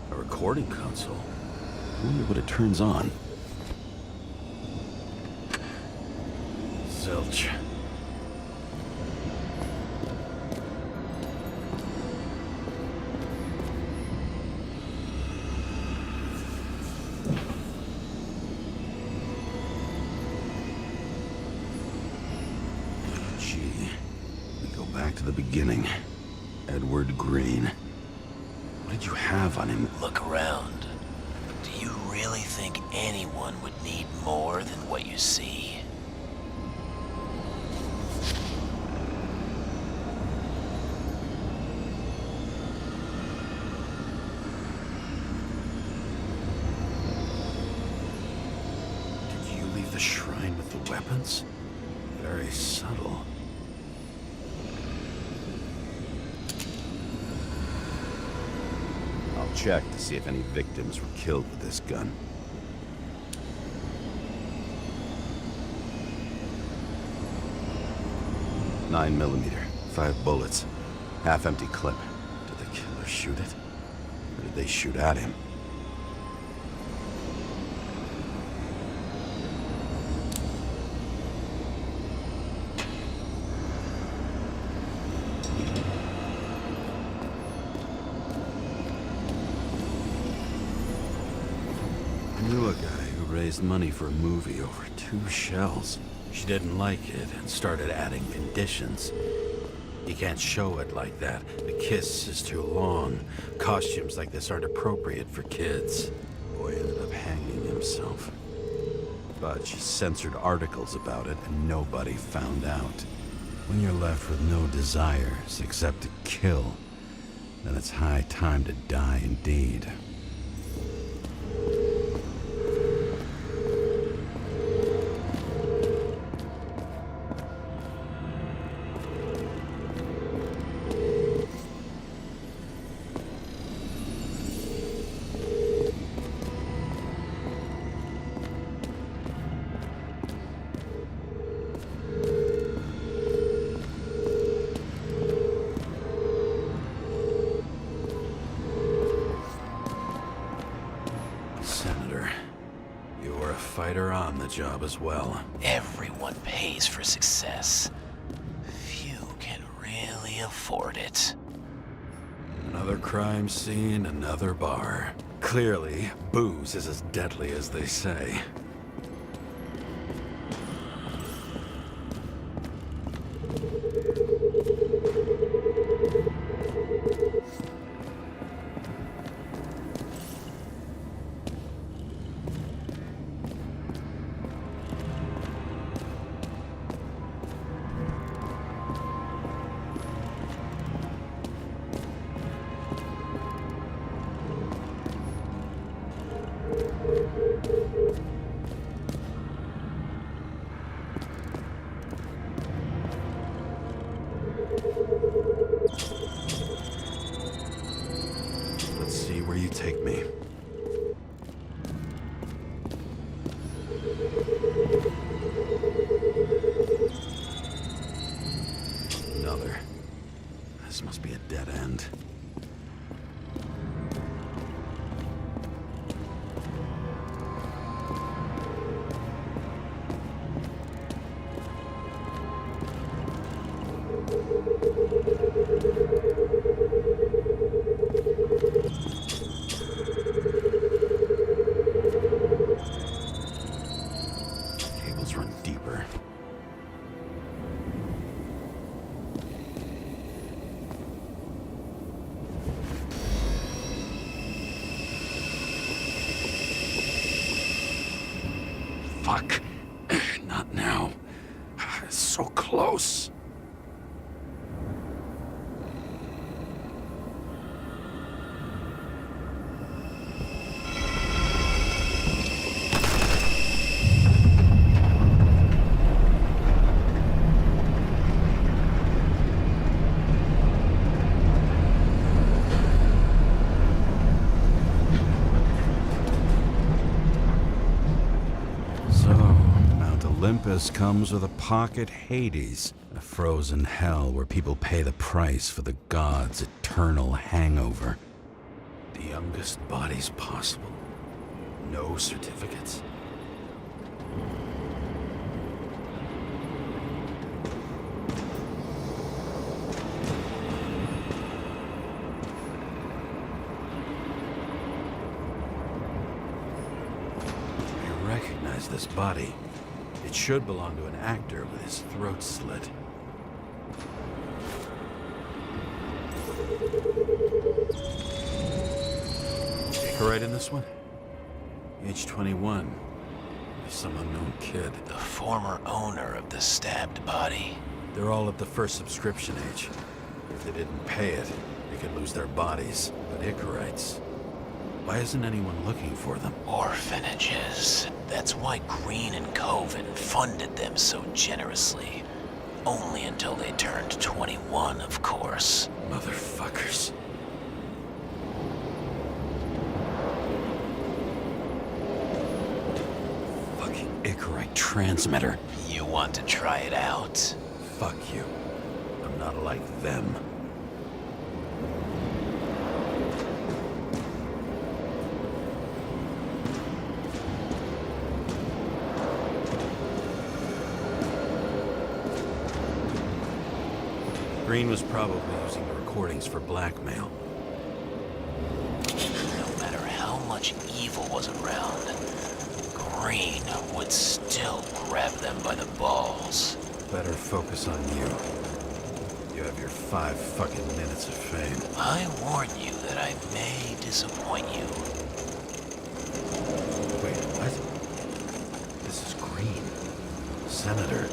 Recording console. I wonder what it turns on. Zilch. to the beginning. Edward Green. What did you have on him? Look around. Do you really think anyone would need more than what you see? Did you leave the shrine with the weapons? Very subtle. I'll check to see if any victims were killed with this gun. .9mm, 5 bullets, half-empty clip. Did the killer shoot it? Or did they shoot at him? I knew a guy who raised money for a movie over 2 shells. She didn't like it and started adding conditions. You can't show it like that. The kiss is too long. Costumes like this aren't appropriate for kids. Boy ended up hanging himself. But she censored articles about it and nobody found out. When you're left with no desires except to kill, then it's high time to die indeed. Senator, you were a fighter on the job as well. Everyone pays for success. Few can really afford it. Another crime scene, another bar. Clearly, booze is as deadly as they say. Let's see where you take me. Another. This must be a dead end. Cables run deeper. Fuck. Not now. It's so close. Olympus comes with a pocket Hades, a frozen hell where people pay the price for the gods' eternal hangover. The youngest bodies possible. No certificates. I recognize this body. It should belong to an actor with his throat slit. Icarite in this one? Age 21. Some unknown kid. The former owner of the stabbed body. They're all at the first subscription age. If they didn't pay it, they could lose their bodies. But Icarites... why isn't anyone looking for them? Orphanages. That's why Green and Coven funded them so generously. Only until they turned 21, of course. Motherfuckers. Fucking Icarite transmitter. You want to try it out? Fuck you. I'm not like them. Green was probably using the recordings for blackmail. No matter how much evil was around, Green would still grab them by the balls. Better focus on you. You have your 5 fucking minutes of fame. I warn you that I may disappoint you. Wait, what? This is Green. Senator.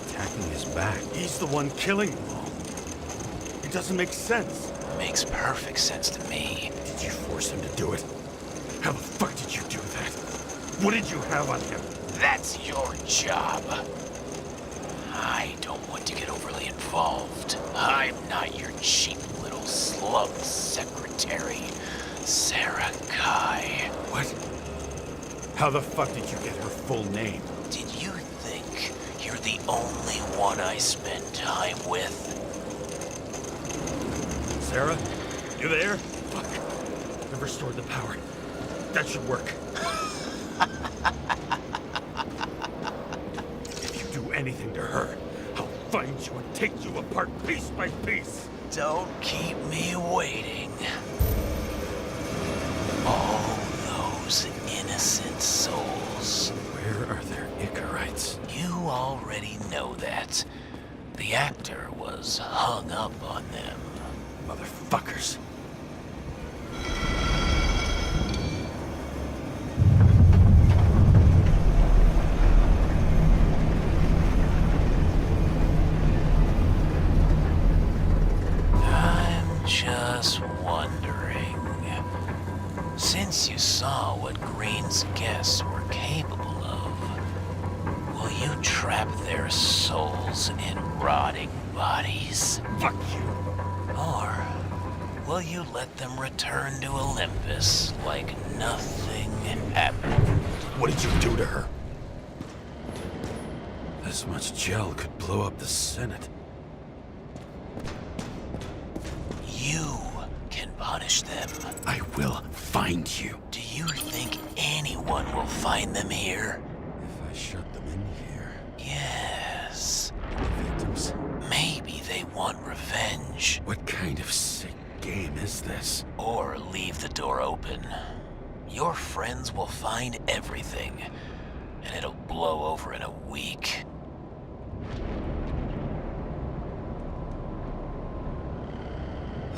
Attacking his back. He's the one killing them all. It doesn't make sense. Makes perfect sense to me. Did you force him to do it? How the fuck did you do that? What did you have on him? That's your job. I don't want to get overly involved. I'm not your cheap little slum secretary, Sarah Kai. What? How the fuck did you get her full name? Did you think you're the only one I spend time with? Sarah? You there? Fuck. I've restored the power. That should work. If you do anything to her, I'll find you and take you apart piece by piece. Don't keep me waiting. All those innocent souls. Where are their Icarites? You already know that. The actor was hung up on them. Motherfuckers. I'm just wondering, since you saw what Green's guests were capable of, will you trap their souls in rotting bodies? Fuck you. Or will you let them return to Olympus like nothing happened? What did you do to her? This much gel could blow up the Senate. You can punish them. I will find you. Do you think anyone will find them here? If I shut them in here, Yes. the victims. Maybe they want revenge. What kind of sick game is this? Or leave the door open. Your friends will find everything, and it'll blow over in a week.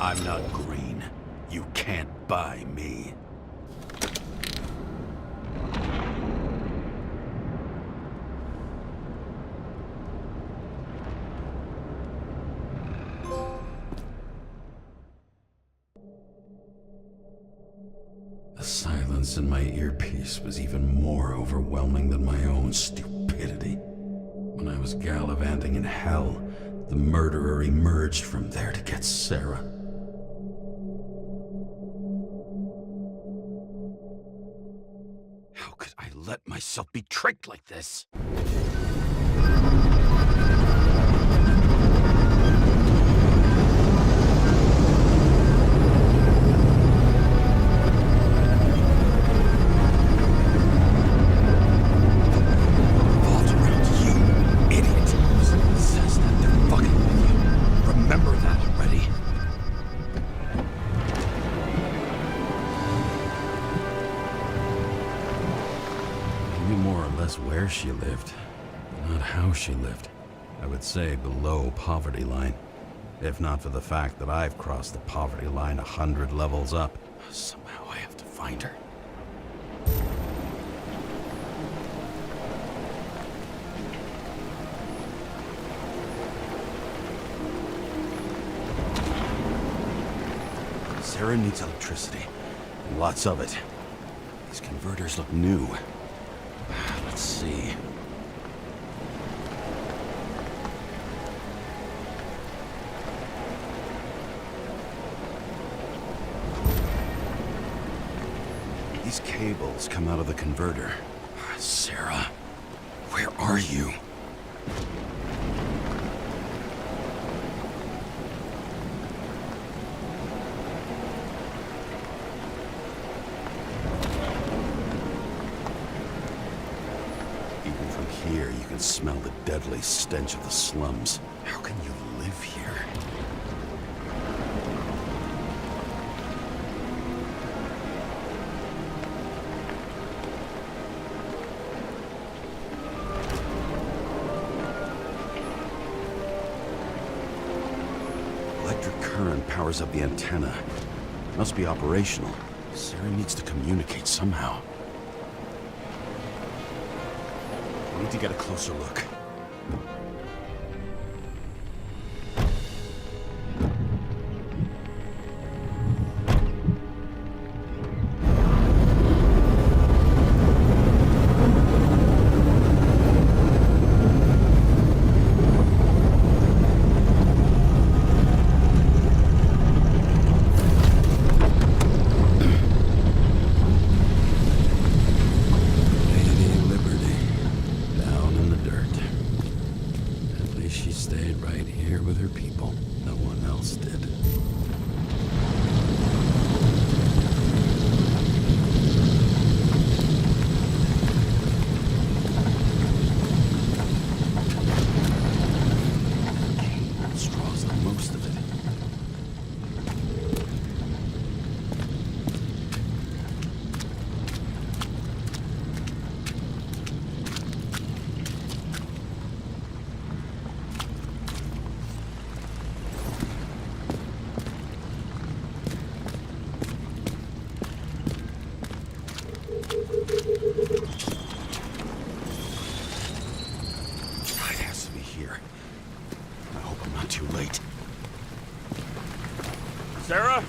I'm not Green. You can't buy me. The silence in my earpiece was even more overwhelming than my own stupidity. When I was gallivanting in hell, the murderer emerged from there to get Sarah. How could I let myself be tricked like this? Revolves around you, idiot. Says that they're fucking with you. Remember that already. I knew more or less where she lived, but not how she lived. I would say below poverty line. If not for the fact that I've crossed the poverty line 100 levels up. Somehow I have to find her. Sarah needs electricity. And lots of it. These converters look new. Let's see. These cables come out of the converter. Sarah, where are you? Even from here, you can smell the deadly stench of the slums. How can you live here? Electric current powers up the antenna. Must be operational. Sarah needs to communicate somehow. I need to get a closer look. Sarah?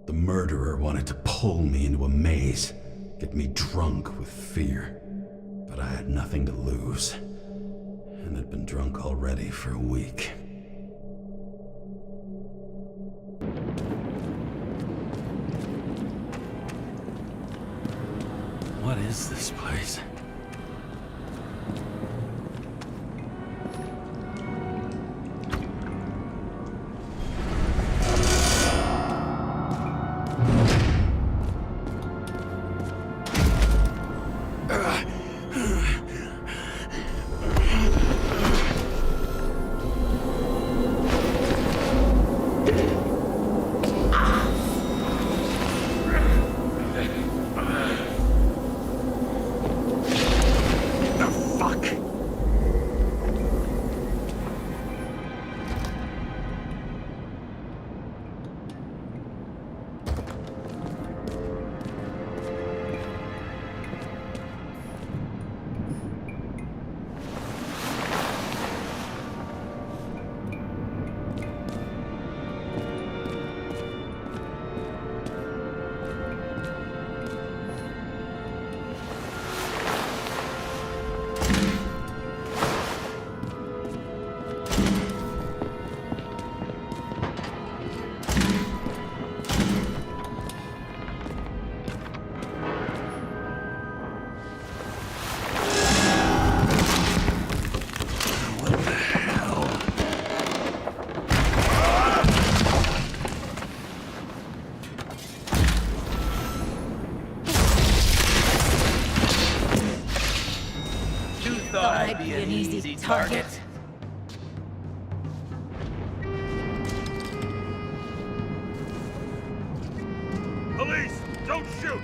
The murderer wanted to pull me into a maze, get me drunk with fear. But I had nothing to lose, and had been drunk already for a week. What is this place? shoot!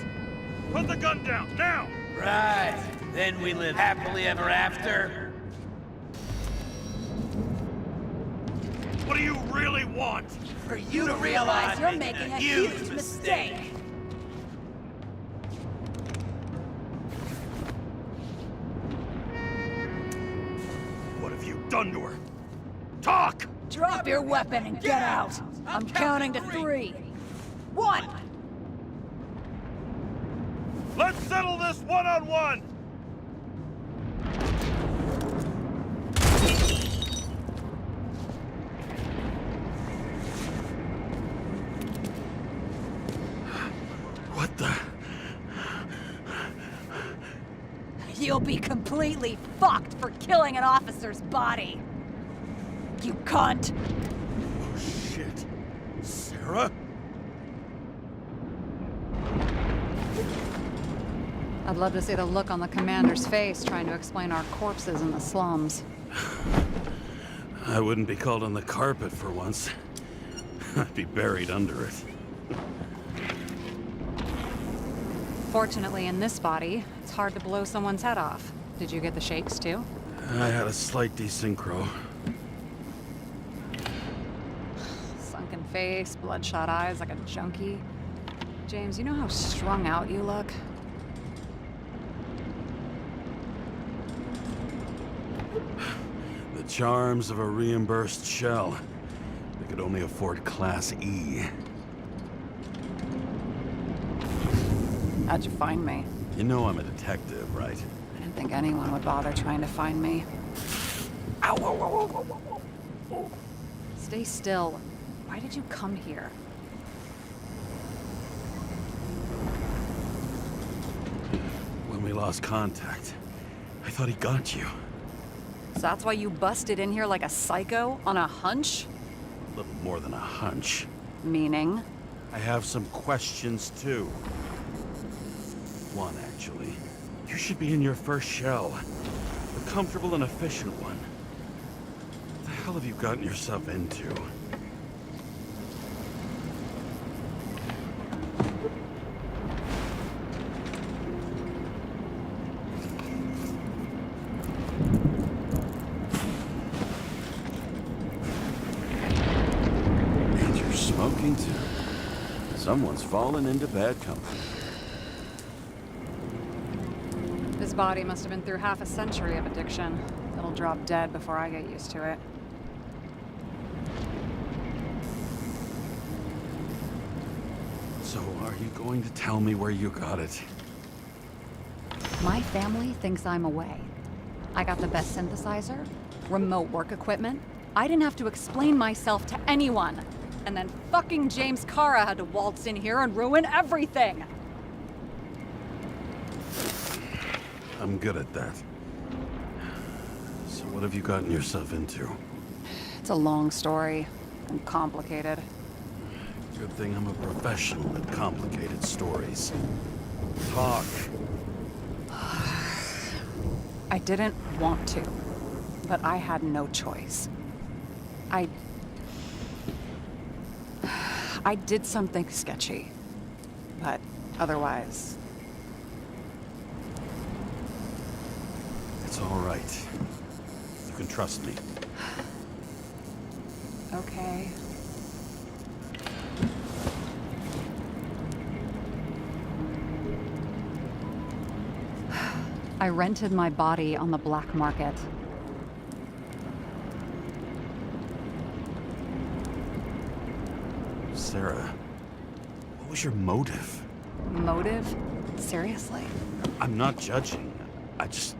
Put the gun down, now! Right. Then we live happily ever after. What do you really want? For you to realize You're making a huge mistake. What have you done to her? Talk! Drop your weapon and get out. I'm counting to 3. 1. Let's settle this one-on-one! What the? You'll be completely fucked for killing an officer's body. You cunt. Oh, shit. Sarah? I'd love to see the look on the commander's face trying to explain our corpses in the slums. I wouldn't be called on the carpet for once. I'd be buried under it. Fortunately, in this body, it's hard to blow someone's head off. Did you get the shakes too? I had a slight desynchro. Sunken face, bloodshot eyes like a junkie. James, you know how strung out you look? The charms of a reimbursed shell. They could only afford Class E. How'd you find me? You know I'm a detective, right? I didn't think anyone would bother trying to find me. Ow, ow, ow, ow, ow, ow. Stay still. Why did you come here? When we lost contact, I thought he got you. So that's why you busted in here like a psycho on a hunch? A little more than a hunch. Meaning? I have some questions, too. One, actually. You should be in your first shell. A comfortable and efficient one. What the hell have you gotten yourself into? And you're smoking, too. Someone's fallen into bad company. This body must have been through half a century of addiction. It'll drop dead before I get used to it. So, are you going to tell me where you got it? My family thinks I'm away. I got the best synthesizer, remote work equipment. I didn't have to explain myself to anyone. And then fucking James Kara had to waltz in here and ruin everything. I'm good at that. So what have you gotten yourself into? It's a long story and complicated. Good thing I'm a professional at complicated stories. Talk. I didn't want to, but I had no choice. I did something sketchy, but otherwise... It's all right. You can trust me. Okay. I rented my body on the black market. Sarah, what was your motive? Motive? Seriously? I'm not judging. I just...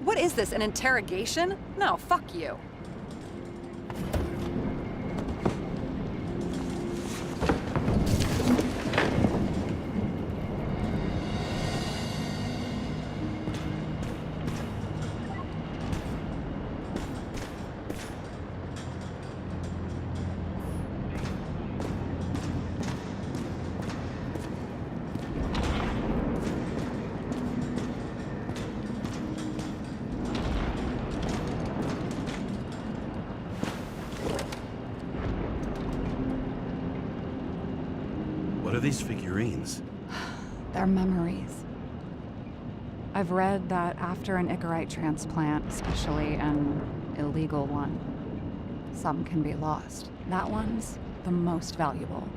What is this, an interrogation? No, fuck you. What are these figurines? They're memories. I've read that after an Icarite transplant, especially an illegal one, some can be lost. That one's the most valuable.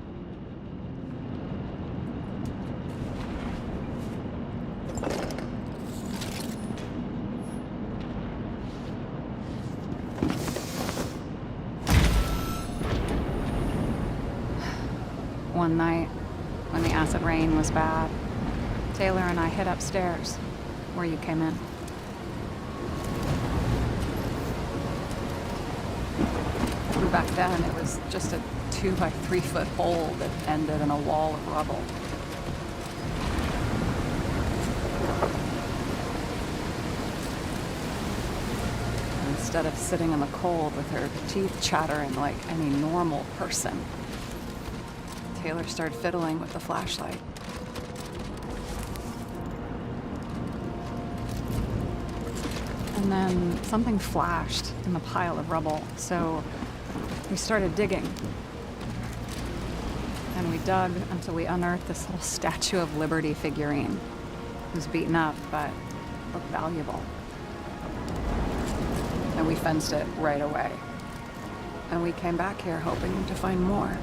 One night, when the acid rain was bad, Taylor and I hid upstairs, where you came in. Back then, it was just a 2 by 3 foot hole that ended in a wall of rubble. Instead of sitting in the cold with her teeth chattering like any normal person, Taylor started fiddling with the flashlight. And then something flashed in the pile of rubble, so we started digging. And we dug until we unearthed this little Statue of Liberty figurine. It was beaten up, but looked valuable. And we fenced it right away. And we came back here hoping to find more.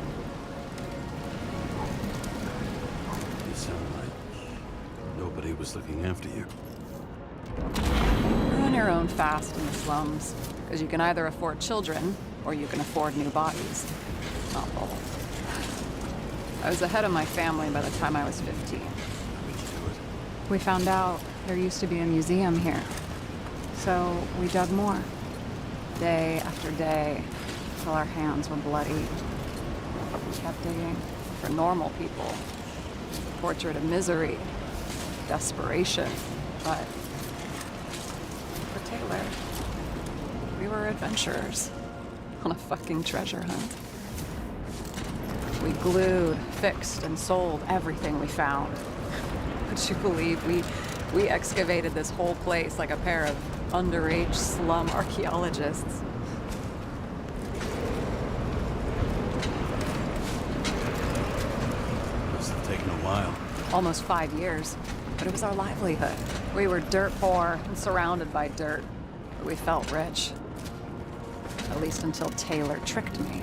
You sound like nobody was looking after you. You're on your own fast in the slums, because you can either afford children, or you can afford new bodies. Not both. I was ahead of my family by the time I was 15. How did you do it? We found out there used to be a museum here. So we dug more. Day after day, till our hands were bloody. We kept digging for normal people. Portrait of misery, desperation, but for Taylor, we were adventurers on a fucking treasure hunt. We glued, fixed, and sold everything we found. Would you believe we excavated this whole place like a pair of underage slum archaeologists? Must have taken a while. Almost 5 years, but it was our livelihood. We were dirt poor and surrounded by dirt, but we felt rich. At least until Taylor tricked me.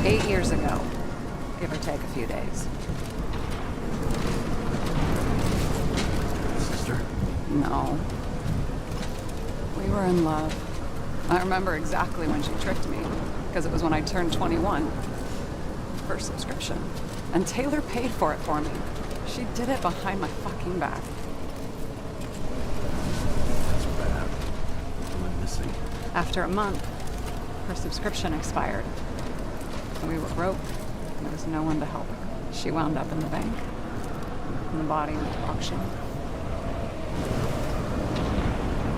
8 years ago, give or take a few days. Sister? No. We were in love. I remember exactly when she tricked me, because it was when I turned 21. First subscription. And Taylor paid for it for me. She did it behind my fucking back. That's bad. What am I missing? After a month, her subscription expired. We were broke, and there was no one to help her. She wound up in the bank, and the body went to auction.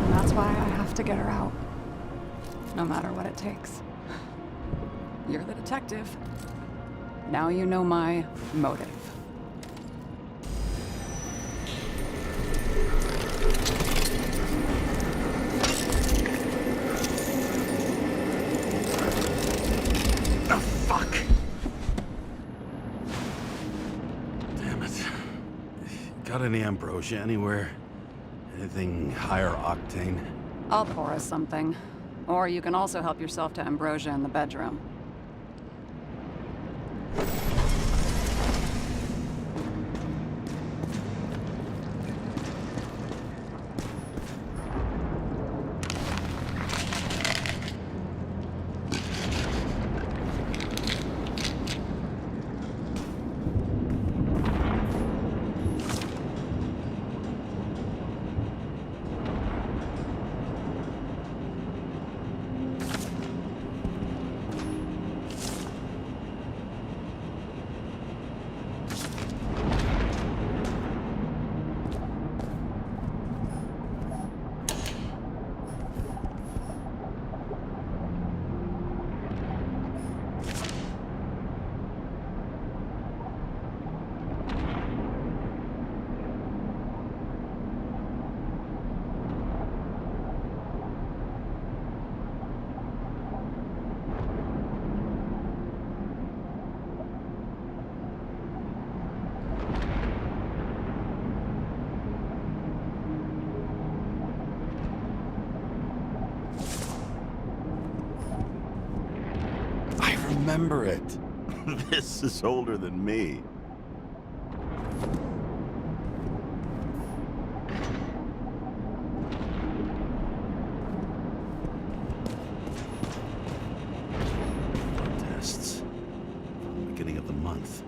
And that's why I have to get her out, no matter what it takes. You're the detective. Now you know my motive. Oh, fuck! Damn it. Got any ambrosia anywhere? Anything higher octane? I'll pour us something. Or you can also help yourself to ambrosia in the bedroom. remember it. This is older than me. Blood tests from the beginning of the month.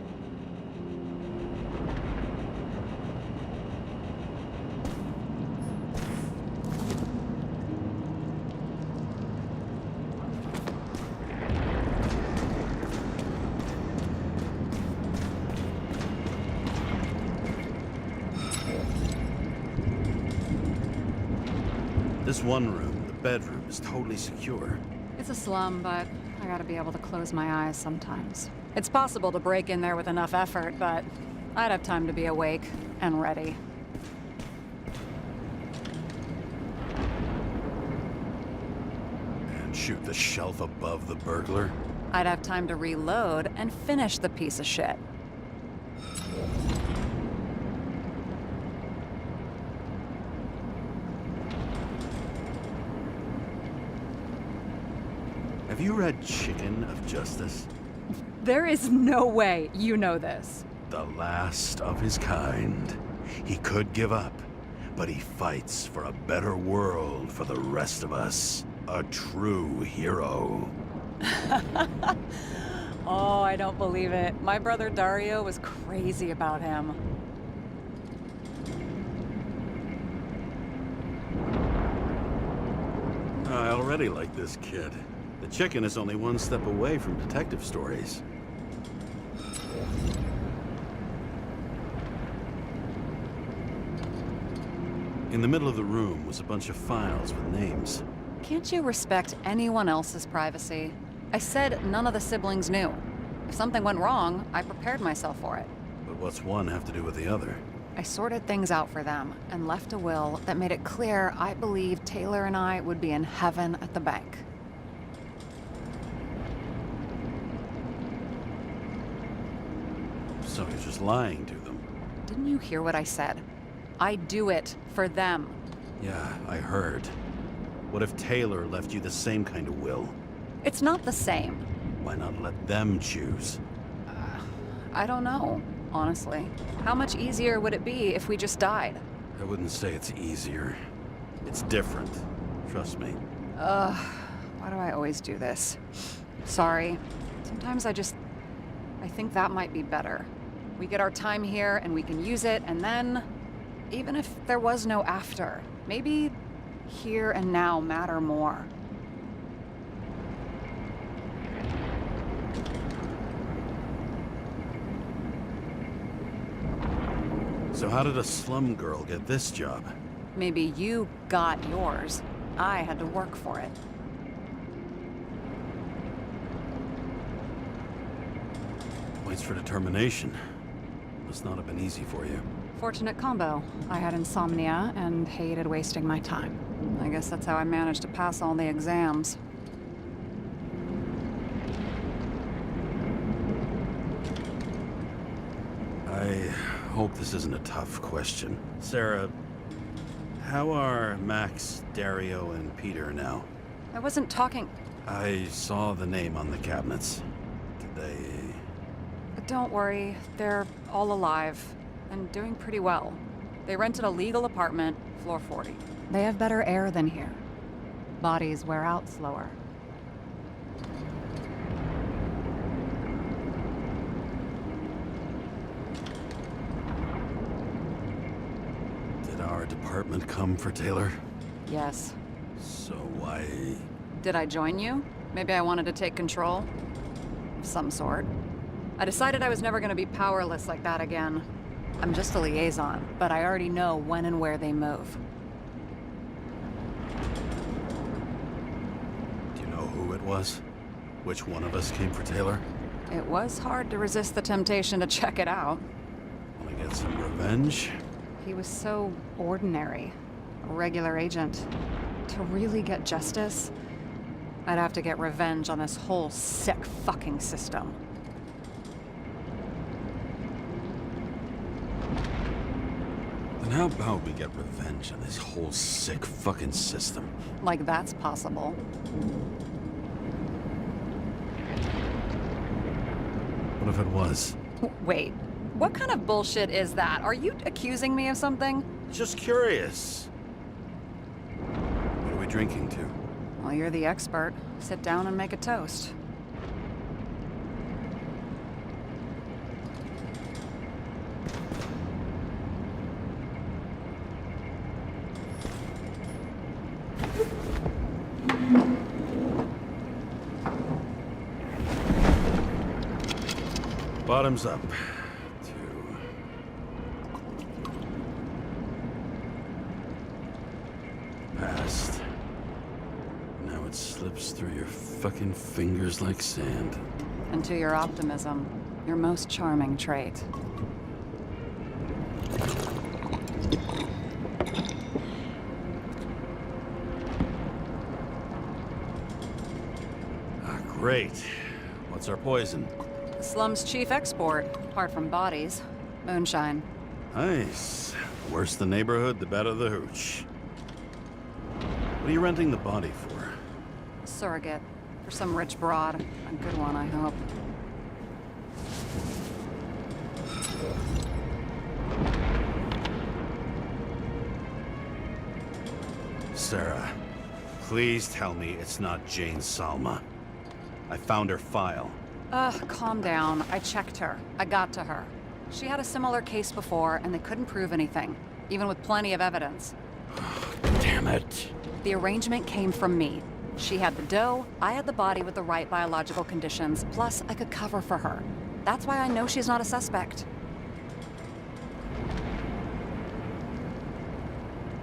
This one room, the bedroom, is totally secure. It's a slum, but I gotta be able to close my eyes sometimes. It's possible to break in there with enough effort, but I'd have time to be awake and ready. And shoot the shelf above the burglar? I'd have time to reload and finish the piece of shit. Have you read Chicken of Justice? There is no way you know this. The last of his kind. He could give up, but he fights for a better world for the rest of us. A true hero. Oh, I don't believe it. My brother Dario was crazy about him. I already like this kid. The chicken is only one step away from detective stories. In the middle of the room was a bunch of files with names. Can't you respect anyone else's privacy? I said none of the siblings knew. If something went wrong, I prepared myself for it. But what's one have to do with the other? I sorted things out for them and left a will that made it clear I believed Taylor and I would be in heaven at the bank. So you're just lying to them. Didn't you hear what I said? I do it for them. Yeah, I heard. What if Taylor left you the same kind of will? It's not the same. Why not let them choose? I don't know, honestly. How much easier would it be if we just died? I wouldn't say it's easier. It's different. Trust me. Why do I always do this? Sorry. Sometimes I think that might be better. We get our time here and we can use it, and then, even if there was no after, maybe here and now matter more. So how did a slum girl get this job? Maybe you got yours. I had to work for it. Points for determination. Must not have been easy for you. Fortunate combo. I had insomnia and hated wasting my time. I guess that's how I managed to pass all the exams. I hope this isn't a tough question. Sarah, how are Max, Dario, and Peter now? I wasn't talking. I saw the name on the cabinets. Did they... Don't worry, they're all alive and doing pretty well. They rented a legal apartment, floor 40. They have better air than here. Bodies wear out slower. Did our department come for Taylor? Yes. So why... Did I join you? Maybe I wanted to take control? Of some sort. I decided I was never going to be powerless like that again. I'm just a liaison, but I already know when and where they move. Do you know who it was? Which one of us came for Taylor? It was hard to resist the temptation to check it out. Want to get some revenge? He was so ordinary. A regular agent. To really get justice, I'd have to get revenge on this whole sick fucking system. Then how about we get revenge on this whole sick fucking system? Like that's possible. What if it was? Wait, what kind of bullshit is that? Are you accusing me of something? Just curious. What are we drinking to? Well, you're the expert. Sit down and make a toast. Bottoms up. Past. Now it slips through your fucking fingers like sand. And to your optimism, your most charming trait. Ah, great. What's our poison? The slum's chief export, apart from bodies. Moonshine. Nice. The worse the neighborhood, the better the hooch. What are you renting the body for? Surrogate. For some rich broad. A good one, I hope. Sarah, please tell me it's not Jane Salma. I found her file. Calm down. I checked her. I got to her. She had a similar case before, and they couldn't prove anything, even with plenty of evidence. Damn it. The arrangement came from me. She had the dough, I had the body with the right biological conditions, plus I could cover for her. That's why I know she's not a suspect.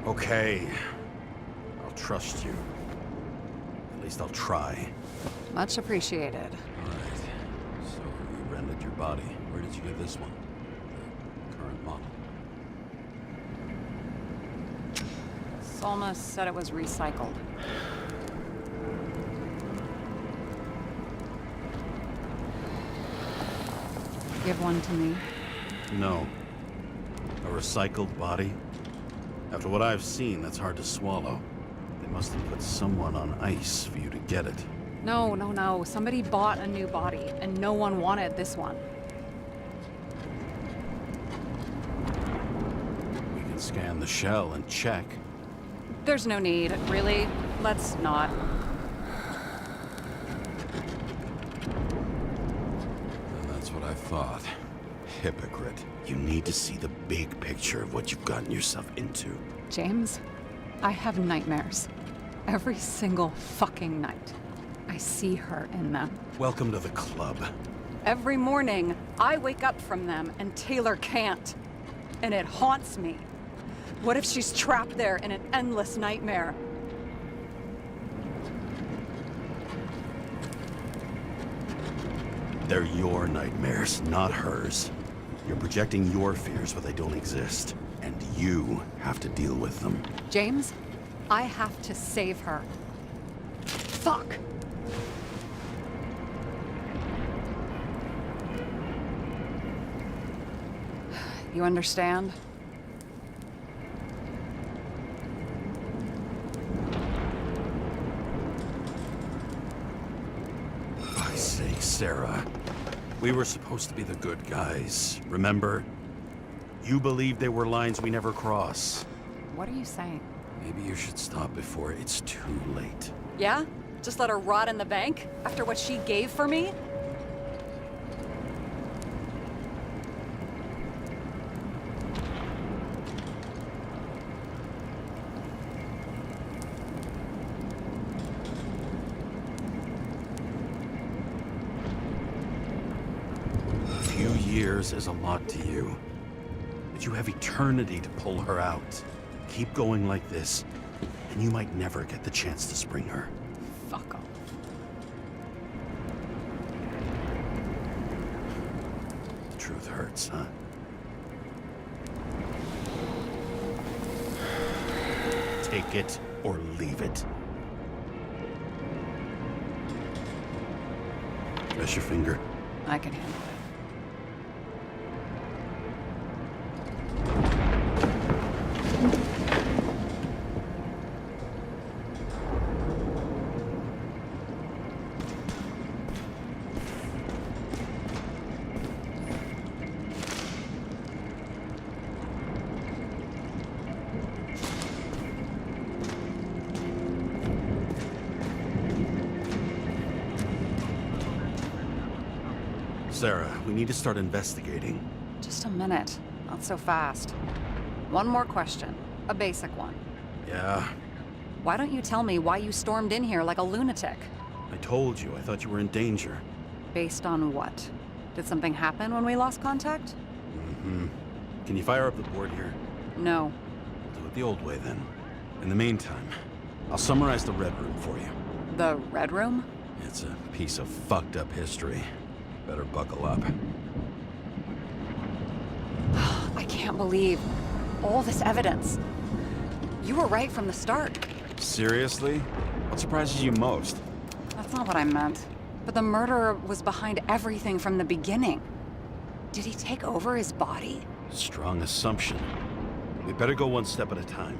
Okay. I'll trust you. At least I'll try. Much appreciated. All right. So you rented your body. Where did you get this one? The current model. Salma said it was recycled. Give one to me. No. A recycled body? After what I've seen, that's hard to swallow. They must have put someone on ice for you to get it. No. Somebody bought a new body, and no one wanted this one. We can scan the shell and check. There's no need, really. Let's not. And that's what I thought. Hypocrite. You need to see the big picture of what you've gotten yourself into. James, I have nightmares. Every single fucking night. I see her in them. Welcome to the club. Every morning, I wake up from them and Taylor can't. And it haunts me. What if she's trapped there in an endless nightmare? They're your nightmares, not hers. You're projecting your fears where they don't exist. And you have to deal with them. James, I have to save her. Fuck! You understand? For fuck's sake, Sarah. We were supposed to be the good guys, remember? You believed they were lines we never cross. What are you saying? Maybe you should stop before it's too late. Yeah? Just let her rot in the bank? After what she gave for me? A few years is a lot to you. But you have eternity to pull her out. Keep going like this, and you might never get the chance to spring her. Fuck off. The truth hurts, huh? Take it or leave it. Press your finger. I can handle it. Sarah, we need to start investigating. Just a minute. Not so fast. One more question. A basic one. Yeah, Why don't you tell me why you stormed in here like a lunatic? I told you. I thought you were in danger. Based on what? Did something happen when we lost contact? Mm-hmm. Can you fire up the board here? No. Do it the old way, then. In the meantime, I'll summarize the Red Room for you. The Red Room? It's a piece of fucked up history. Better buckle up. I can't believe all this evidence. You were right from the start. Seriously? What surprises you most? That's not what I meant. But the murderer was behind everything from the beginning. Did he take over his body? Strong assumption. We better go one step at a time.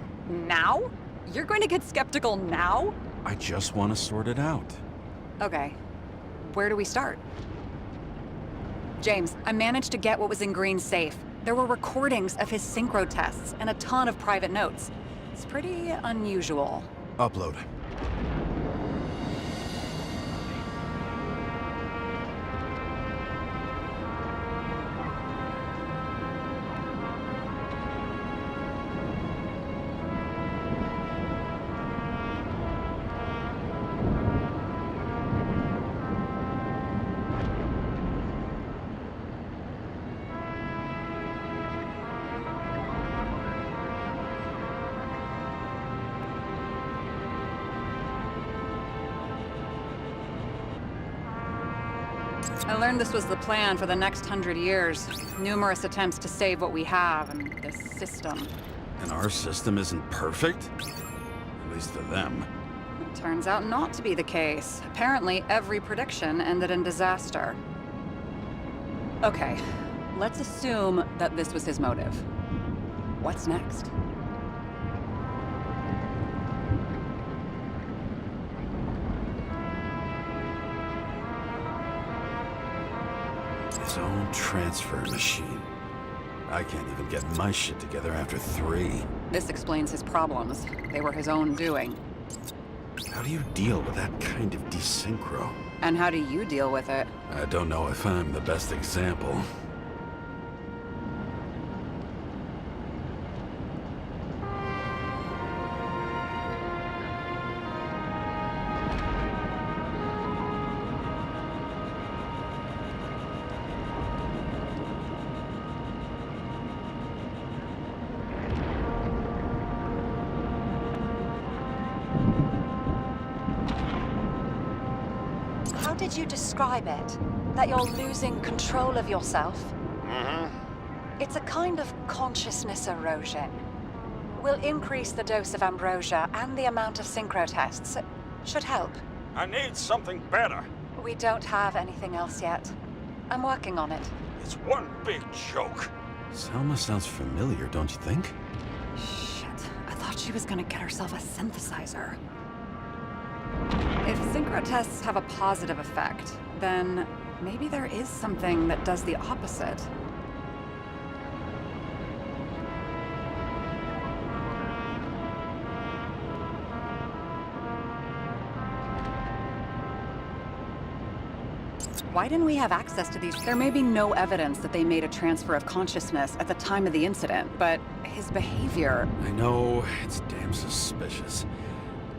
Now? You're going to get skeptical now? I just want to sort it out. Okay. Where do we start? James, I managed to get what was in Green's safe. There were recordings of his synchro tests and a ton of private notes. It's pretty unusual. Upload. I learned this was the plan for the next 100 years. Numerous attempts to save what we have and this system. And our system isn't perfect? At least to them. It turns out not to be the case. Apparently, every prediction ended in disaster. Okay, let's assume that this was his motive. What's next? His own transfer machine. I can't even get my shit together after 3. This explains his problems. They were his own doing. How do you deal with that kind of desynchro? And how do you deal with it? I don't know if I'm the best example. How did you describe it? That you're losing control of yourself? Mm-hmm. It's a kind of consciousness erosion. We'll increase the dose of ambrosia and the amount of synchro tests. Should help. I need something better. We don't have anything else yet. I'm working on it. It's one big joke. Selma sounds familiar, don't you think? Shit, I thought she was gonna get herself a synthesizer. If synchro tests have a positive effect, then maybe there is something that does the opposite. Why didn't we have access to these? There may be no evidence that they made a transfer of consciousness at the time of the incident, but his behavior... I know, it's damn suspicious.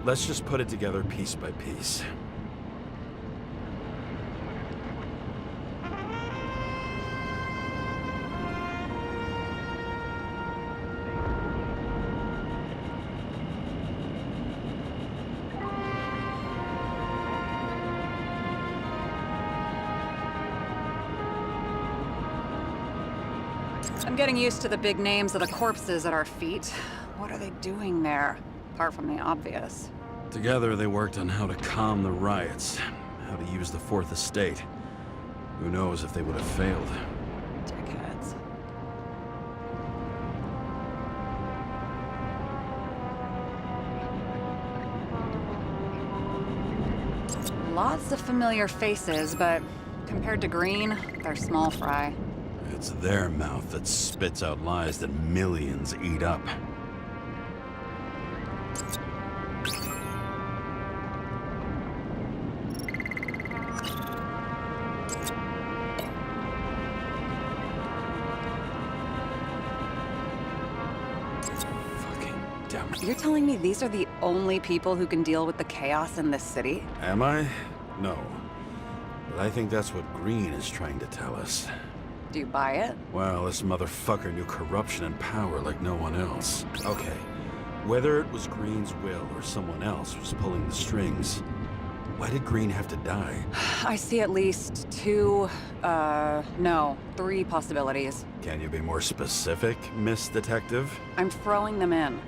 Let's just put it together piece by piece. I'm getting used to the big names of the corpses at our feet. What are they doing there? Apart from the obvious. Together, they worked on how to calm the riots, how to use the Fourth Estate. Who knows if they would have failed. Dickheads. Lots of familiar faces, but compared to Green, they're small fry. It's their mouth that spits out lies that millions eat up. You're telling me these are the only people who can deal with the chaos in this city? Am I? No. But I think that's what Green is trying to tell us. Do you buy it? Well, this motherfucker knew corruption and power like no one else. Okay, whether it was Green's will or someone else was pulling the strings, why did Green have to die? I see at least three possibilities. Can you be more specific, Miss Detective? I'm throwing them in.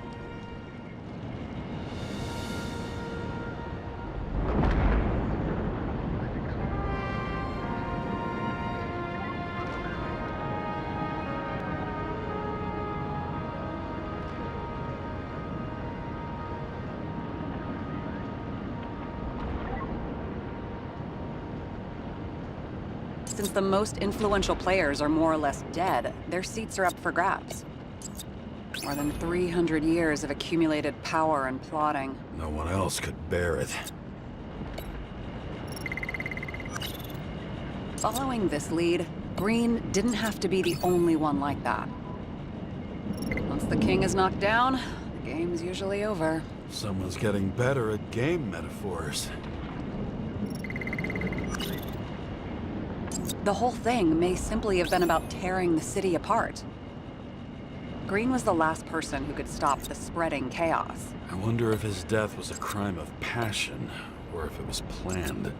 Since the most influential players are more or less dead, their seats are up for grabs. More than 300 years of accumulated power and plotting. No one else could bear it. Following this lead, Green didn't have to be the only one like that. Once the king is knocked down, the game's usually over. Someone's getting better at game metaphors. The whole thing may simply have been about tearing the city apart. Green was the last person who could stop the spreading chaos. I wonder if his death was a crime of passion, or if it was planned.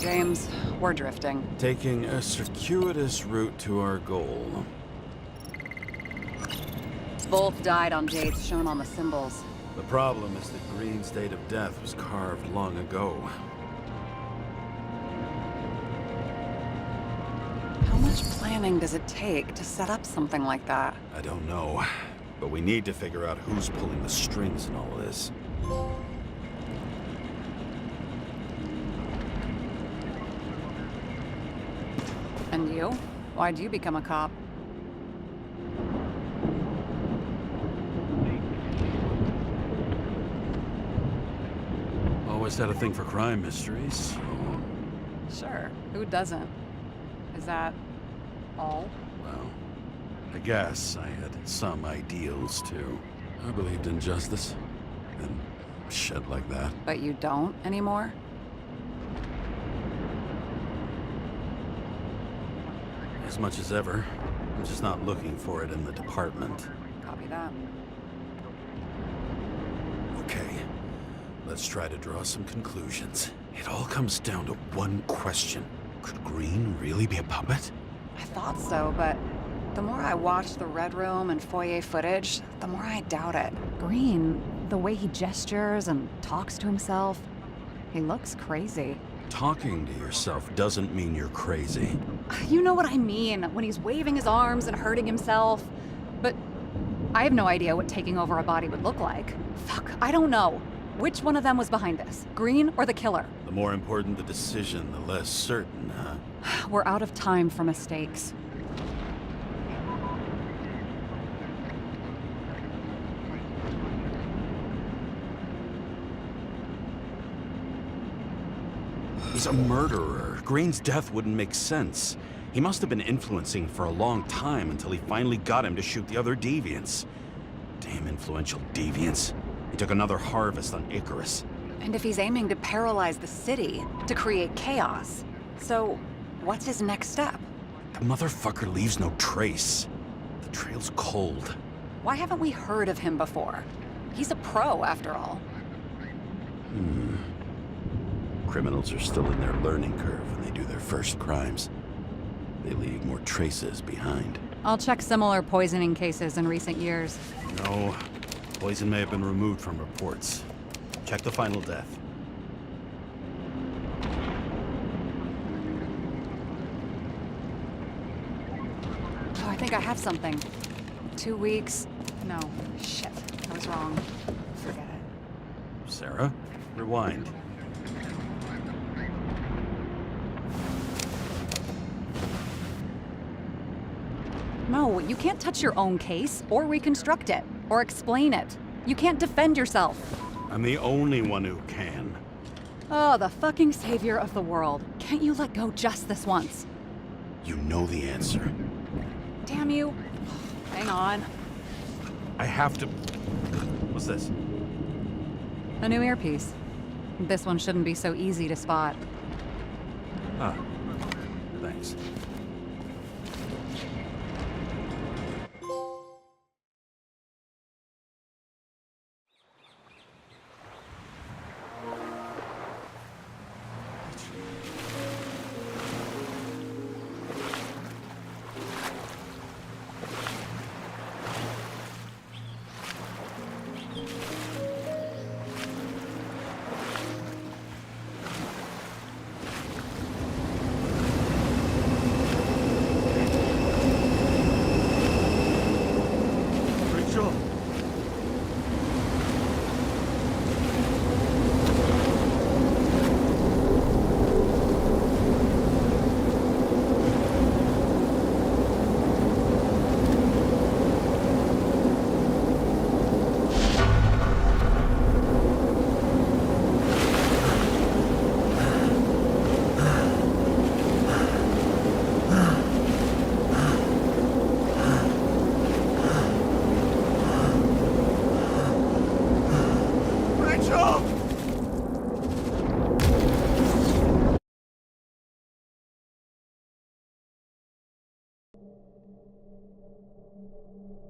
James, we're drifting. Taking a circuitous route to our goal. Both died on dates shown on the symbols. The problem is that Green's date of death was carved long ago. How much planning does it take to set up something like that? I don't know, but we need to figure out who's pulling the strings in all of this. And you? Why'd you become a cop? Always had a thing for crime mysteries, so... Sure, who doesn't? Is that all? Well, I guess I had some ideals, too. I believed in justice, and shit like that. But you don't anymore? As much as ever. I'm just not looking for it in the department. Copy that. Okay, let's try to draw some conclusions. It all comes down to one question. Could Green really be a puppet? I thought so, but the more I watch the Red Room and foyer footage, the more I doubt it. Green, the way he gestures and talks to himself, he looks crazy. Talking to yourself doesn't mean you're crazy. You know what I mean, when he's waving his arms and hurting himself. But I have no idea what taking over a body would look like. Fuck, I don't know. Which one of them was behind this? Green or the killer? The more important the decision, the less certain, huh? We're out of time for mistakes. He's a murderer. Green's death wouldn't make sense. He must have been influencing for a long time until he finally got him to shoot the other deviants. Damn influential deviants. He took another harvest on Icarus. And if he's aiming to paralyze the city, to create chaos, so what's his next step? The motherfucker leaves no trace. The trail's cold. Why haven't we heard of him before? He's a pro, after all. Criminals are still in their learning curve when they do their first crimes. They leave more traces behind. I'll check similar poisoning cases in recent years. No, poison may have been removed from reports. Check the final death. Oh, I think I have something. 2 weeks. No, shit. I was wrong. Forget it. Sarah. Rewind. No, you can't touch your own case, or reconstruct it, or explain it. You can't defend yourself. I'm the only one who can. Oh, the fucking savior of the world. Can't you let go just this once? You know the answer. Damn you. Hang on. I have to... What's this? A new earpiece. This one shouldn't be so easy to spot. Ah, thanks.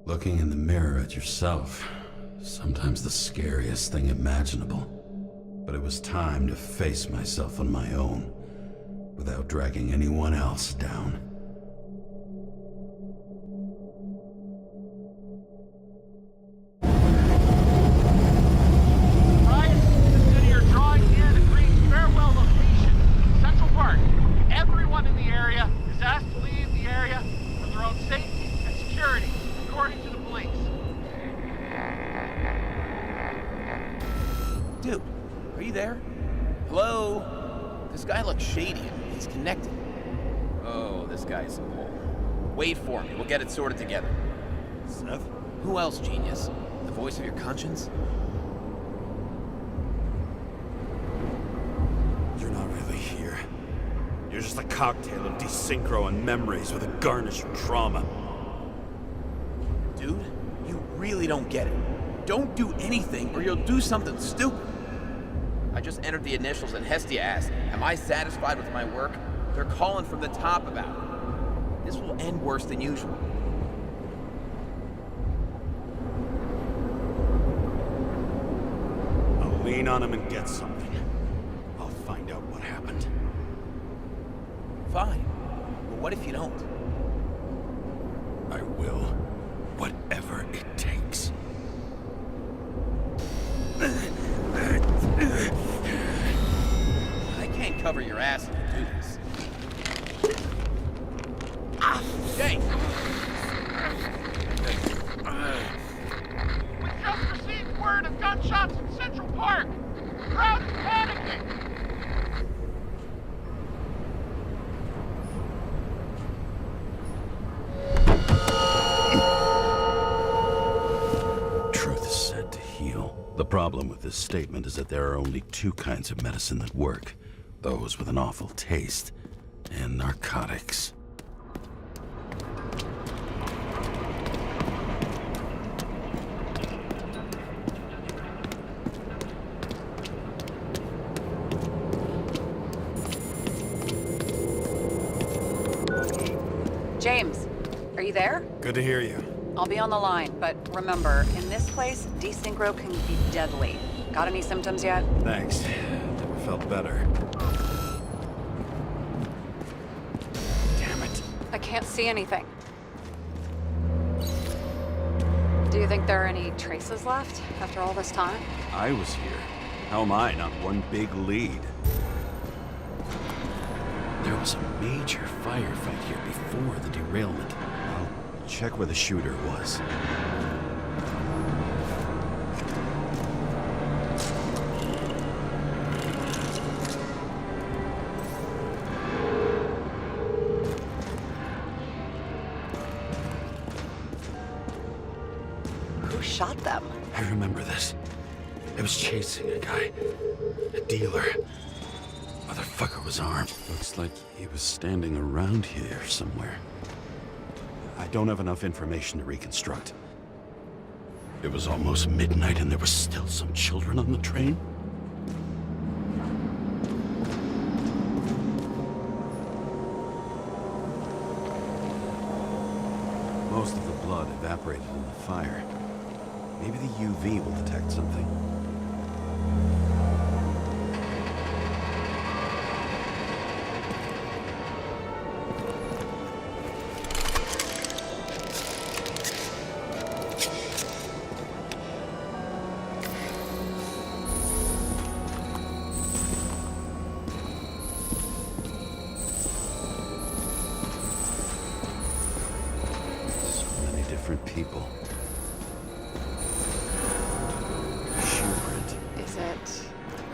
Looking in the mirror at yourself, sometimes the scariest thing imaginable. But it was time to face myself on my own, without dragging anyone else down. Ryan, consider your drawing near the Green's farewell location, Central Park. Everyone in the area is asked to leave the area for their own safety and security, according to the police. Dude, are you there? Hello? This guy looks shady. He's connected. Oh, this guy's a bull. Wait for me. We'll get it sorted together. Seth? Who else, genius? The voice of your conscience? You're not really here. You're just a cocktail of desynchro and memories with a garnish of trauma. Dude, you really don't get it. Don't do anything or you'll do something stupid. I just entered the initials and Hestia asked, am I satisfied with my work? They're calling from the top about it. This will end worse than usual. I'll lean on him and get something. I'll find out what happened. Fine. But what if you don't? I will. Whatever it takes. I can't cover your ass if you do this. Jake! We just received word of gunshots in Central Park. Crowd is panicking. Truth is said to heal. The problem with this statement is that there are only two kinds of medicine that work. Those with an awful taste, and narcotics. James, are you there? Good to hear you. I'll be on the line, but remember, in this place, desynchro can be deadly. Got any symptoms yet? Thanks. Never felt better. Damn it. I can't see anything. Do you think there are any traces left after all this time? I was here. How am I not one big lead? There was a major firefight here before the derailment. I'll check where the shooter was. shot them. I remember this. I was chasing a guy. A dealer. Motherfucker was armed. Looks like he was standing around here somewhere. I don't have enough information to reconstruct. It was almost midnight and there were still some children on the train? Most of the blood evaporated in the fire. Maybe the UV will detect something. Different people. Shoe print. Is it?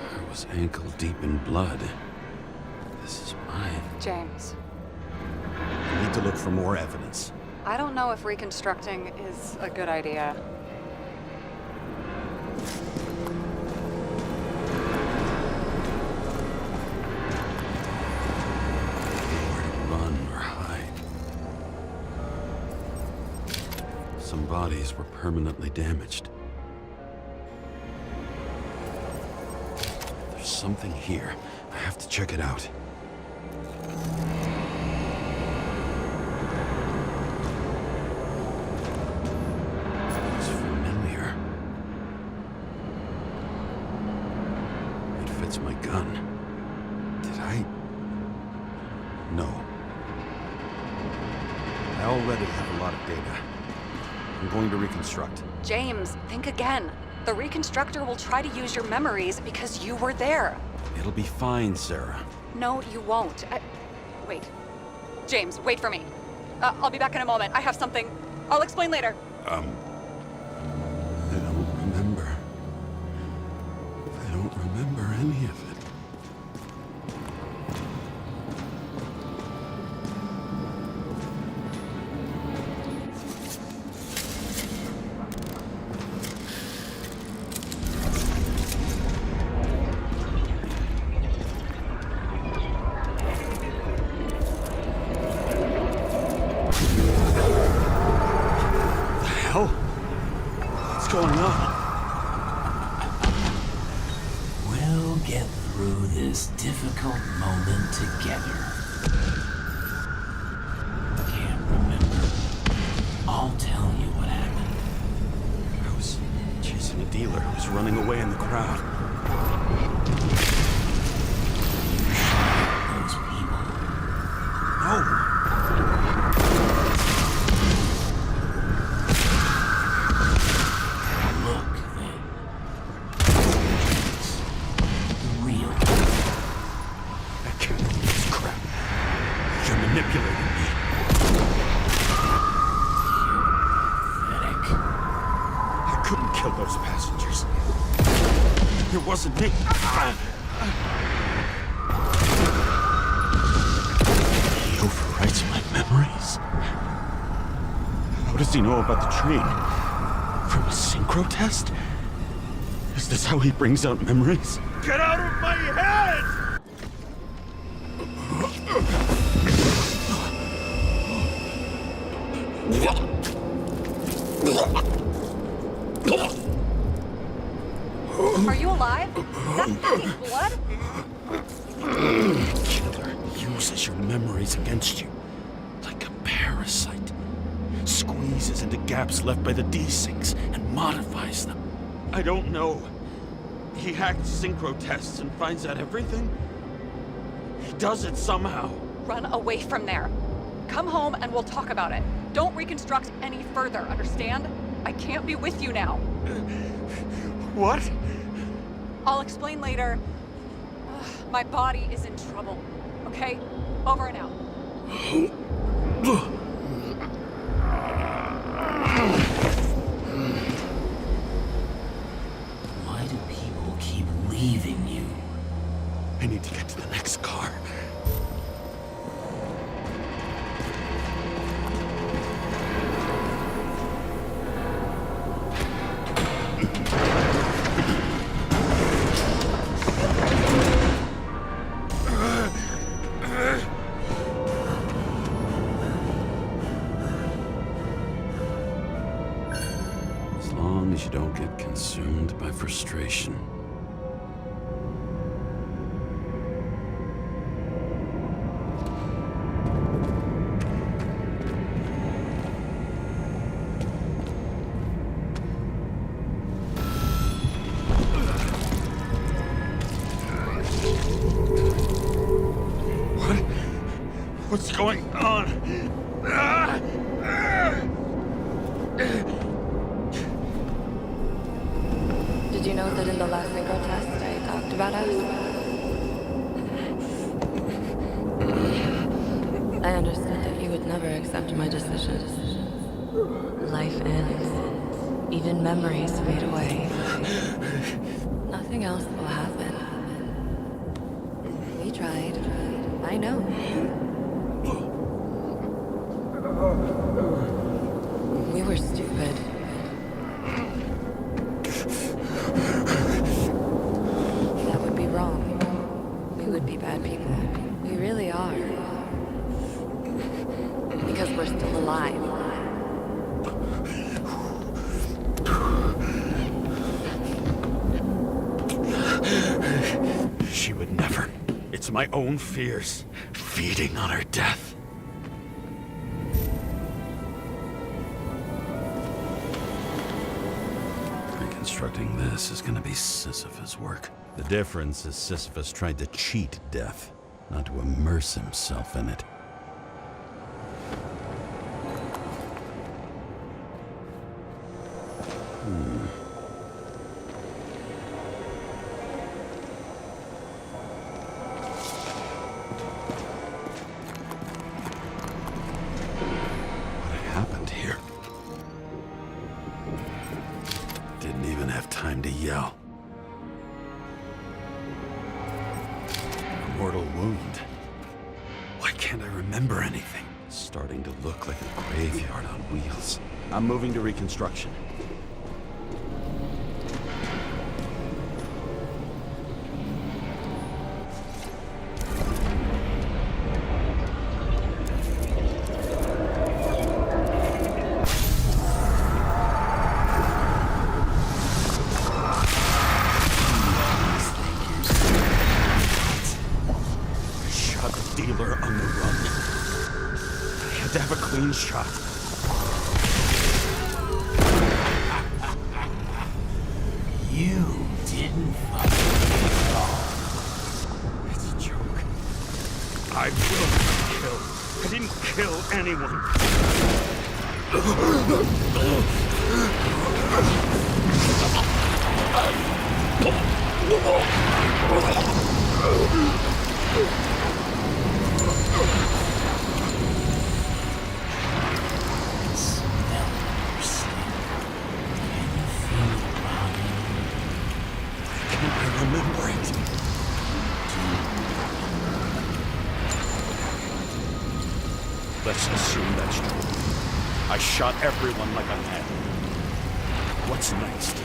I was ankle deep in blood. This is mine. James, I need to look for more evidence. I don't know if reconstructing is a good idea. Nowhere to run or hide. Some bodies were permanently damaged. There's something here. I have to check it out. It's familiar. It fits my gun. Did I? No. I already have a lot of data. I'm going to reconstruct. James, think again. The reconstructor will try to use your memories because you were there. It'll be fine, Sarah. No, you won't. Wait. James, wait for me. I'll be back in a moment. I have something. I'll explain later. I don't remember. I don't remember any of it. What's going on? We'll get through this difficult moment together. Can't remember. I'll tell you what happened. I was chasing a dealer who was running away in the crowd. You shot those people. No! Those passengers. It wasn't me. He overwrites my memories. How does he know about the train? From a synchro test? Is this how he brings out memories? Get out of my head! Are you alive? That's fucking blood? Killer uses your memories against you. Like a parasite. Squeezes into gaps left by the desyncs and modifies them. I don't know. He hacked synchro tests and finds out everything? He does it somehow. Run away from there. Come home and we'll talk about it. Don't reconstruct any further, understand? I can't be with you now. What? I'll explain later. My body is in trouble. Okay? Over and out. Why do people keep leaving you? I need to get to the next car. as you don't get consumed by frustration. What's going on? Did you know that in the last synchro test I talked about us? I understood that you would never accept my decisions. Life ends. Even memories fade away. Nothing else will happen. We tried. I know. We were stupid. That would be wrong. We would be bad people. We really are. Because we're still alive. She would never. It's my own fears, feeding on her death. Reconstructing this is gonna be Sisyphus' work. The difference is Sisyphus tried to cheat death, not to immerse himself in it. What happened here? Didn't even have time to yell. A mortal wound. Why can't I remember anything? It's starting to look like a graveyard on wheels. I'm moving to reconstruction. Dealer on the run. I had to have a clean shot. You didn't fucking fall. It's a joke. I will not kill. I didn't kill anyone. Remember it. Let's assume that's true. I shot everyone like a man. What's next?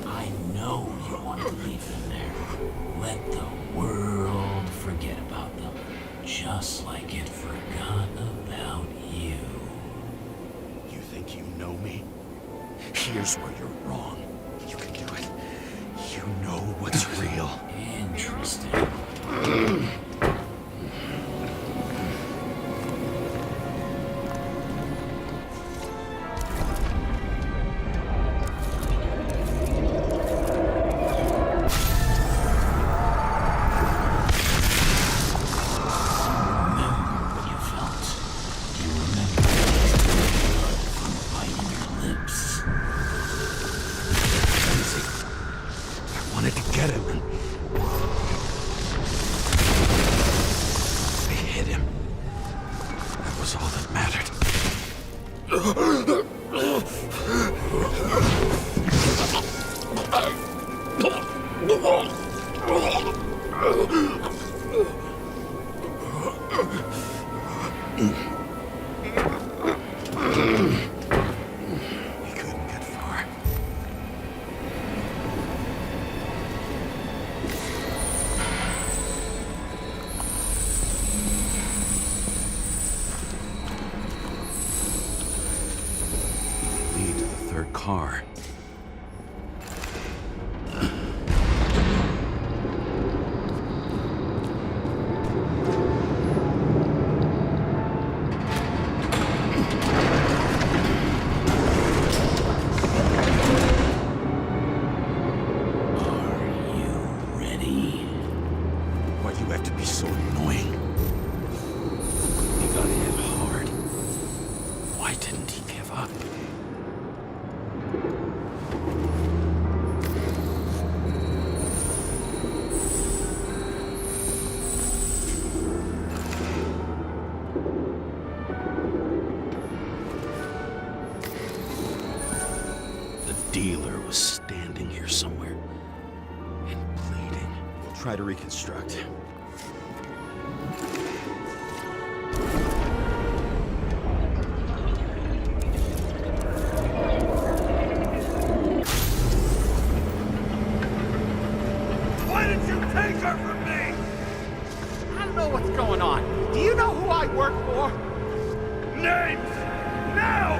I know you want to leave them there. Let the world forget about them. Just like it forgot about you. You think you know me? Here's where you're wrong. You can do it. You know what's real. Interesting. her car. Dealer was standing here somewhere and bleeding. We'll try to reconstruct. Why did you take her from me? I don't know what's going on. Do you know who I work for? Names! Now!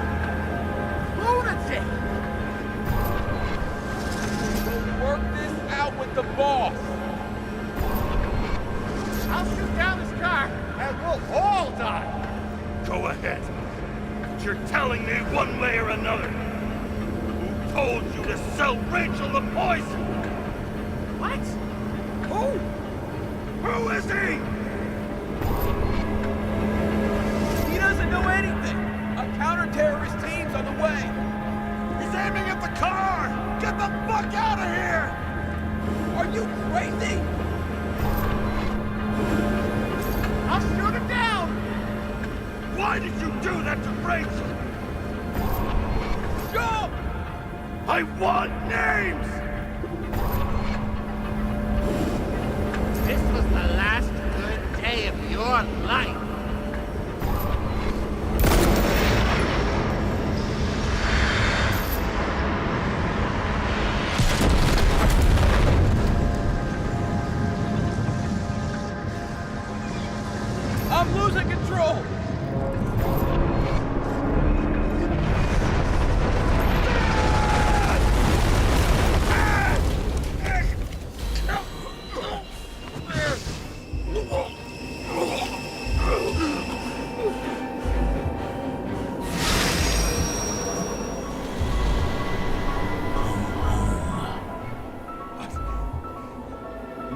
Lunatic! Work this out with the boss. I'll shoot down this car and we'll all die. Go ahead. But you're telling me one way or another. Who told you to sell Rachel the poison? What? Who? Who is he? He doesn't know anything. A counter-terrorist team's on the way. He's aiming at the car! Get the fuck out of here! Are you crazy? I'll shoot him down! Why did you do that to Rachel? Jump! I want names! This was the last good day of your life. I'm losing control!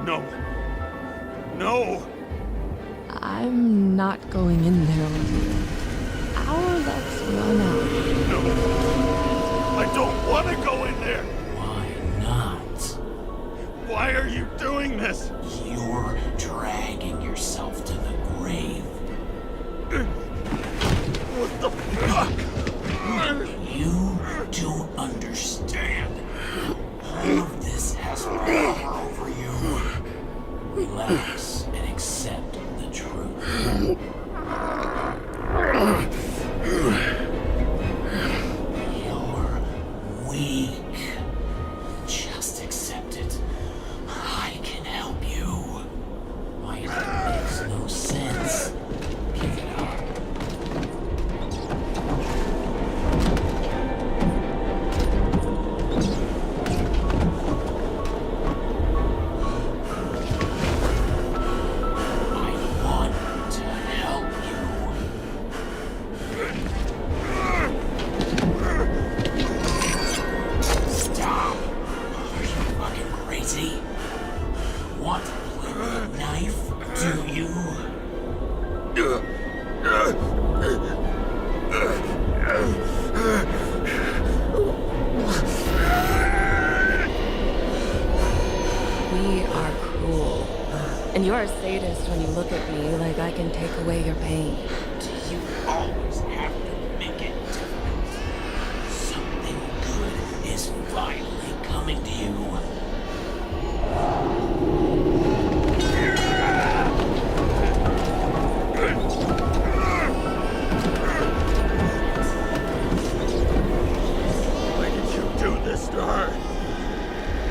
No. No! I'm not going in there with you. Our luck's run out. No! I don't want to go in there! Why not? Why are you doing this? You're dragging yourself to the grave. What the fuck? You don't understand. All of this has power over you. Relax and accept the truth. You're weak. Just accept it. I can help you. Why it makes no sense. Give it up. I want to help you. Stop. Are you fucking crazy? Want to play with a knife, do you? We are cruel. And you're a sadist when you look at me like I can take away your pain. Do you always have to make it difficult? Something good is finally coming to you. Why did you do this to her?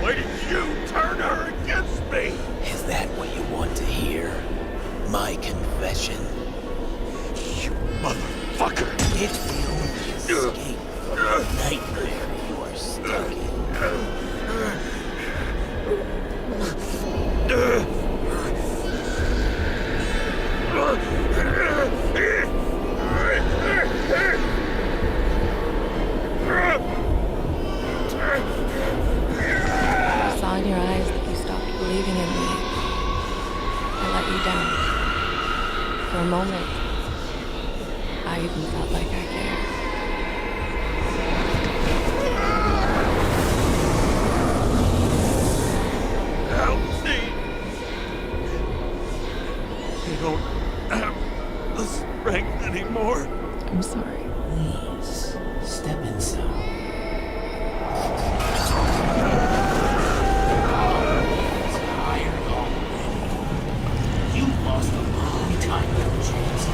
Why did you turn her against me? Is that what you want to hear? My confession? For a moment, I even felt like I cared. Help me! I don't have the strength anymore. I'm sorry. Please, step inside. Tired already. You lost a long time ago, James.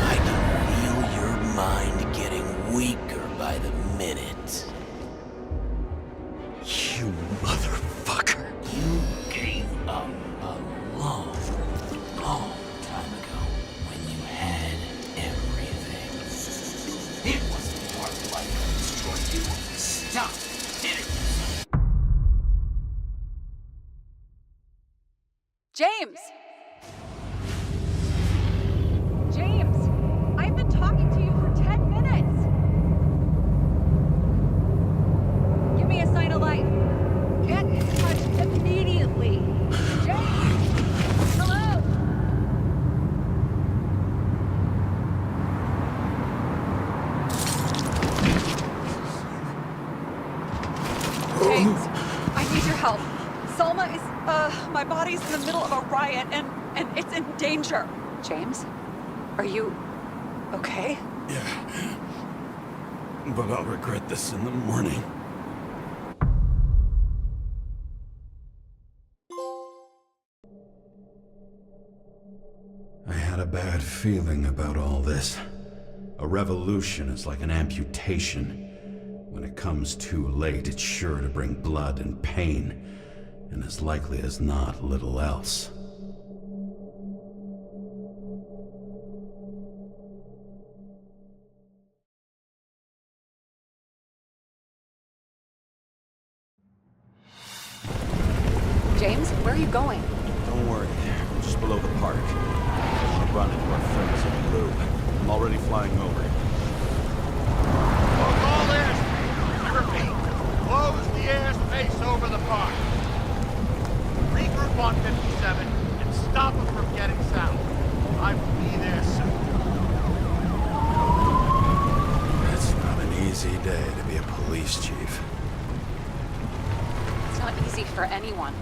I can feel your mind getting weaker by the minute. You motherfucker. You gave up a long, long time ago when you had everything. It wasn't your life that destroyed you. Stop, did it? James! James! I've been talking to you for 10 minutes! Give me a sign of life. Get in touch immediately. James! Hello? James, I need your help. Salma is, my body's in the middle of a riot and it's in danger. James? Are you okay? Yeah. But I'll regret this in the morning. I had a bad feeling about all this. A revolution is like an amputation. When it comes too late, it's sure to bring blood and pain, and as likely as not, little else. James, where are you going? Don't worry, we're just below the park. I'll run into our friends in blue. I'm already flying over. Close all airspace. I repeat, close the airspace over the park. Regroup on 57 and stop them from getting south. I will be there soon. It's not an easy day to be a police chief. It's not easy for anyone.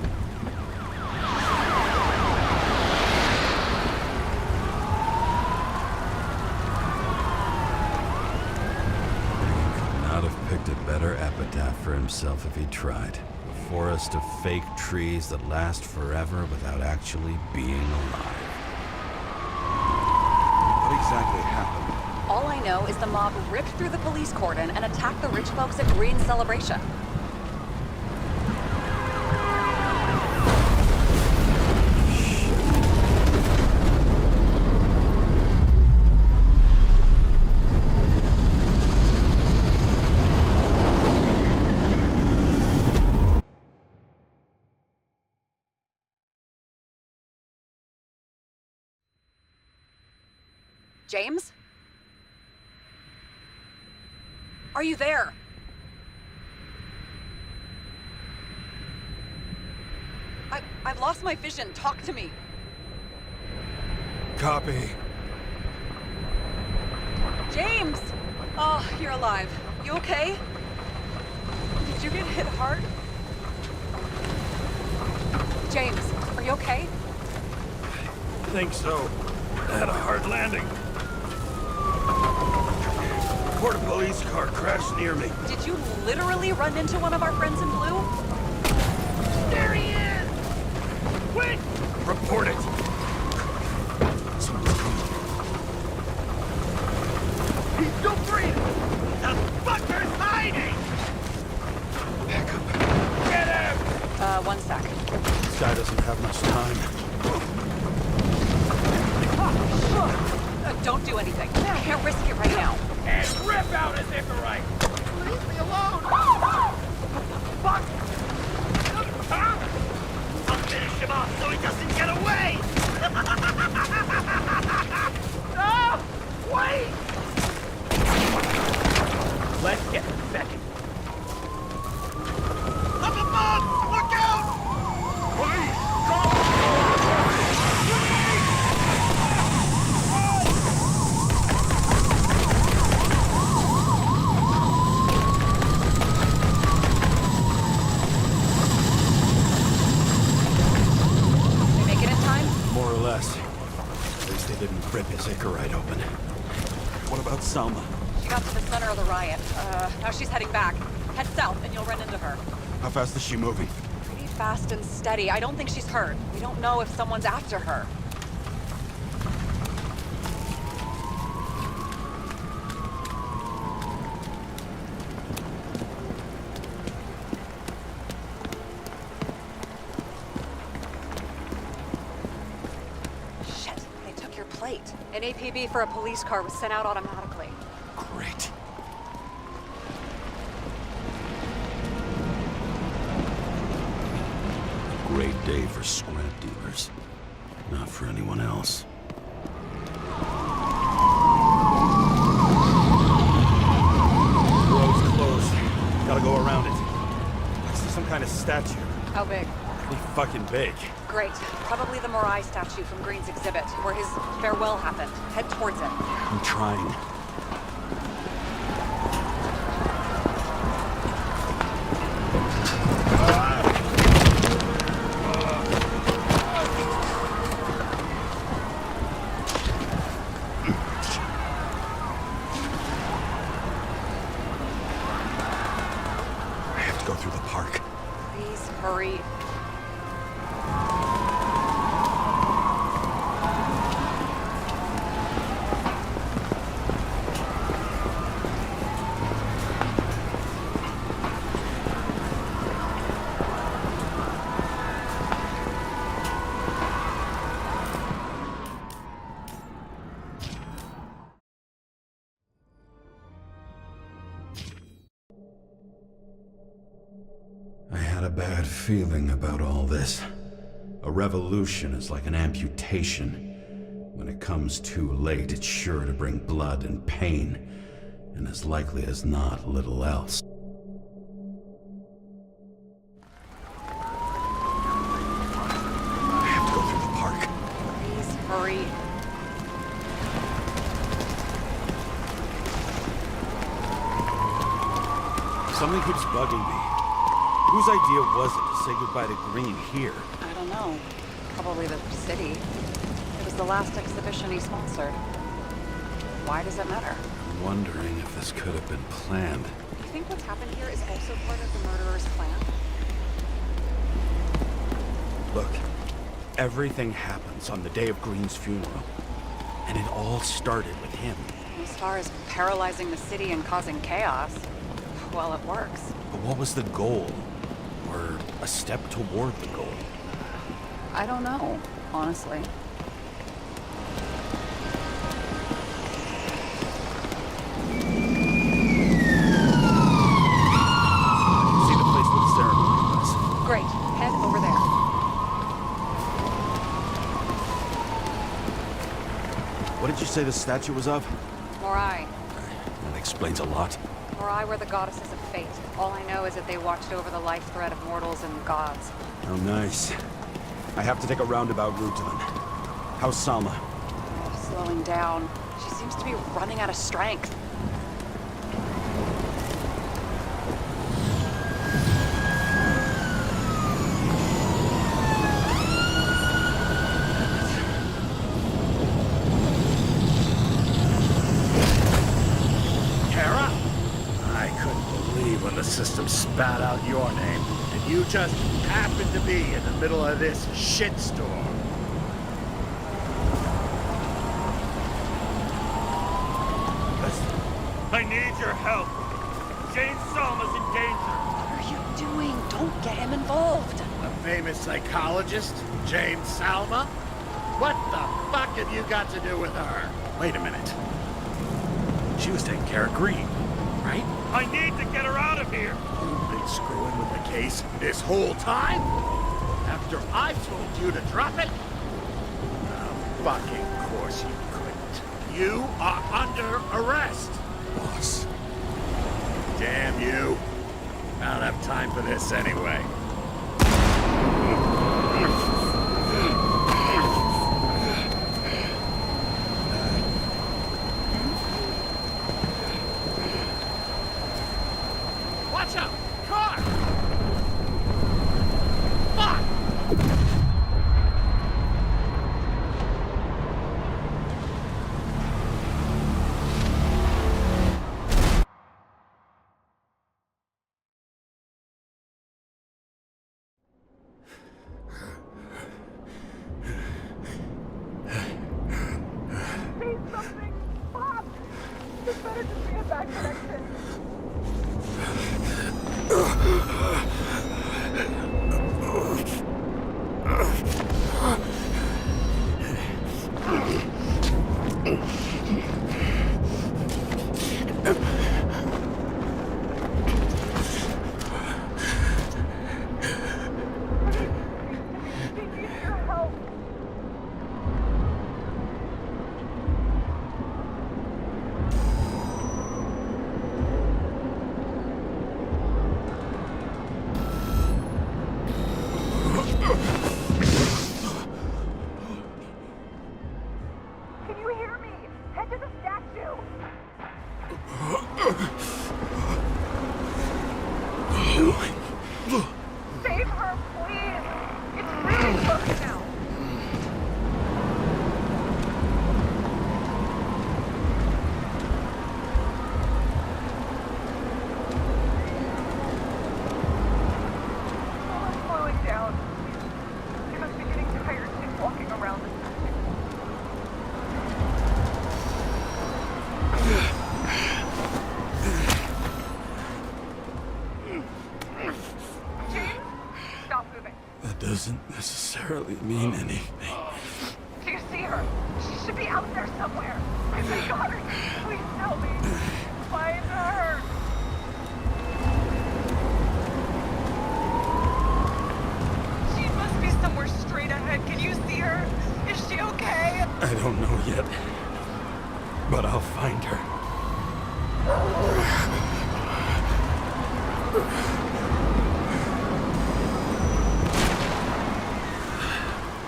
Not have picked a better epitaph for himself if he tried. A forest of fake trees that last forever without actually being alive. What exactly happened? All I know is the mob ripped through the police cordon and attacked the rich folks at Green Celebration. James? Are you there? I've lost my vision. Talk to me. Copy. James! Oh, you're alive. You okay? Did you get hit hard? James, are you okay? I think so. I had a hard landing. Quarter police car crashed near me. Did you literally run into one of our friends in blue? There he is! Quick! Report it. He's still breathing! The fucker's hiding! Back up. Get him! One sec. This guy doesn't have much time. Don't do anything. I can't risk it right now. And rip out his Icarite! Leave me alone! Fuck! I'll finish him off so he doesn't get away! No! Wait! Let's get the second. less. At least they didn't rip his Icarite open. What about Salma? She got to the center of the riot. Now she's heading back. Head south and you'll run into her. How fast is she moving? Pretty fast and steady. I don't think she's hurt. We don't know if someone's after her. Shit, they took your plate. An APB for a police car was sent out automatically. Great. Great day for scrap dealers. Not for anyone else. Road's closed. Gotta go around it. I see some kind of statue. How big? Pretty fucking big. Great. Probably the Morai statue from Green's exhibit, where his farewell happened. Head towards it. I'm trying. I have to go through the park. Please hurry. I had a bad feeling about all this. A revolution is like an amputation. When it comes too late, it's sure to bring blood and pain, and as likely as not, little else. I have to go through the park. Please hurry. Something keeps bugging me. Whose idea was it to say goodbye to Green here? I don't know. Probably the city. It was the last exhibition he sponsored. Why does it matter? I'm wondering if this could have been planned. Do you think what's happened here is also part of the murderer's plan? Look, everything happens on the day of Green's funeral. And it all started with him. As far as paralyzing the city and causing chaos, well, it works. But what was the goal? Or a step toward the goal? I don't know, honestly. See the place where the ceremony was? Great. Head over there. What did you say the statue was of? Morai. That explains a lot. Morai were the goddesses of fate. All I know is that they watched over the life thread of mortals and gods. Oh, nice. I have to take a roundabout route to them. How's Salma? Slowing down. She seems to be running out of strength. Kara? I couldn't believe when the system spat out your name, and you just happened to be in the middle of this shitstorm. I need your help. James Salma's in danger. What are you doing? Don't get him involved. A famous psychologist, James Salma? What the fuck have you got to do with her? Wait a minute. She was taking care of Green, right? I need to get her out of here. You've been screwing with the case this whole time? After I told you to drop it? Of fucking course you couldn't. You are under arrest. Boss. Damn you. I don't have time for this anyway. Watch out! Car! Fuck! hear me? Head to the statue! Save her, please! It's really close now! I'm slowing down. I'm beginning tired just walking around this. Stop moving. That doesn't necessarily mean anything. Do you see her? She should be out there somewhere. I beg God, please tell me. Find her. She must be somewhere straight ahead. Can you see her? Is she okay? I don't know yet, but I'll find her.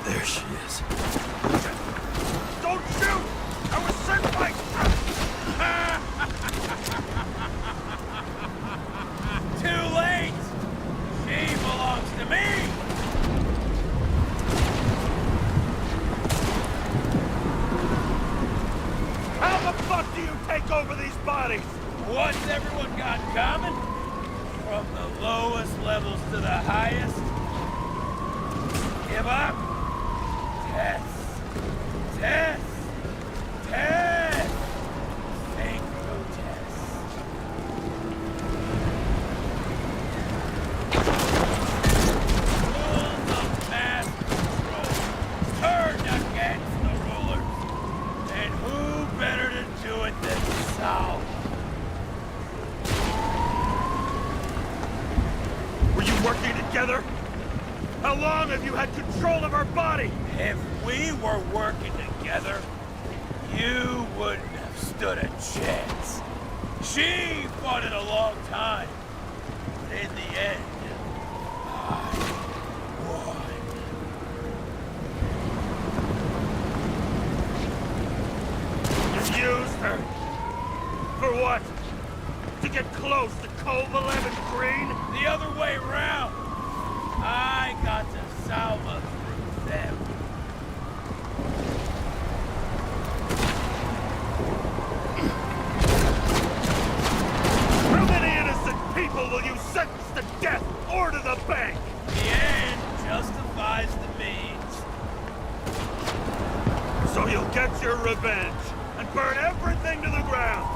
There she is. Don't shoot! I was sent by... Too late! She belongs to me! How the fuck do you take over these bodies? What's everyone got in common? From the lowest levels to the highest? Give up? Test. Test. Test. Think protest. Rules of mass control. Turned against the rulers. And who better to do it than Sal? Were you working together? How long have you had control of her body? If we were working together, you wouldn't have stood a chance. She fought it a long time, but in the end, I won. You used her. For what? To get close to Cove 11 Green? The other way around. I got to Salva through them. How many innocent people will you sentence to death or to the bank? The end justifies the means. So you'll get your revenge and burn everything to the ground.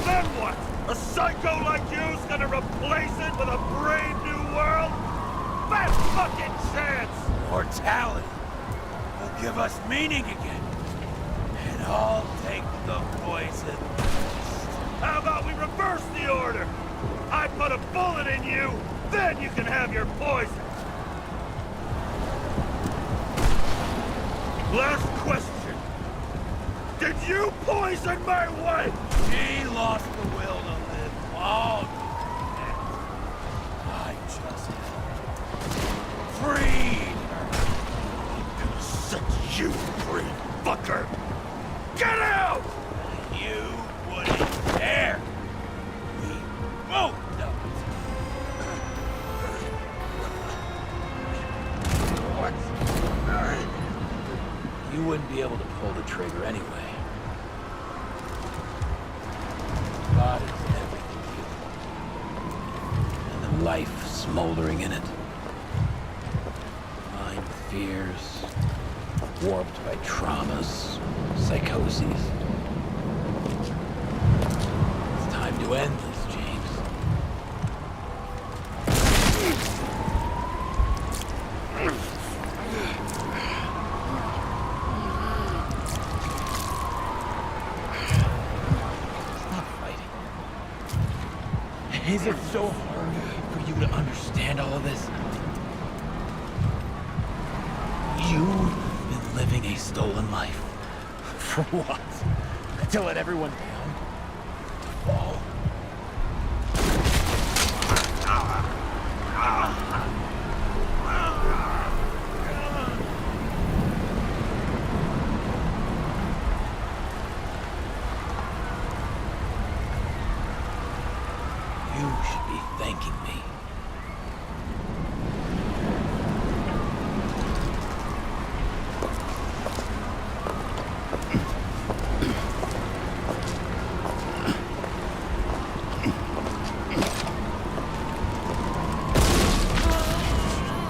Then what? A psycho like you's gonna replace it with a brave new world? Bad fucking chance! Mortality will give us meaning again. And I'll take the poison. How about we reverse the order? I put a bullet in you, then you can have your poison. Last question. Did you poison my wife? She lost the will to live long ago. I just freed her. I'm gonna set you free, fucker! Get out! You wouldn't dare. We both know it. What? You wouldn't be able to pull the trigger anyway. God is everything to you. And the life smoldering in it. Mind fears, warped by traumas, psychoses. It's time to end this, James. Is it so hard for you to understand all of this? You've been living a stolen life. For what? To let everyone down? To fall? thanking me.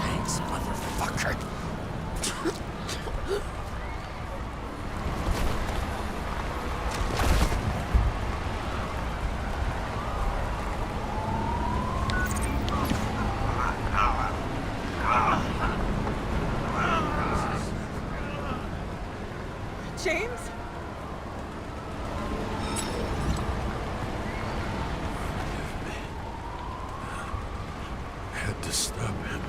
Thanks, motherfucker. James? I had to stop him.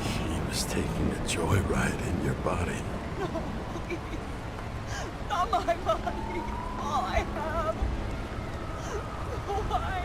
He was taking a joyride in your body. No, please. Not my body. All I have. Why?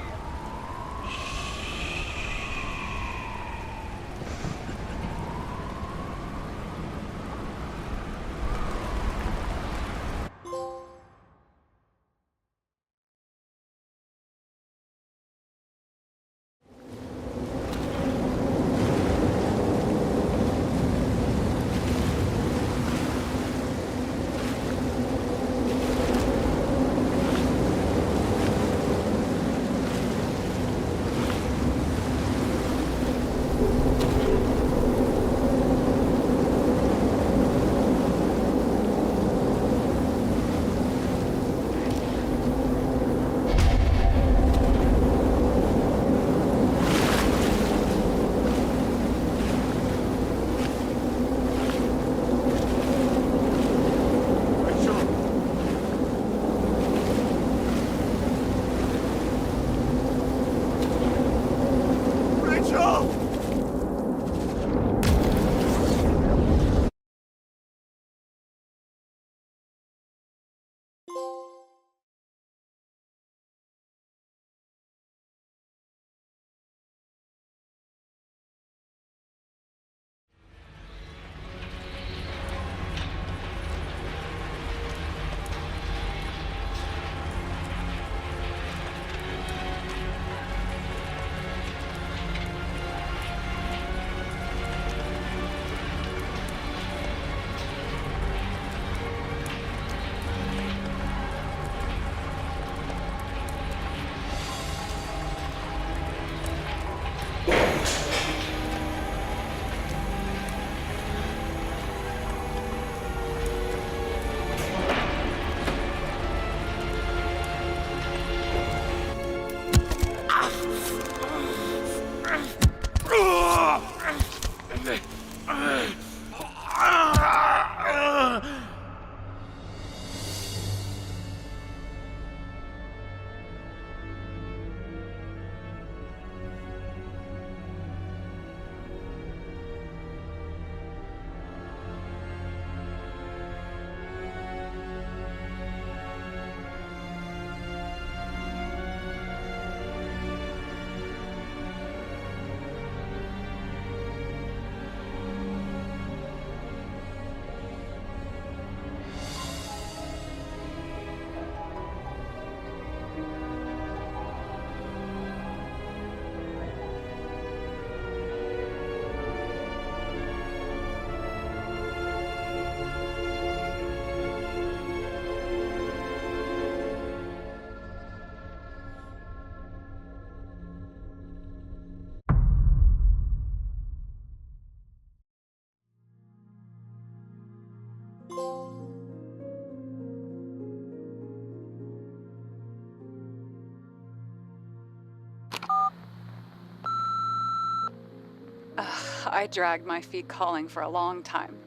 I dragged my feet calling for a long time.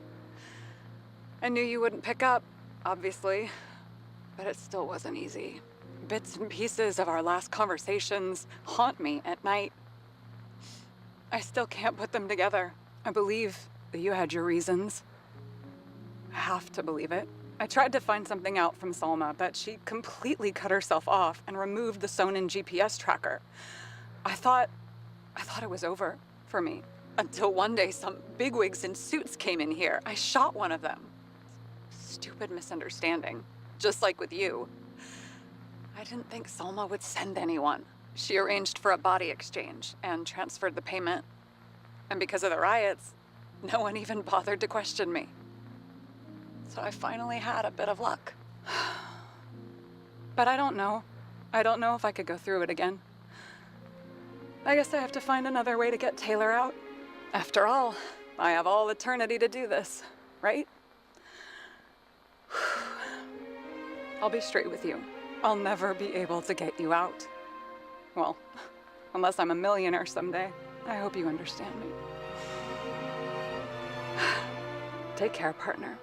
I knew you wouldn't pick up, obviously, but it still wasn't easy. Bits and pieces of our last conversations haunt me at night. I still can't put them together. I believe that you had your reasons. I have to believe it. I tried to find something out from Salma, but she completely cut herself off and removed the Sonin GPS tracker. I thought it was over for me. Until one day some bigwigs in suits came in here. I shot one of them. Stupid misunderstanding, just like with you. I didn't think Salma would send anyone. She arranged for a body exchange and transferred the payment. And because of the riots, no one even bothered to question me. So I finally had a bit of luck. But I don't know. I don't know if I could go through it again. I guess I have to find another way to get Taylor out. After all, I have all eternity to do this, right? I'll be straight with you. I'll never be able to get you out. Well, unless I'm a millionaire someday. I hope you understand me. Take care, partner.